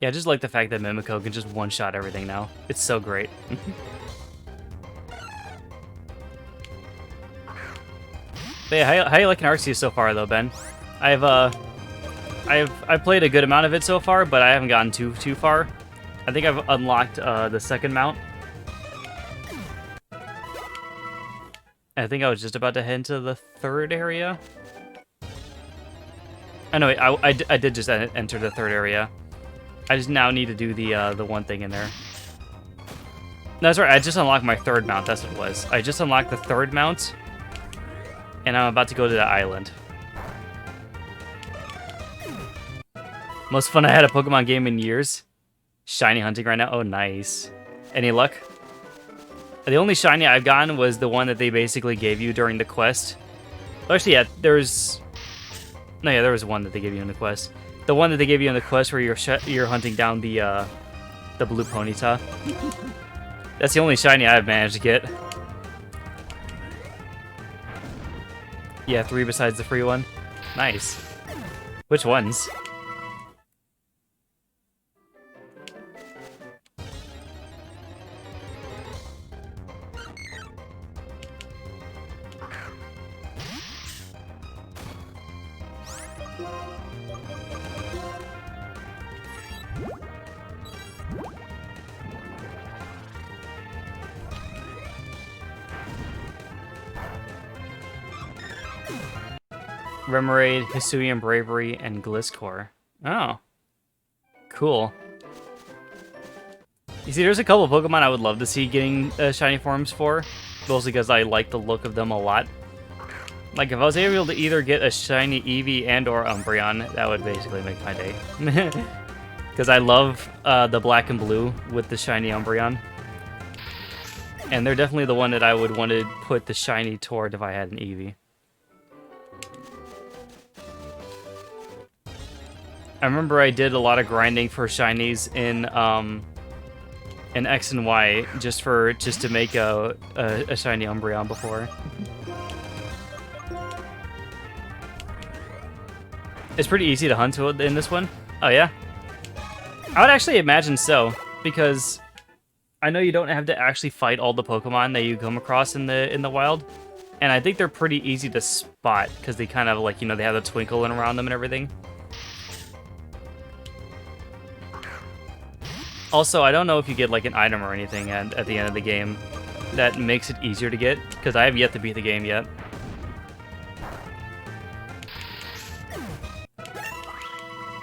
Yeah, I just like the fact that Mimico can just one-shot everything now. It's so great. But yeah, how you liking Arceus so far, though, Ben? I've played a good amount of it so far, but I haven't gotten too far. I think I've unlocked the second mount. I think I was just about to head into the third area. Oh no, wait, I did just enter the third area. I just now need to do the one thing in there. No, that's right, I just unlocked my third mount, that's what it was. I just unlocked the third mount, and I'm about to go to the island. Most fun I had a Pokemon game in years. Shiny hunting right now, oh nice. Any luck? The only shiny I've gotten was the one that they basically gave you during the quest. Well, actually, yeah, there was one that they gave you in the quest. The one that they gave you in the quest where you're hunting down the blue Ponyta. That's the only shiny I've managed to get. Yeah, 3 besides the free one. Nice. Which ones? Remoraid, Hisuian Bravery, and Gliscor. Oh. Cool. You see, there's a couple of Pokemon I would love to see getting shiny forms for, mostly because I like the look of them a lot. Like, if I was able to either get a shiny Eevee and or Umbreon, that would basically make my day. Because I love the black and blue with the shiny Umbreon. And they're definitely the one that I would want to put the shiny toward if I had an Eevee. I remember I did a lot of grinding for shinies in X and Y just to make a shiny Umbreon before. It's pretty easy to hunt in this one. Oh yeah? I would actually imagine so, because I know you don't have to actually fight all the Pokemon that you come across in the wild, and I think they're pretty easy to spot because they kind of like, you know, they have the twinkle around them and everything. Also, I don't know if you get like an item or anything at the end of the game that makes it easier to get, because I have yet to beat the game yet.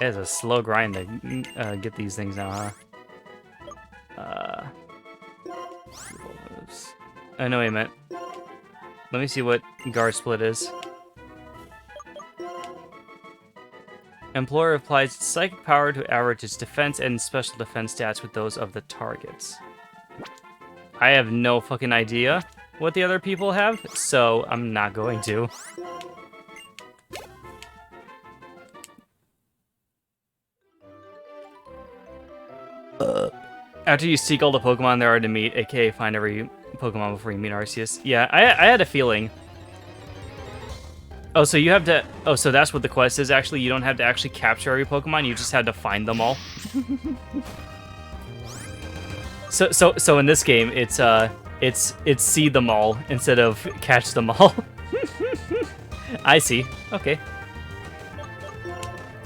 It's a slow grind to get these things now, huh? I know what I meant. Let me see what Guard Split is. Employer applies psychic power to average its defense and special defense stats with those of the targets. I have no fucking idea what the other people have, so I'm not going to. After you seek all the Pokemon there are to meet, aka find every Pokemon before you meet Arceus. Yeah, I had a feeling. Oh, so you have to... Oh, so that's what the quest is, actually? You don't have to actually capture every Pokemon, you just have to find them all? So in this game, it's see them all instead of catch them all. I see. Okay.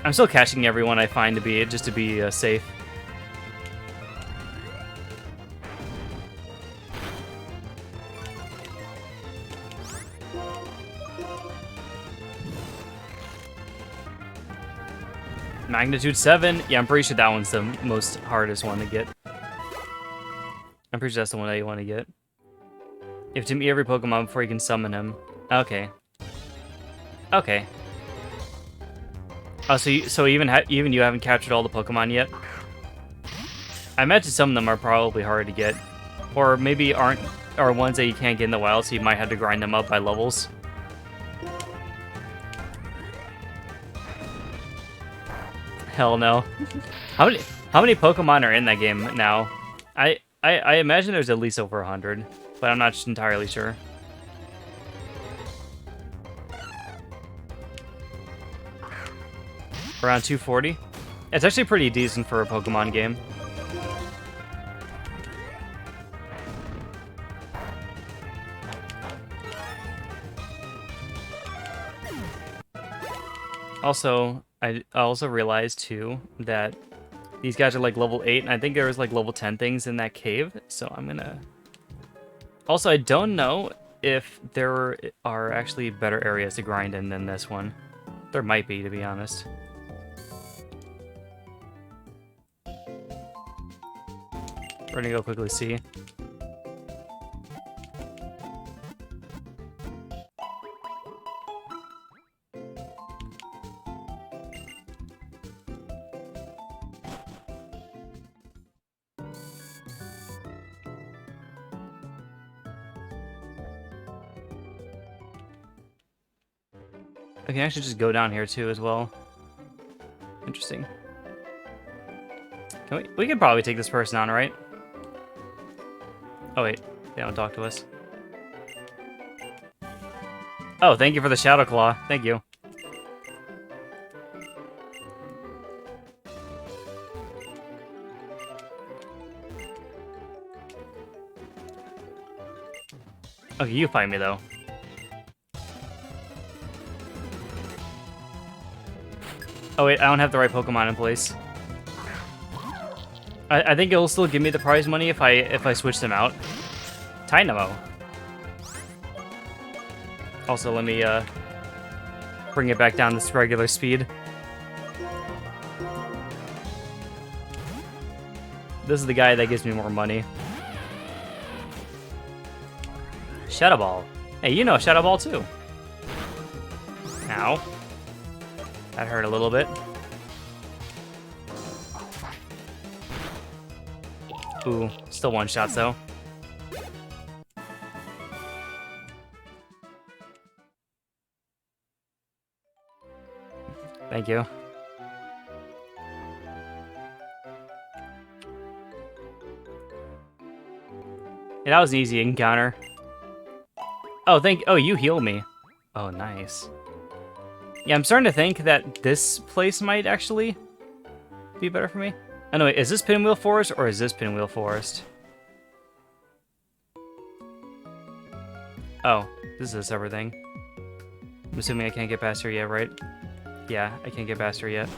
I'm still catching everyone I find just to be safe. Magnitude 7? Yeah, I'm pretty sure that one's the most hardest one to get. I'm pretty sure that's the one that you want to get. You have to meet every Pokemon before you can summon him. Okay. Okay. Oh, so even you haven't captured all the Pokemon yet? I imagine some of them are probably hard to get. Or maybe are ones that you can't get in the wild, so you might have to grind them up by levels. Hell no. How many Pokemon are in that game now? I imagine there's at least over 100, but I'm not entirely sure. Around 240? It's actually pretty decent for a Pokemon game. Also, I also realized too that these guys are like level 8, and I think there was like level 10 things in that cave, so I'm gonna... Also, I don't know if there are actually better areas to grind in than this one. There might be, to be honest. We're gonna go quickly see. I can actually just go down here too as well. Interesting. Can we could probably take this person on, right? Oh wait, they don't talk to us. Oh, thank you for the Shadow Claw. Thank you. Okay, you find me though. Oh wait, I don't have the right Pokemon in place. I think it'll still give me the prize money if I switch them out. Tynamo. Also, let me bring it back down to regular speed. This is the guy that gives me more money. Shadow Ball. Hey, you know Shadow Ball too. Ow. That hurt a little bit. Ooh, still one shot though. Thank you. Yeah, that was an easy encounter. Oh, you heal me. Oh, nice. Yeah, I'm starting to think that this place might actually be better for me. Oh, no, wait, is this Pinwheel Forest or is this Pinwheel Forest? Oh, this is a separate thing. I'm assuming I can't get past here yet, right? Yeah, I can't get past here yet.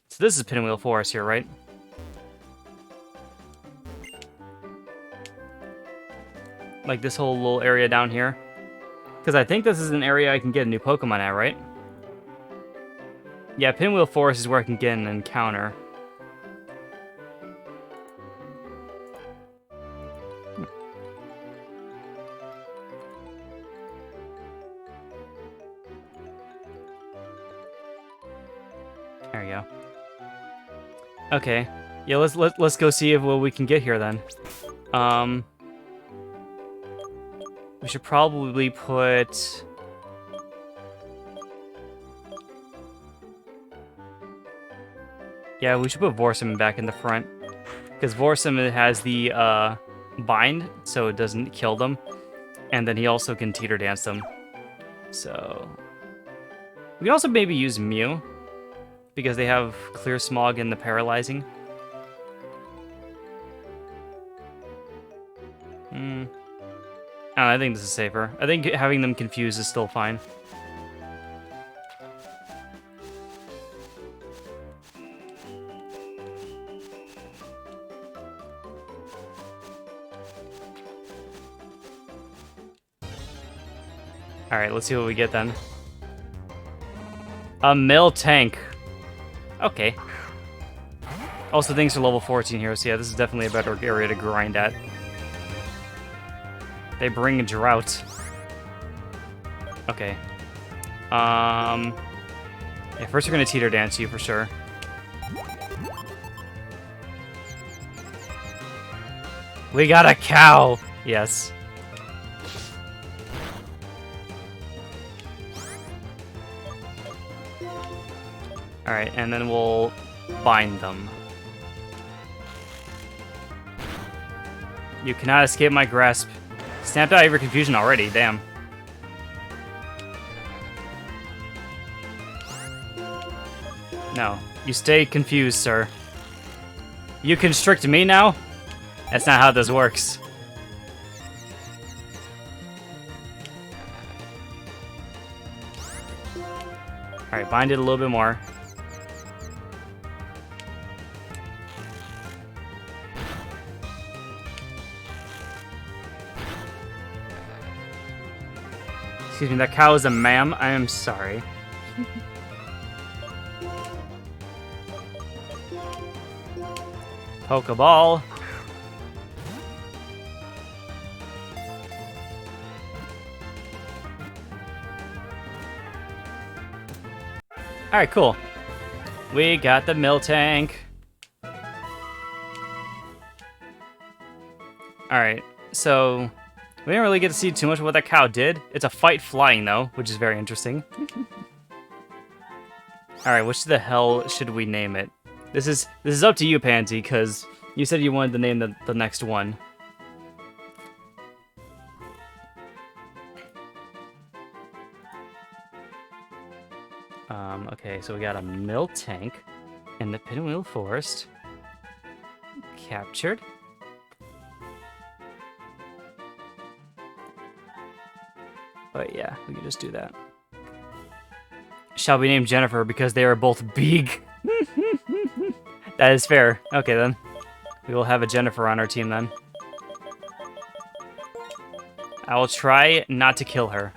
So this is Pinwheel Forest here, right? Like this whole little area down here. Because I think this is an area I can get a new Pokemon at, right? Yeah, Pinwheel Forest is where I can get an encounter. There we go. Okay. Yeah, let's go see if what we can get here then. We should probably put... Yeah, we should put Vorsum back in the front. Because Vorsum has the bind, so it doesn't kill them. And then he also can Teeter Dance them. So... We can also maybe use Mew. Because they have Clear Smog and the Paralyzing. I think this is safer. I think having them confused is still fine. Alright, let's see what we get then. A Miltank. Okay. Also, things are level 14 here, so yeah, this is definitely a better area to grind at. They bring a drought. Okay. Yeah, first we're gonna Teeter Dance you for sure. We got a cow! Yes. Alright, and then we'll bind them. You cannot escape my grasp. Snapped out of your confusion already, damn. No, you stay confused, sir. You constrict me now? That's not how this works. Alright, bind it a little bit more. Excuse me, that cow is a ma'am. I am sorry. Pokeball. Alright, cool. We got the Miltank. Alright, so... We didn't really get to see too much of what that cow did. It's a fight flying, though, which is very interesting. Alright, which the hell should we name it? This is up to you, Pansy, because you said you wanted to name the next one. Okay, so we got a Miltank in the Pinwheel Forest. Captured. But yeah, we can just do that. Shall be named Jennifer because they are both big. That is fair. Okay, then. We will have a Jennifer on our team, then. I will try not to kill her.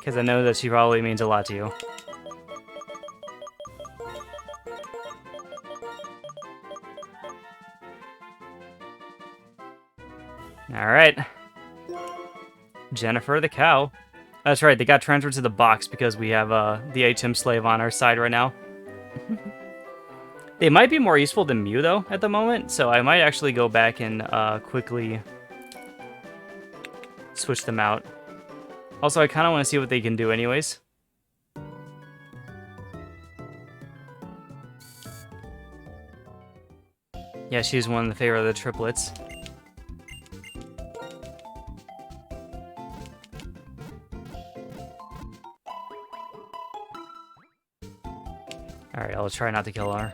Because I know that she probably means a lot to you. Alright. Jennifer the cow. That's right, they got transferred to the box because we have the HM slave on our side right now. They might be more useful than Mew, though, at the moment, so I might actually go back and quickly switch them out. Also, I kind of want to see what they can do anyways. Yeah, she's one in the favor of the triplets. Alright, I'll try not to kill her.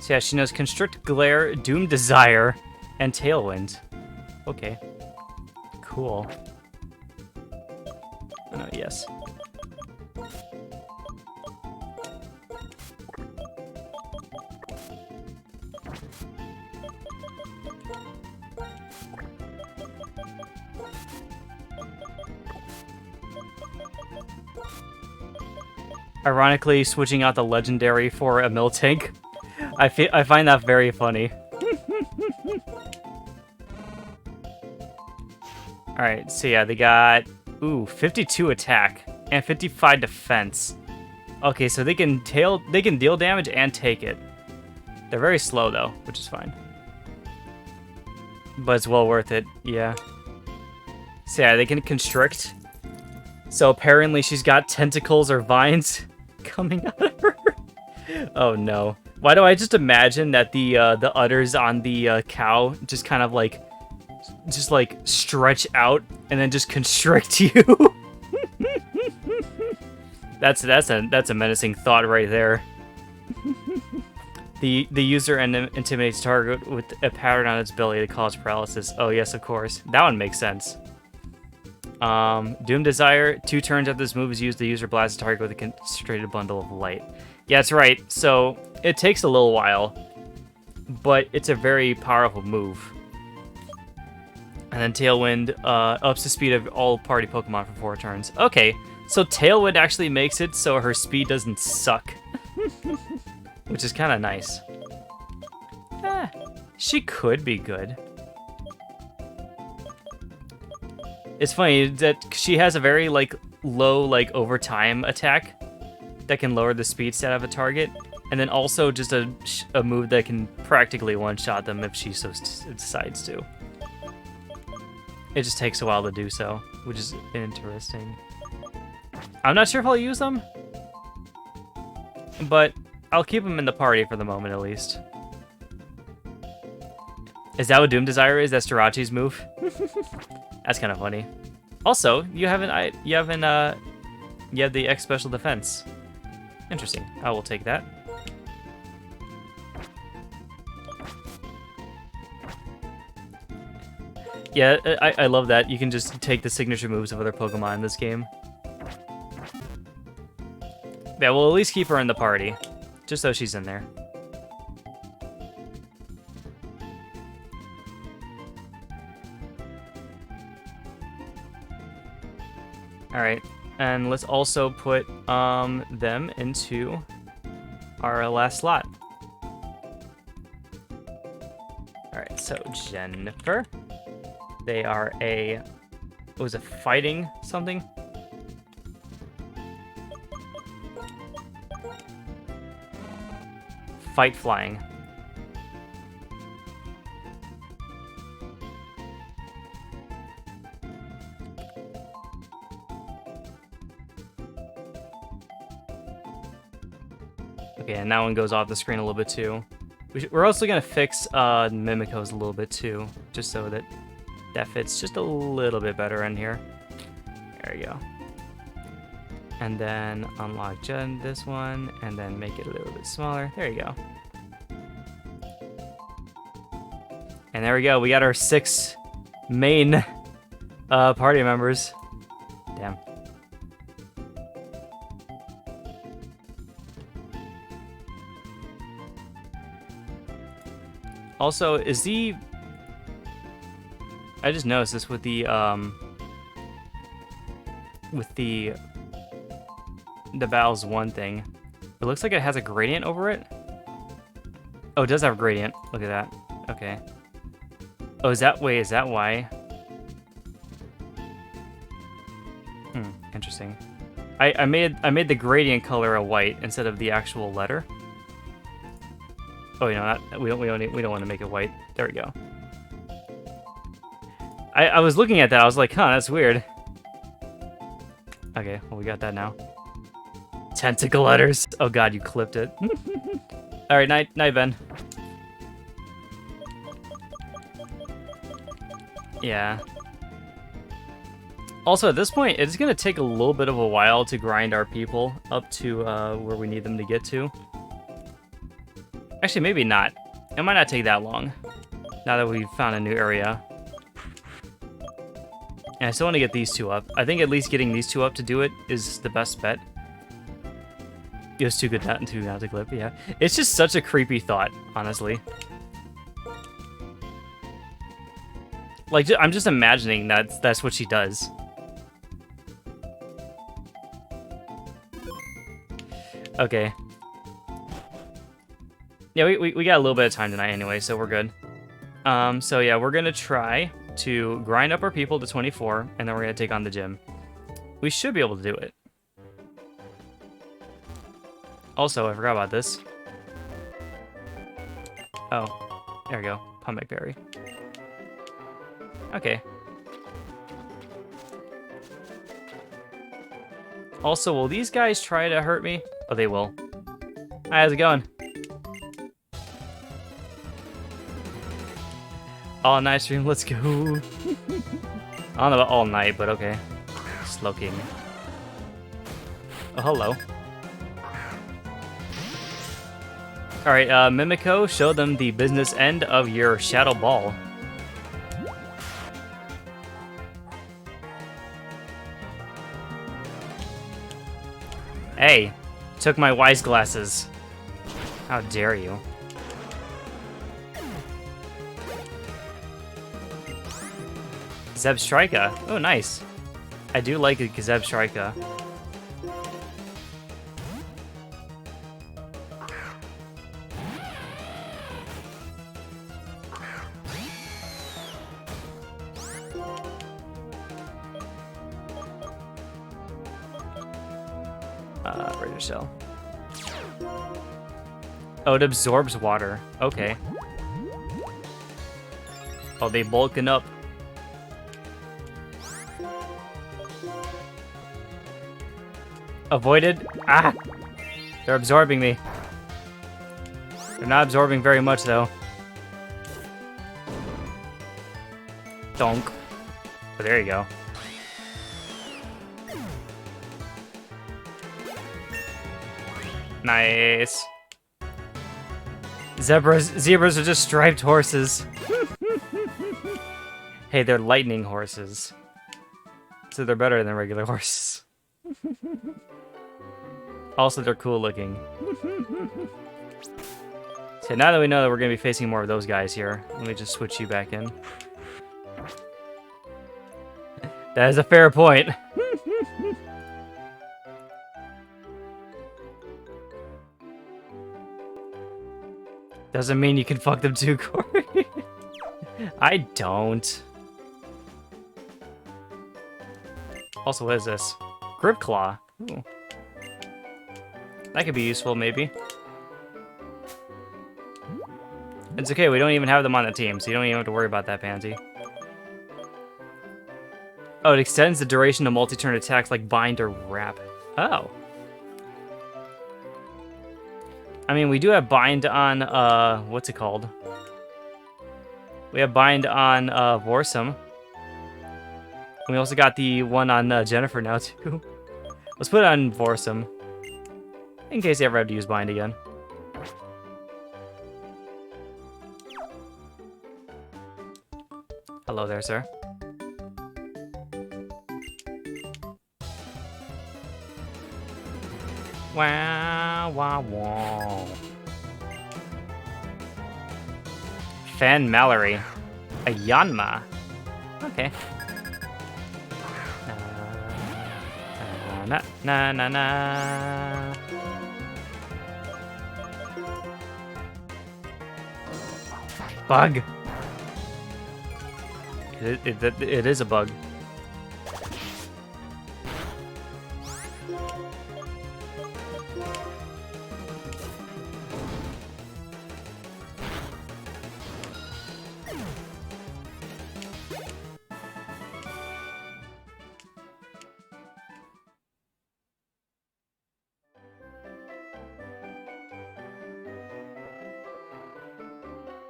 So yeah, she knows Constrict, Glare, Doom Desire, and Tailwind. Okay. Cool. Oh no, yes. Ironically, switching out the legendary for a Miltank. I find that very funny. Alright, so yeah, they got 52 attack and 55 defense. Okay, so they can deal damage and take it. They're very slow though, which is fine. But it's well worth it, yeah. So yeah, they can constrict. So apparently she's got tentacles or vines coming out of her. Oh no. Why do I just imagine that the udders on the cow just kind of like stretch out and then just constrict you? That's a menacing thought right there. The user intimidates target with a pattern on its belly to cause paralysis. Oh yes, of course. That one makes sense. Doom Desire, 2 turns after this move is used, the user blasts the target with a concentrated bundle of light. Yeah, that's right. So it takes a little while, but it's a very powerful move. And then Tailwind ups the speed of all party Pokemon for 4 turns. Okay, so Tailwind actually makes it so her speed doesn't suck. Which is kind of nice. She could be good. It's funny that she has a very low over time attack that can lower the speed stat of a target, and then also just a move that can practically one-shot them if she so decides to. It just takes a while to do so, which is interesting. I'm not sure if I'll use them, but I'll keep them in the party for the moment at least. Is that what Doom Desire is? That's Jirachi's move? That's kind of funny. Also, you have the X special defense. Interesting. I will take that. Yeah, I love that. You can just take the signature moves of other Pokemon in this game. Yeah, we'll at least keep her in the party, just so she's in there. Alright, and let's also put them into our last slot. Alright, so Jennifer. They are what was it, fighting something? Fight flying. Okay, and that one goes off the screen a little bit too. We're also gonna fix Mimikos a little bit too, just so that fits just a little bit better in here. There we go. And then unlock this one, and then make it a little bit smaller. There you go. And there we go. We got our 6 main party members. Damn. Also, is the... I just noticed this with the Battles 1 thing. It looks like it has a gradient over it. Oh, it does have a gradient. Look at that. Okay. Oh, is that why? Interesting. I made the gradient color a white instead of the actual letter. Oh, you know, we don't want to make it white. There we go. I was looking at that. I was like, huh, that's weird. Okay, well, we got that now. Tentacle letters. Oh god, you clipped it. All right, night, Ben. Yeah. Also, at this point, it's gonna take a little bit of a while to grind our people up to where we need them to get to. Actually, maybe not. It might not take that long. Now that we've found a new area. And I still want to get these two up. I think at least getting these two up to do it is the best bet. It was too good not to clip, yeah. It's just such a creepy thought, honestly. Like, I'm just imagining that's what she does. Okay. Yeah, we got a little bit of time tonight anyway, so we're good. So yeah, we're gonna try to grind up our people to 24, and then we're gonna take on the gym. We should be able to do it. Also, I forgot about this. Oh, there we go. Pumic berry. Okay. Also, will these guys try to hurt me? Oh, they will. Hi, how's it going? All night stream, let's go. I don't know about all night, but okay. Slow king. Oh, hello. Alright, Mimico, show them the business end of your Shadow Ball. Hey, took my wise glasses. How dare you? Zebstrika. Oh, nice. I do like a Zebstrika. Razor Shell. Oh, it absorbs water. Okay. Oh, they bulking up. Avoided. Ah! They're absorbing me. They're not absorbing very much, though. Donk. Oh, there you go. Nice. Zebras are just striped horses. Hey, they're lightning horses. So they're better than regular horses. Also, they're cool looking. So now that we know that we're going to be facing more of those guys here, let me just switch you back in. That is a fair point. Doesn't mean you can fuck them too, Corey. I don't. Also, what is this? Grip Claw. Ooh. That could be useful, maybe. It's okay, we don't even have them on the team, so you don't even have to worry about that, Pansy. Oh, it extends the duration of multi-turn attacks like Bind or Wrap. Oh. I mean, we do have Bind on, what's it called? We have Bind on, Vorsum. We also got the one on, Jennifer now, too. Let's put it on Vorsum. In case you ever have to use Bind again. Hello there, sir. Wow, wow, wow. Fan Mallory. A Yanma. Okay. Na na na na. Bug. It is a bug.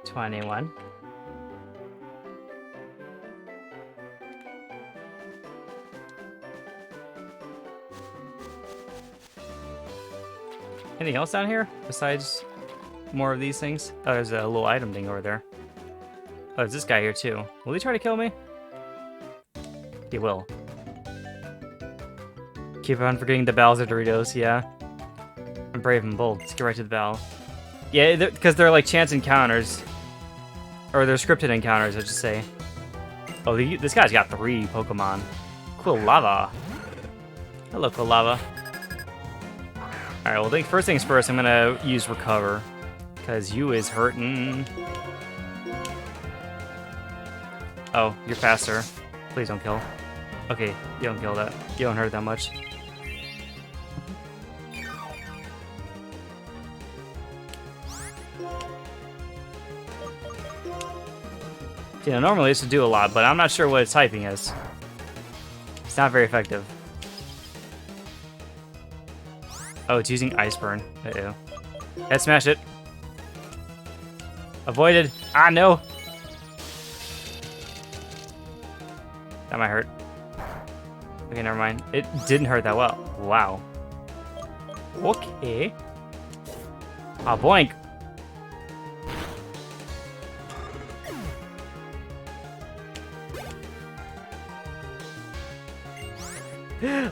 $21. Anything else down here besides more of these things? Oh, there's a little item thing over there. Oh, there's this guy here too. Will he try to kill me? He will. Keep on forgetting the Bowser Doritos, yeah. I'm brave and bold. Let's get right to the battle. Yeah, because they're like chance encounters. Or they're scripted encounters, I should say. Oh, this guy's got 3 Pokemon. Quilava. Hello, Quilava. Alright, well, first things first, I'm gonna use Recover. Because you is hurting. Oh, you're faster. Please don't kill. Okay, you don't kill that. You don't hurt that much. Yeah, normally this would do a lot, but I'm not sure what its typing is. It's not very effective. Oh, it's using Ice Burn. Uh-oh. Head smash it. Avoided. Ah, no! That might hurt. Okay, never mind. It didn't hurt that well. Wow. Okay. Ah, boink.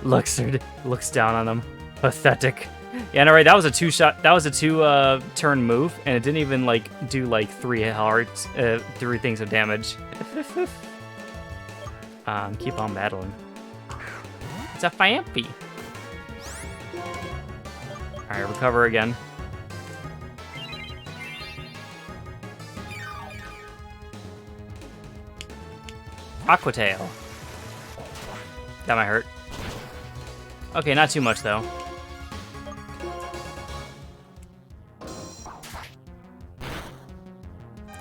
Looks down on him. Pathetic. Yeah, no, right. That was a 2-shot. That was a 2-turn move, and it didn't even like do like 3 hearts, 3 things of damage. Keep on battling. It's a Fampy. All right, recover again. Aqua Tail. That might hurt. Okay, not too much, though.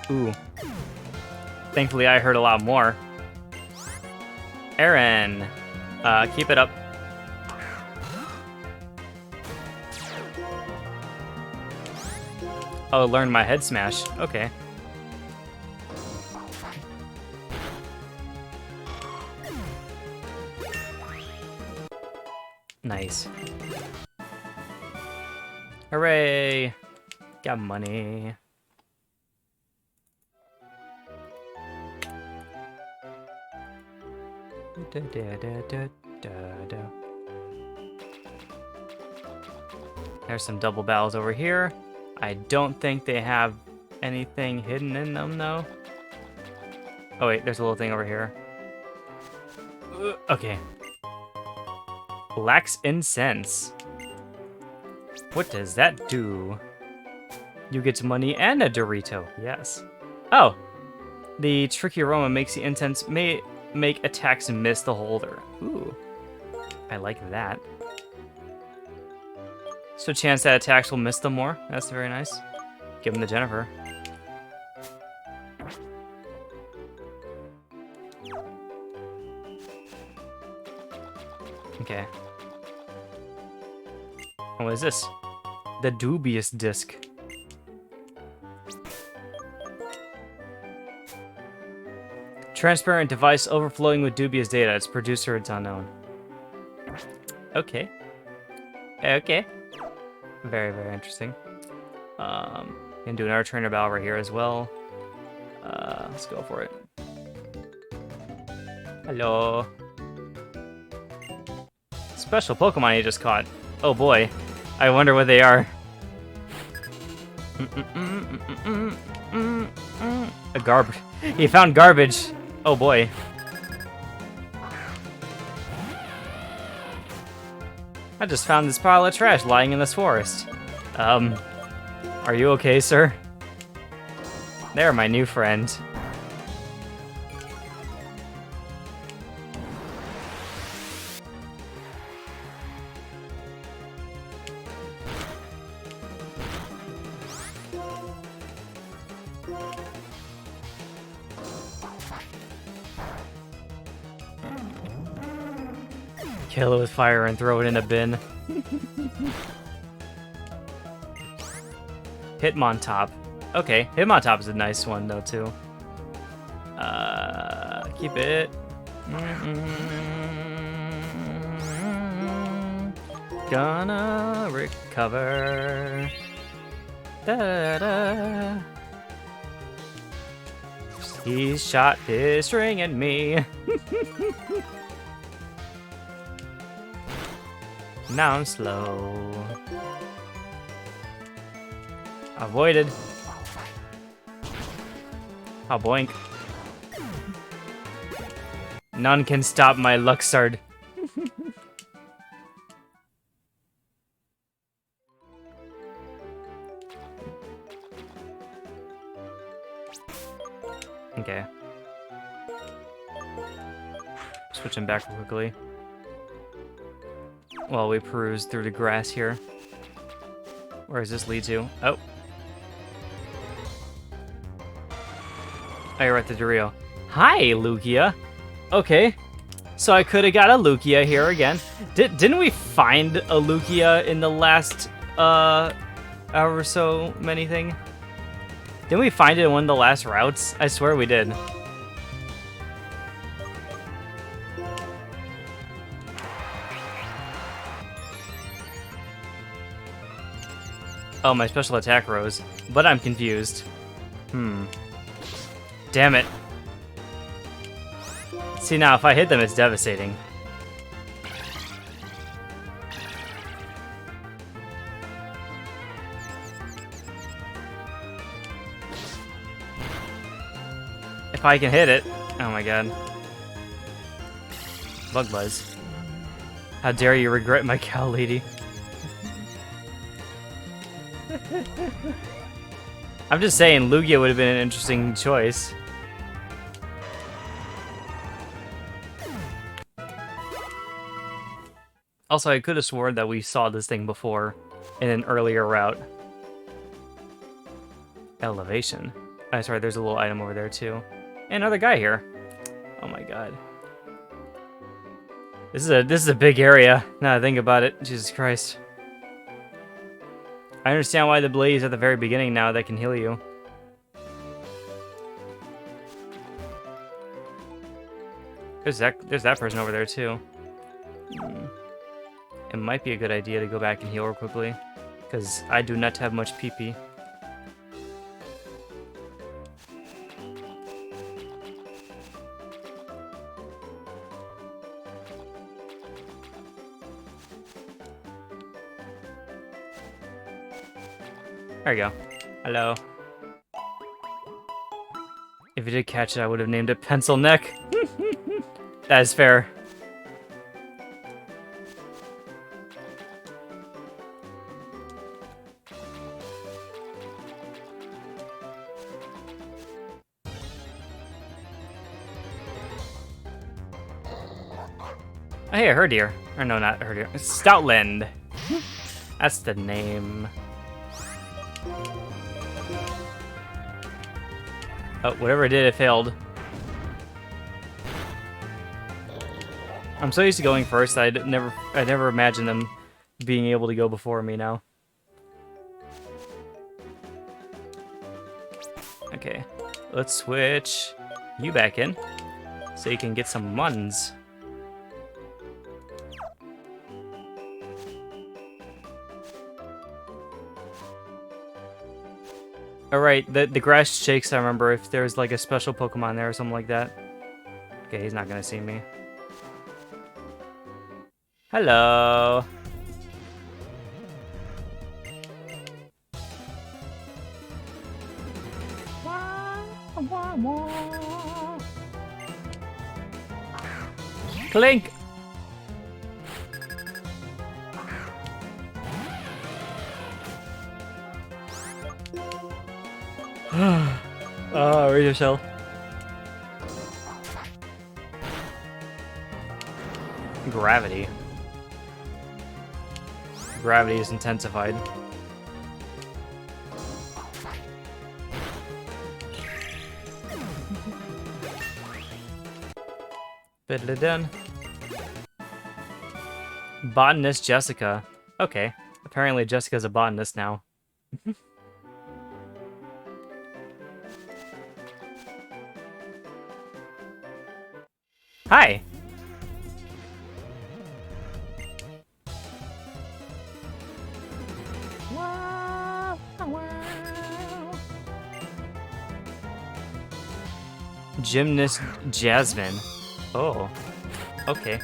Ooh. Thankfully, I heard a lot more. Aaron. Keep it up. Oh, learn my head smash. Okay. Nice. Hooray! Got money. There's some double battles over here. I don't think they have anything hidden in them, though. Oh, wait, there's a little thing over here. Okay. Lacks incense. What does that do? You get money and a Dorito. Yes. Oh. The tricky aroma makes the incense make attacks miss the holder. Ooh. I like that. So chance that attacks will miss them more. That's very nice. Give them to Jennifer. Okay. Oh, what is this? The dubious disc. Transparent device overflowing with dubious data. Its producer, it's unknown. Okay. Okay. Very, very interesting. Gonna do another trainer battle right here as well. Let's go for it. Hello. Special Pokemon you just caught. Oh boy. I wonder what they are. A garbage. He found garbage. Oh boy. I just found this pile of trash lying in this forest. Are you okay, sir? They're my new friend. Kill it with fire and throw it in a bin. Hitmontop. Okay, Hitmontop is a nice one though too. Keep it. Gonna recover. Da, da. He shot his string at me. Now I'm slow. Avoided. Oh, boink. None can stop my Luxard. Okay. Switching back real quickly. While we peruse through the grass here. Where does this lead to? Oh. Oh, you're at the Doreo. Hi, Lugia. Okay. So I could have got a Lugia here again. Didn't we find a Lugia in the last, however so many thing? Didn't we find it in one of the last routes? I swear we did. Oh, my special attack rose, but I'm confused. Damn it. See, now, if I hit them, it's devastating. If I can hit it. Oh my god. Bug Buzz. How dare you regret my cow lady. I'm just saying, Lugia would have been an interesting choice. Also, I could have sworn that we saw this thing before in an earlier route. Elevation. Oh, sorry, there's a little item over there too. And another guy here. Oh my god. This is a big area. Now that I think about it. Jesus Christ. I understand why the blaze at the very beginning now that can heal you. There's that person over there too. It might be a good idea to go back and heal her quickly, because I do not have much PP. There you go. Hello. If you did catch it, I would have named it Pencil Neck. That is fair. Oh, hey, a Herdier. Or no, not Herdier. It's Stoutland. That's the name. Oh, whatever I did, it failed. I'm so used to going first, I never imagined them being able to go before me now. Okay, let's switch you back in, so you can get some muns. Alright, the grass shakes, I remember, if there's like a special Pokemon there or something like that. Okay, he's not gonna see me. Hello. Clink! Oh, radio shell. Gravity. Gravity is intensified. Fiddle done. Botanist Jessica. Okay. Apparently Jessica's a botanist now. Hi! Gymnast Jasmine. Oh. Okay.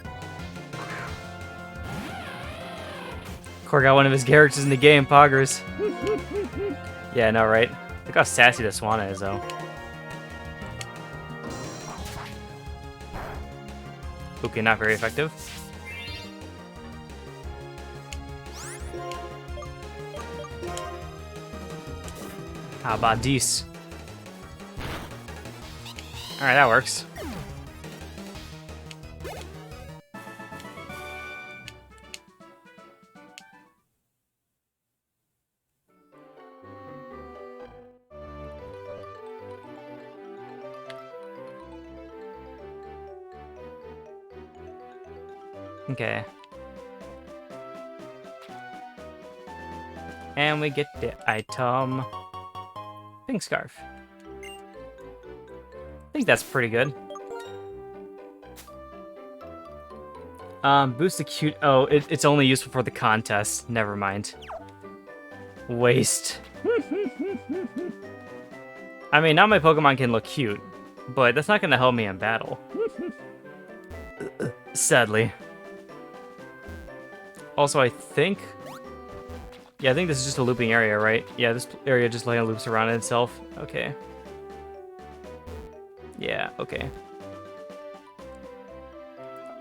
Core got one of his characters in the game, Poggers. Yeah, I know, right? Look how sassy the Swanna is, though. Okay, not very effective. How about this? Alright, that works. Okay. And we get the item Pink Scarf. I think that's pretty good. Boost the cute. Oh, it's only useful for the contest. Never mind. Waste. I mean, now my Pokemon can look cute, but that's not gonna help me in battle. Sadly. Also, I think... Yeah, I think this is just a looping area, right? Yeah, this area just like loops around itself. Okay. Yeah, okay.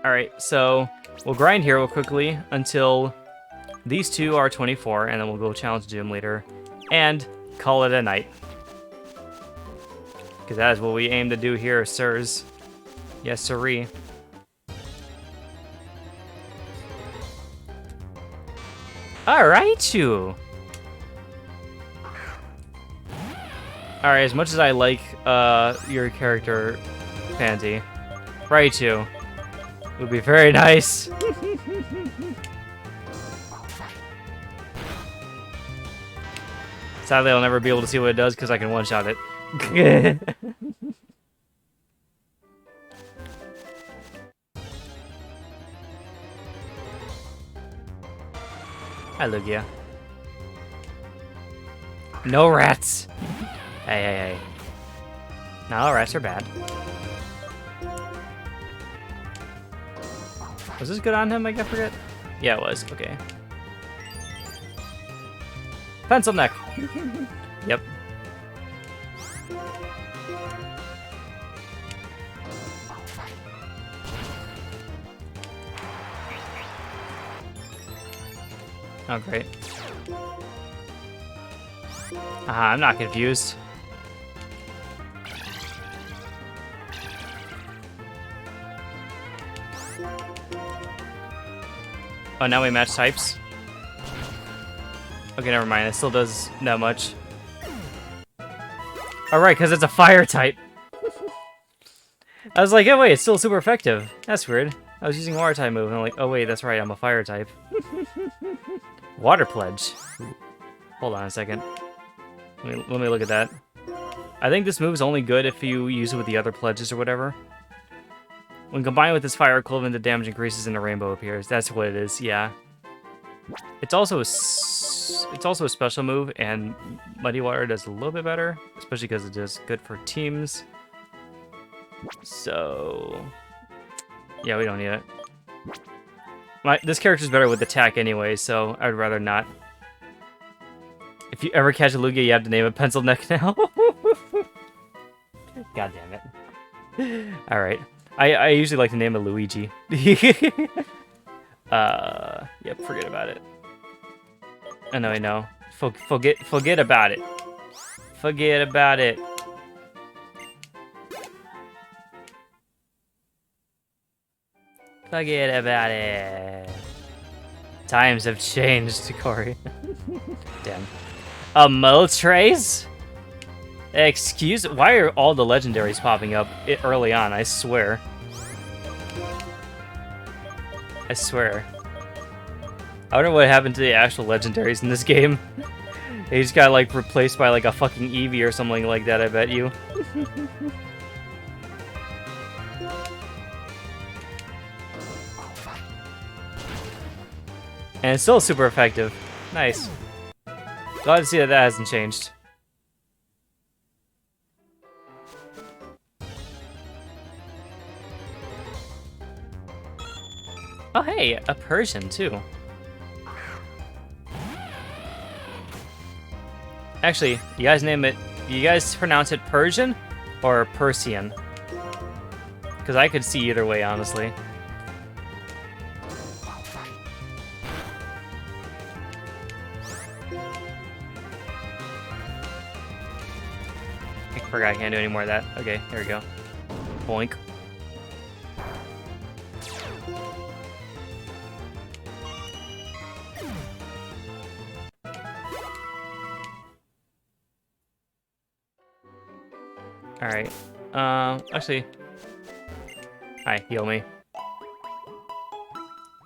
Alright, so we'll grind here real quickly until these two are 24, and then we'll go challenge the gym leader and call it a night. Because that is what we aim to do here, sirs. Yes, sirree. Alright, you. Alright, as much as I like your character, Pansy, Raichu would be very nice. Sadly, I'll never be able to see what it does because I can one-shot it. Hi, Lugia. No rats! Hey, hey, hey. Not all rats are bad. Was this good on him? I forget. Yeah, it was. Okay. Pencil neck. Yep. Oh, great. I'm not confused. Oh, now we match types? Okay, never mind. It still does that much. Alright, because it's a fire type. I was like, oh wait, it's still super effective. That's weird. I was using a water type move, and I'm like, oh wait, that's right, I'm a fire type. Water Pledge. Hold on a second. Let me look at that. I think this move is only good if you use it with the other pledges or whatever. When combined with this fire equivalent, the damage increases and a rainbow appears. That's what it is, yeah. It's also a special move, and Muddy Water does a little bit better, especially because it is good for teams. So, yeah, we don't need it. This character's better with attack anyway, so I'd rather not. If you ever catch a Lugia, you have to name it Pencil Neck now. God damn it. All right. I usually like to name it Luigi. Yep, forget about it. I know. Forget about it. Forget about it. Forget about it. Times have changed, Corey. Damn. A Moltres? Excuse, why are all the legendaries popping up early on? I swear. I swear. I wonder what happened to the actual legendaries in this game. They just got like replaced by like a fucking Eevee or something like that, I bet you. And it's still super effective. Nice. Glad to see that hasn't changed. Oh hey, a Persian too. Actually, you guys pronounce it Persian or Persian? Because I could see either way, honestly. I forgot I can't do any more of that. Okay, here we go. Boink. Alright. Actually. Hi, heal me.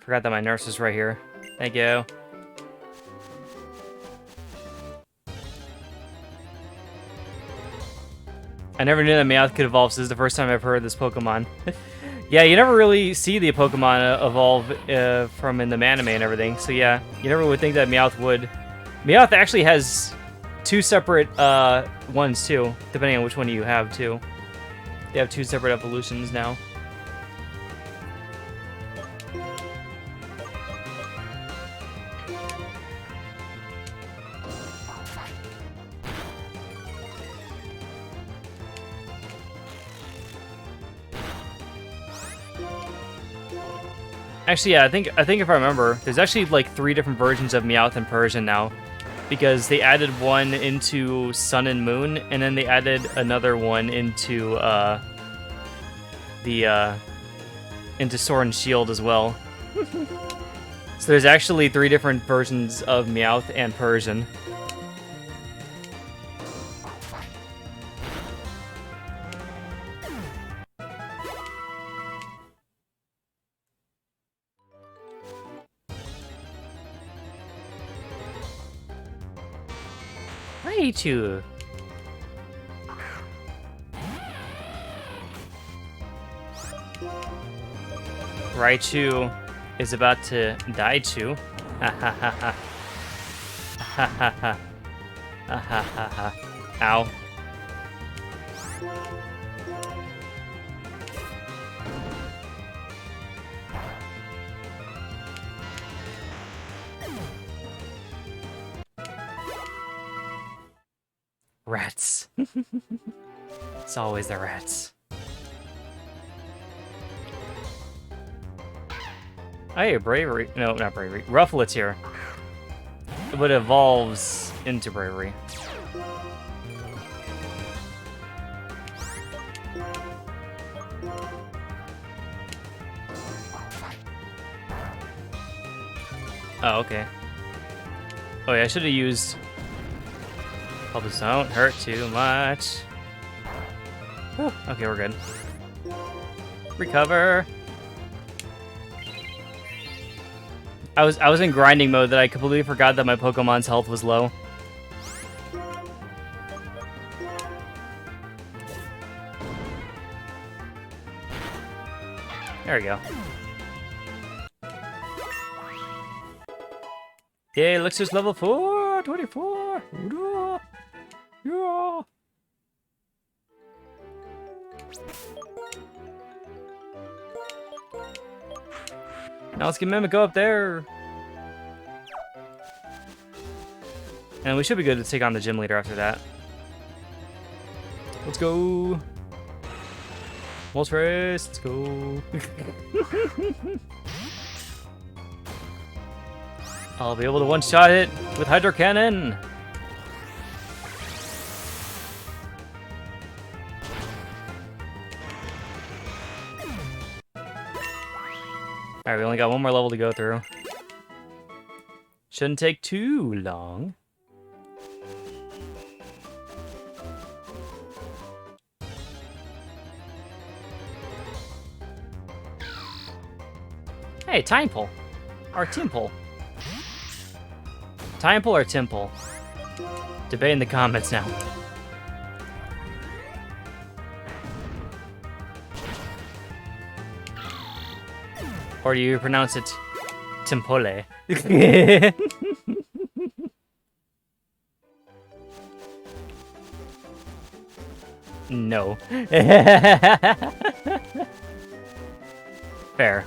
Forgot that my nurse is right here. Thank you. I never knew that Meowth could evolve, so this is the first time I've heard this Pokemon. Yeah, you never really see the Pokemon evolve from in the anime and everything, so yeah, you never would think that Meowth would. Meowth actually has two separate ones too, depending on which one you have too. They have two separate evolutions now. Actually, yeah, I think if I remember, there's actually like 3 different versions of Meowth and Persian now, because they added one into Sun and Moon, and then they added another one into into Sword and Shield as well. So there's actually 3 different versions of Meowth and Persian. Raichu. Raichu is about to die to. Ha ha ha ha. Ha ha ha. Ha ha ha ha. Ow. Rats. It's always the rats. Hey, Bravery. No, not Bravery. Rufflet's here. But evolves into Bravery. Oh, okay. Oh yeah, I should have used... Hope this don't hurt too much. Whew. Okay, we're good. Recover. I was in grinding mode that I completely forgot that my Pokemon's health was low. There we go. Yay, Elixir's level 4! 24! Yeah! Now let's get Mimico up there! And we should be good to take on the gym leader after that. Let's go! Most race, let's go. I'll be able to one-shot it with Hydro Cannon. Alright, we only got one more level to go through. Shouldn't take too long. Hey, Time Pull. Or Timple. Time Pull or Timple? Debate in the comments now. Or do you pronounce it Timpole? No. Fair.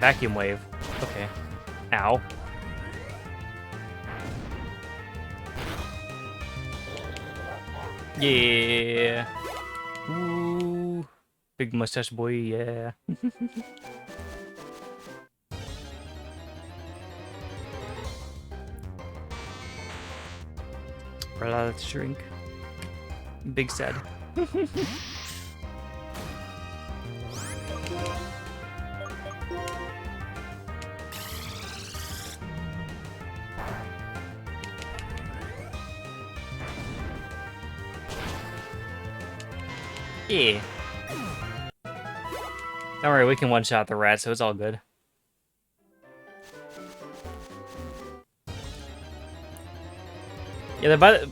Vacuum wave. Okay. Ow. Yeah. Ooh. Big mustache boy, yeah. Let's shrink. Big sad. Yeah. Don't worry, we can one-shot the rat, so it's all good. Yeah,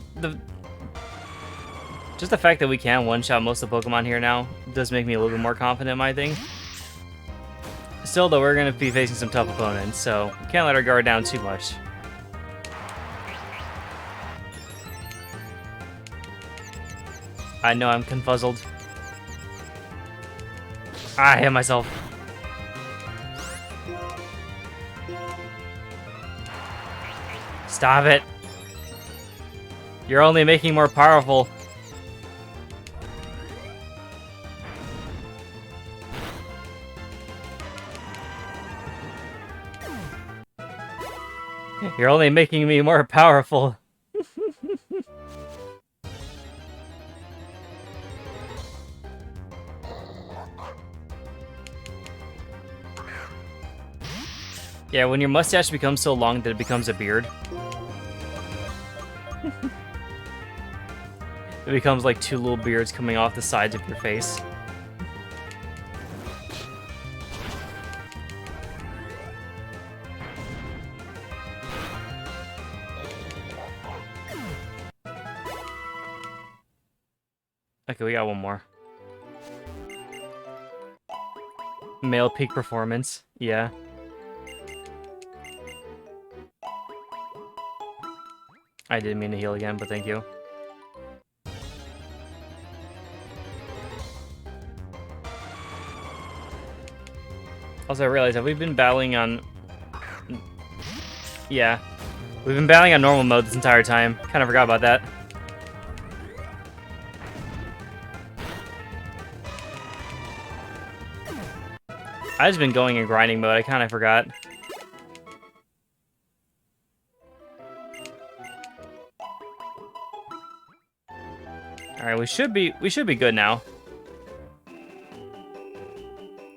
just the fact that we can one-shot most of the Pokemon here now does make me a little bit more confident in my thing. Still, though, we're going to be facing some tough opponents, so we can't let our guard down too much. I know I'm confuzzled. I hit myself. Stop it. You're only making more powerful. You're only making me more powerful. Yeah, when your mustache becomes so long that it becomes a beard. It becomes like two little beards coming off the sides of your face. Okay, we got one more. Male peak performance, yeah. I didn't mean to heal again, but thank you. Also, I realized that we've been battling on... Yeah. We've been battling on normal mode this entire time. Kind of forgot about that. I've just been going in grinding mode. I kind of forgot. Alright, we should be good now.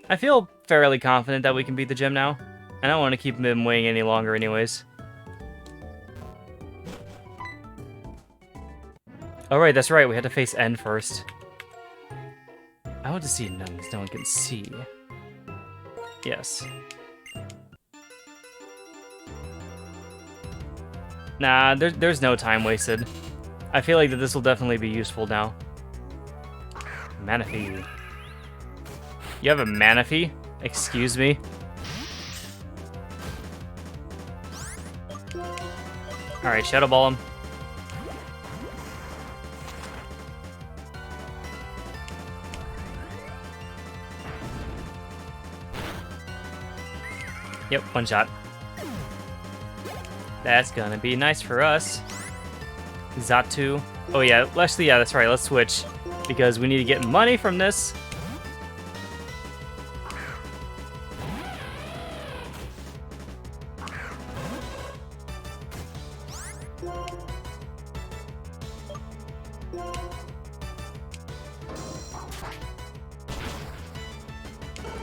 I feel fairly confident that we can beat the gym now. I don't want to keep him waiting any longer anyways. Oh right, that's right, we had to face N first. I want to see nuns no one can see. Yes. Nah, there's no time wasted. I feel like that this will definitely be useful now. Manaphy. You have a Manaphy? Excuse me? Alright, Shadow Ball him. Yep, one shot. That's gonna be nice for us. Zatu. Oh yeah, actually, yeah, that's right. Let's switch because we need to get money from this.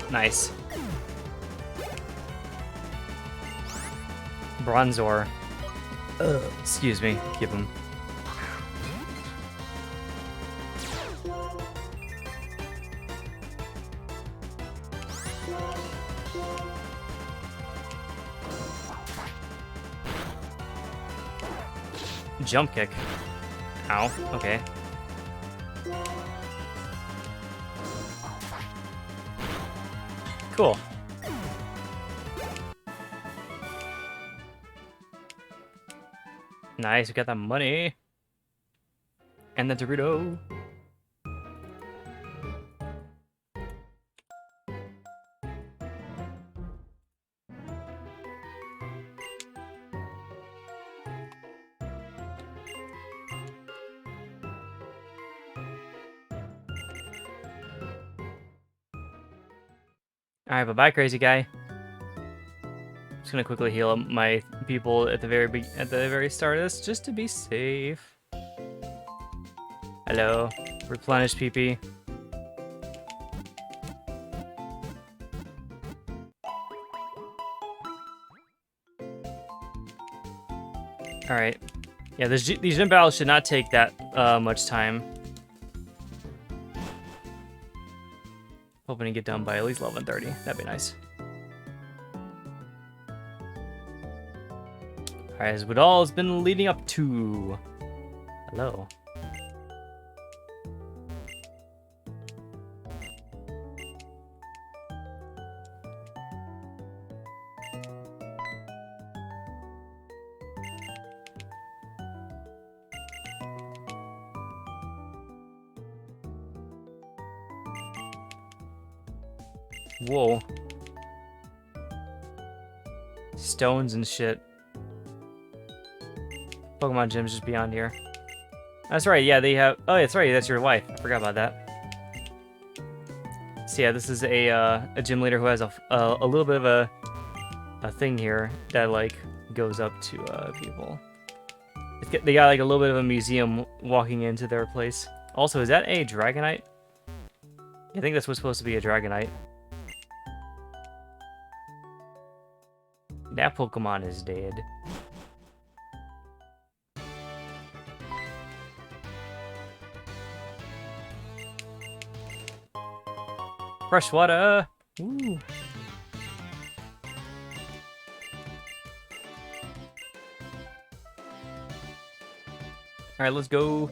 Nice. Bronzor. Excuse me. Give him. Jump kick. Ow. Okay. Cool. Nice, we got that money. And the Dorito. Alright, bye-bye, crazy guy. Just gonna quickly heal up my people at the very start of this, just to be safe. Hello. Replenish PP. Alright. Yeah, these gym battles should not take that much time. Hoping to get done by at least level 30. That'd be nice. Alright, as what all has been leading up to. Hello. Whoa. Stones and shit. Pokemon gyms just beyond here. That's right, yeah, they have... Oh, that's right, that's your wife. I forgot about that. So yeah, this is a gym leader who has a little bit of a thing here that, like, goes up to people. They got, like, a little bit of a museum walking into their place. Also, is that a Dragonite? I think this was supposed to be a Dragonite. That Pokemon is dead. Fresh water! Ooh. Alright, let's go.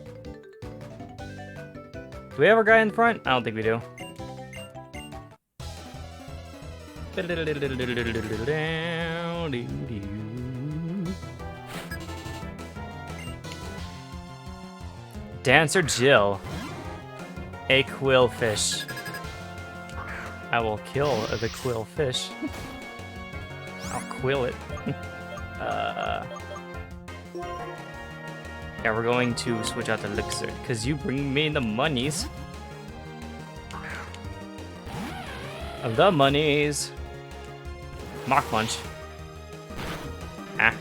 Do we have our guy in front? I don't think we do. Dancer Jill. A quillfish. I will kill the quillfish. I'll quill it. Yeah, we're going to switch out the elixir because you bring me the monies. The monies. Mach punch. Ah.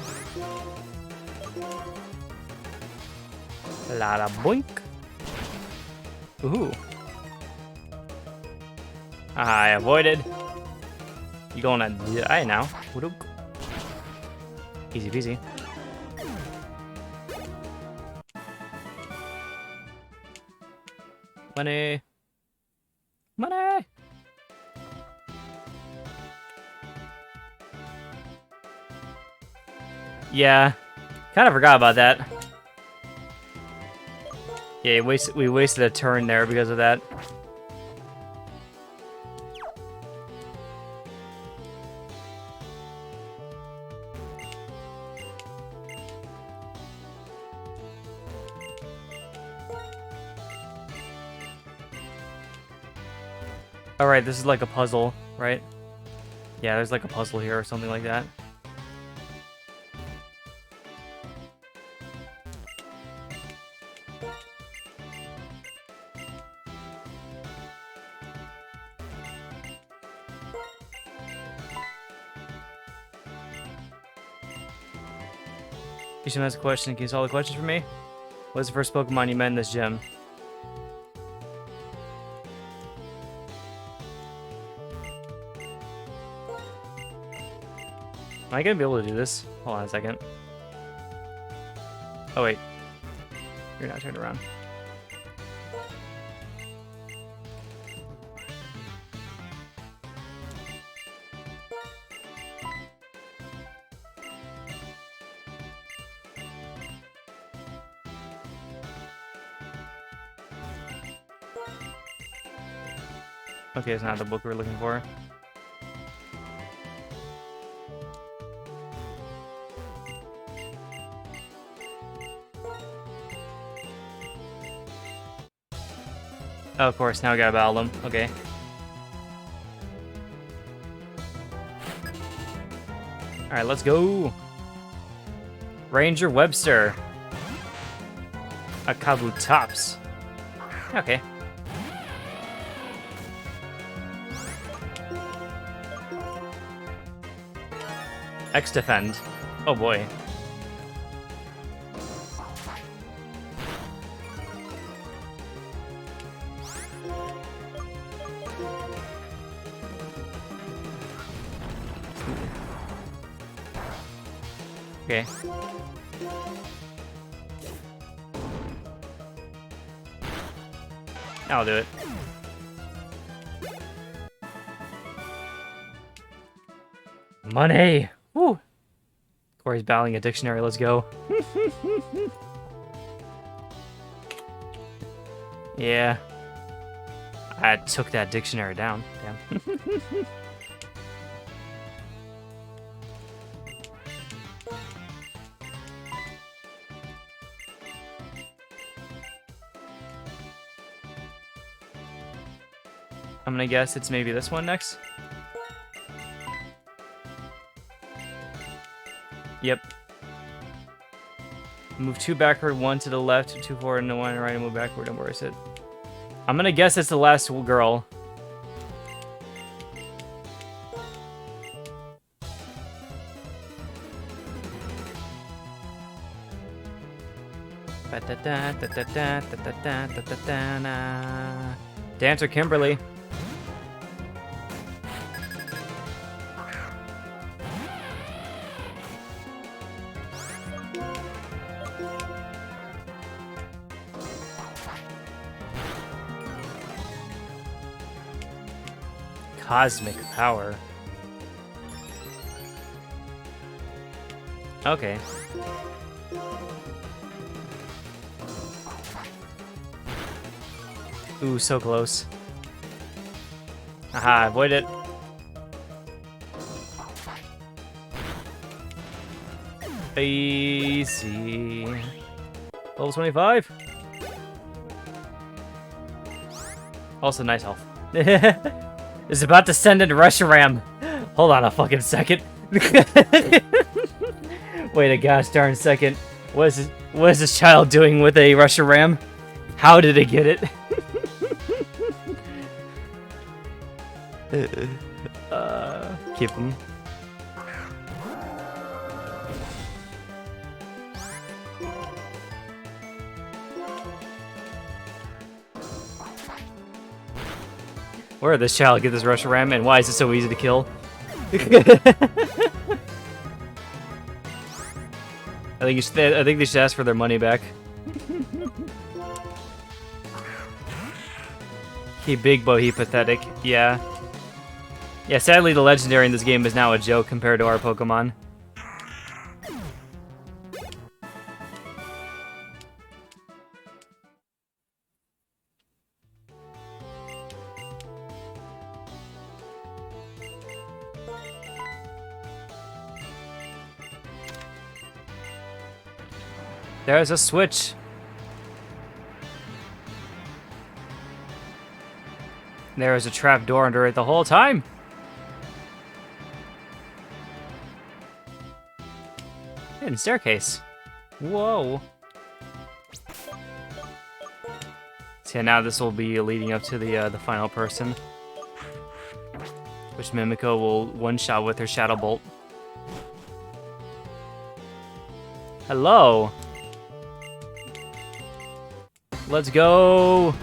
Lada boink. Ooh. I avoided. You gonna die now? Easy peasy. Money. Money. Yeah, kind of forgot about that. Yeah, we wasted a turn there because of that. Alright, this is like a puzzle, right? Yeah, there's like a puzzle here or something like that. Isham has a question. Can you solve the questions for me? What's the first Pokemon you met in this gym? Am I gonna be able to do this? Hold on a second. Oh wait. You're not turned around. Okay, it's not the book we're looking for. Oh, of course, now we gotta battle them. Okay. Alright, let's go! Ranger Webster. A Kabutops. Okay. X-Defend. Oh boy. Okay. I'll do it. Money! Woo! Corey's battling a dictionary, let's go. Yeah. I took that dictionary down. Damn. I'm gonna guess it's maybe this one next. Yep. Move 2 backward, 1 to the left, 2 forward, and 1 right, and move backward, and where is it? I'm gonna guess it's the last girl. Dancer Kimberly. Cosmic power. Okay. Ooh, so close. Aha, avoid it. Easy. Level 25. Also, nice health. Is about to send in Reshiram. Hold on a fucking second. Wait a gosh darn second. What is this child doing with a Reshiram? How did it get it? Keep him. Where did this child get this Reshiram, and why is it so easy to kill? I think they should ask for their money back. He big, but he pathetic. Yeah. Yeah, sadly the legendary in this game is now a joke compared to our Pokemon. There's a switch. There is a trap door under it the whole time. Hidden staircase. Whoa. So yeah, now this will be leading up to the final person, which Mimiko will one-shot with her Shadow Bolt. Hello. Let's go.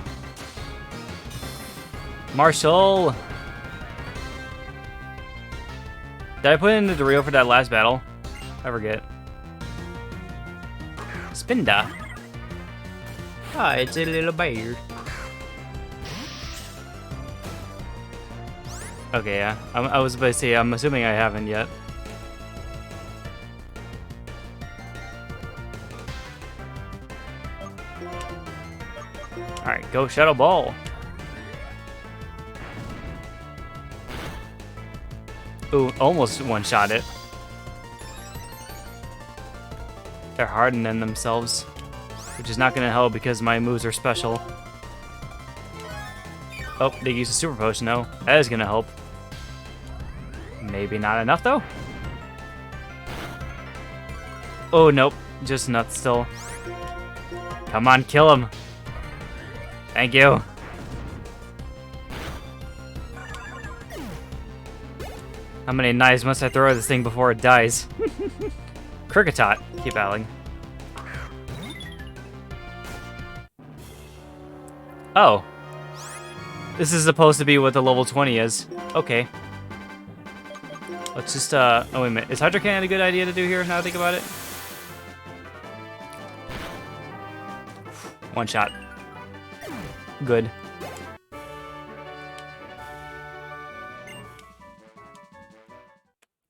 Marshall. Did I put in the Doreo for that last battle? I forget. Spinda. Ah, it's a little bear. Okay, yeah. I was about to say, I'm assuming I haven't yet. Alright, go Shadow Ball. Ooh, almost one-shot it. They're hardening themselves, which is not going to help because my moves are special. Oh, they use a Super Potion, though. That is going to help. Maybe not enough, though? Oh, nope. Just nuts still. Come on, kill him. Thank you. How many knives must I throw at this thing before it dies? Kricketot. Keep battling. Oh. This is supposed to be what the level 20 is. Okay. Let's just, oh, wait a minute. Is Hydro Cannon a good idea to do here, now I think about it? One shot. Good.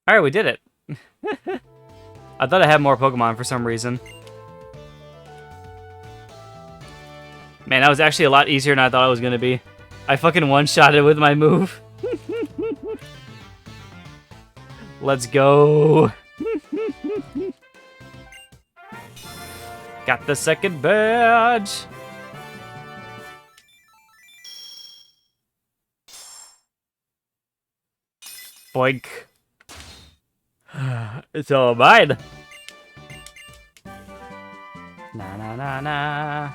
Alright, we did it. I thought I had more Pokemon for some reason. Man, that was actually a lot easier than I thought it was going to be. I fucking one-shotted with my move. Let's go. Got the second badge. Boink. It's all mine. Na na na na.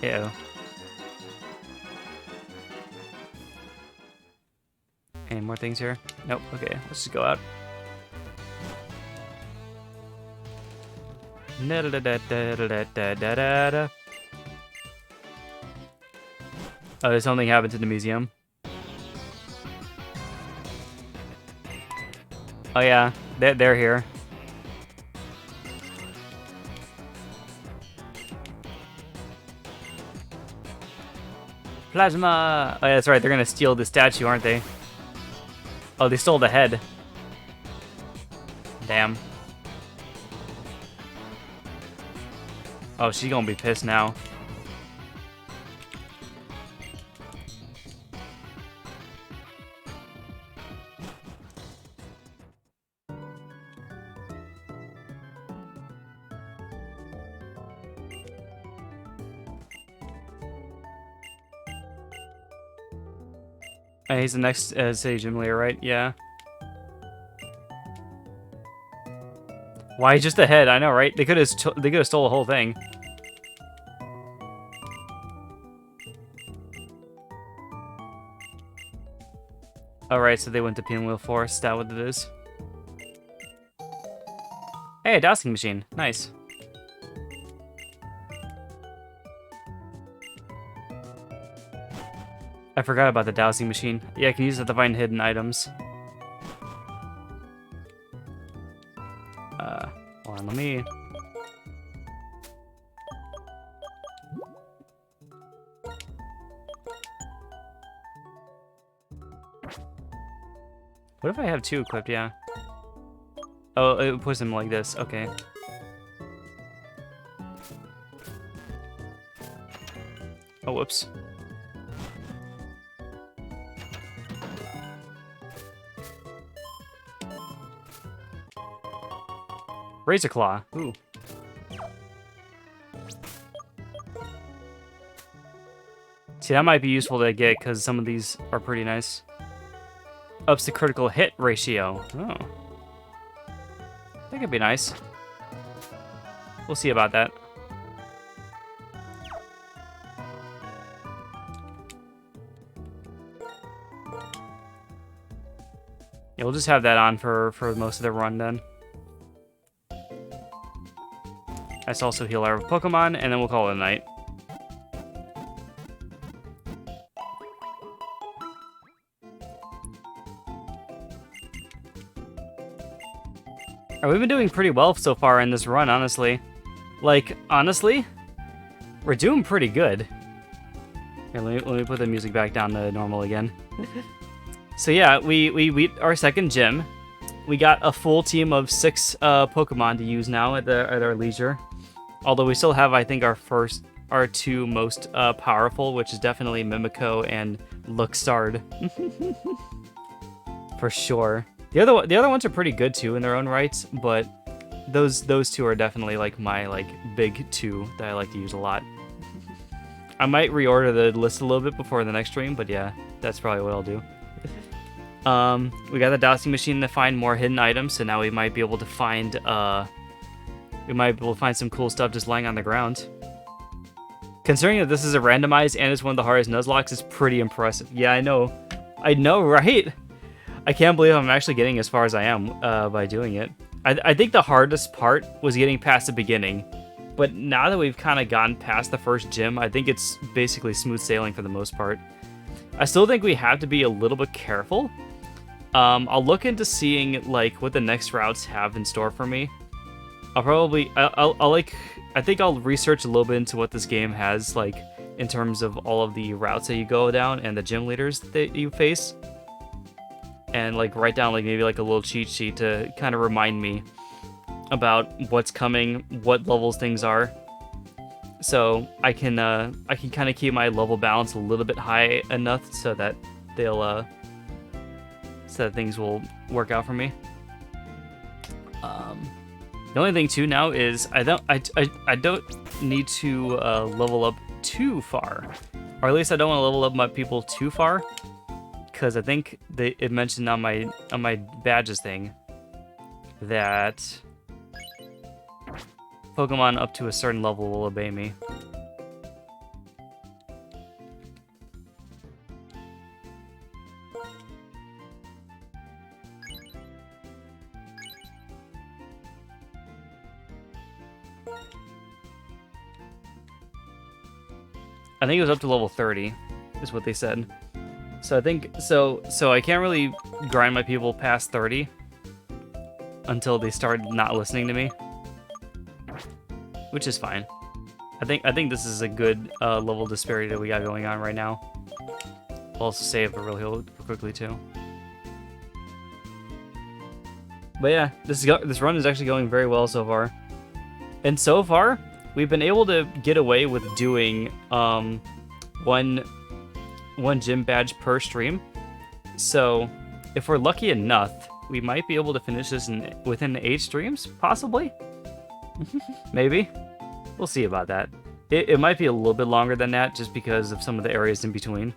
Ew. Any more things here? Nope. Okay, let's just go out. Oh, something happened to the museum. Oh yeah, they're here. Plasma! Oh yeah, that's right, they're gonna steal the statue, aren't they? Oh, they stole the head. Damn. Oh, she's gonna be pissed now. He's the next Sage Gym Leader, right? Yeah. Why just the head? I know, right? They could have stole the whole thing. Alright, so they went to Pinwheel Forest. Is that what it is? Hey, a dowsing machine. Nice. I forgot about the dowsing machine. Yeah, I can use it to find hidden items. Hold on, let me... What if I have two equipped? Yeah. Oh, it puts them like this. Okay. Oh, whoops. Razor Claw. Ooh. See, that might be useful to get because some of these are pretty nice. Ups the critical hit ratio. Oh. That could be nice. We'll see about that. Yeah, we'll just have that on for most of the run then. Let's also heal our Pokemon, and then we'll call it a night. We've been doing pretty well so far in this run, honestly. Like, honestly, we're doing pretty good. Here, let me put the music back down to normal again. So yeah, we beat our second gym. We got a full team of 6 Pokemon to use now at our leisure. Although we still have, I think, our 2 most powerful, which is definitely Mimikyu and Luxard. For sure. The other ones are pretty good too in their own rights, but those 2 are definitely like my big 2 that I like to use a lot. I might reorder the list a little bit before the next stream, but yeah, that's probably what I'll do. We got the dowsing machine to find more hidden items, so now we might be able to find some cool stuff just lying on the ground. Considering that this is a randomized and it's one of the hardest Nuzlocks, is pretty impressive. Yeah, I know, right? I can't believe I'm actually getting as far as I am by doing it. I think the hardest part was getting past the beginning, but now that we've kind of gotten past the first gym, I think it's basically smooth sailing for the most part. I still think we have to be a little bit careful. I'll look into seeing what the next routes have in store for me. I think I'll research a little bit into what this game has in terms of all of the routes that you go down and the gym leaders that you face. And write down maybe a little cheat sheet to kind of remind me about what's coming, what levels things are, so I can kind of keep my level balance a little bit high enough so that things will work out for me. The only thing too now is I don't need to level up too far, or at least I don't want to level up my people too far. Because I think it mentioned on my badges thing that Pokemon up to a certain level will obey me. I think it was up to level 30, is what they said. So I think so I can't really grind my people past 30 until they start not listening to me, which is fine. I think this is a good level disparity that we got going on right now. I'll also save really quickly too. But yeah, this run is actually going very well so far. And so far, we've been able to get away with doing one gym badge per stream. So if we're lucky enough, we might be able to finish this within 8 streams, possibly. Maybe. We'll see about that. It might be a little bit longer than that just because of some of the areas in between.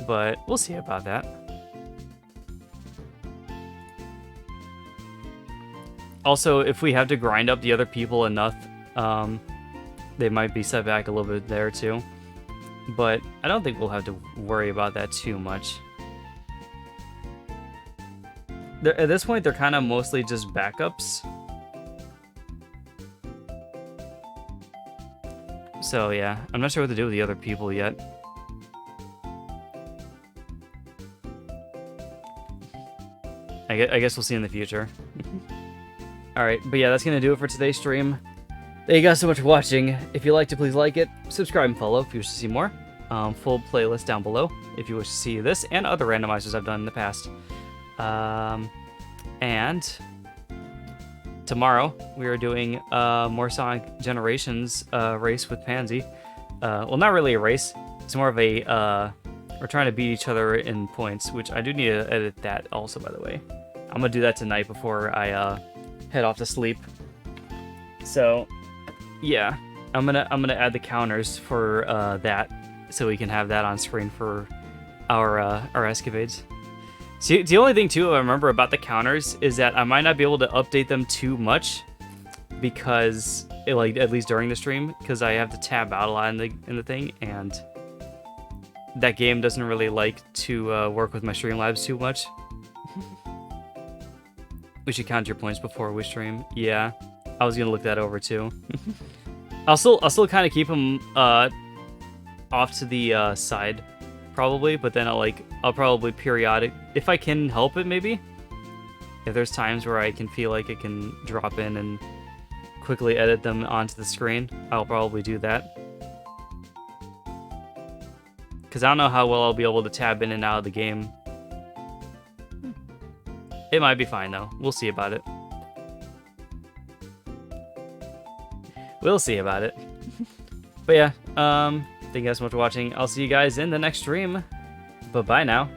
But we'll see about that. Also, if we have to grind up the other people enough, they might be set back a little bit there too. But I don't think we'll have to worry about that too much. At this point, they're kind of mostly just backups. So yeah, I'm not sure what to do with the other people yet. I guess we'll see in the future. Alright, but yeah, that's going to do it for today's stream. Thank you guys so much for watching. If you liked it, please like it, subscribe and follow if you wish to see more. Full playlist down below if you wish to see this and other randomizers I've done in the past. And tomorrow we are doing more Sonic Generations race with Pansy. Well, not really a race. It's more of a we're trying to beat each other in points, which I do need to edit that also, by the way. I'm gonna do that tonight before I head off to sleep. So yeah, I'm gonna add the counters for that, so we can have that on screen for our escapades. See, the only thing too I remember about the counters is that I might not be able to update them too much because like at least during the stream, because I have to tab out a lot in the thing, and that game doesn't really like to work with my Streamlabs too much. We should count your points before we stream. Yeah, I was gonna look that over too. I'll still kind of keep them off to the side, probably, but then I'll probably periodic, if I can help it, maybe. If there's times where I can feel like I can drop in and quickly edit them onto the screen, I'll probably do that. Because I don't know how well I'll be able to tab in and out of the game. It might be fine, though. We'll see about it. We'll see about it. But yeah, thank you guys so much for watching. I'll see you guys in the next stream. Bye-bye now.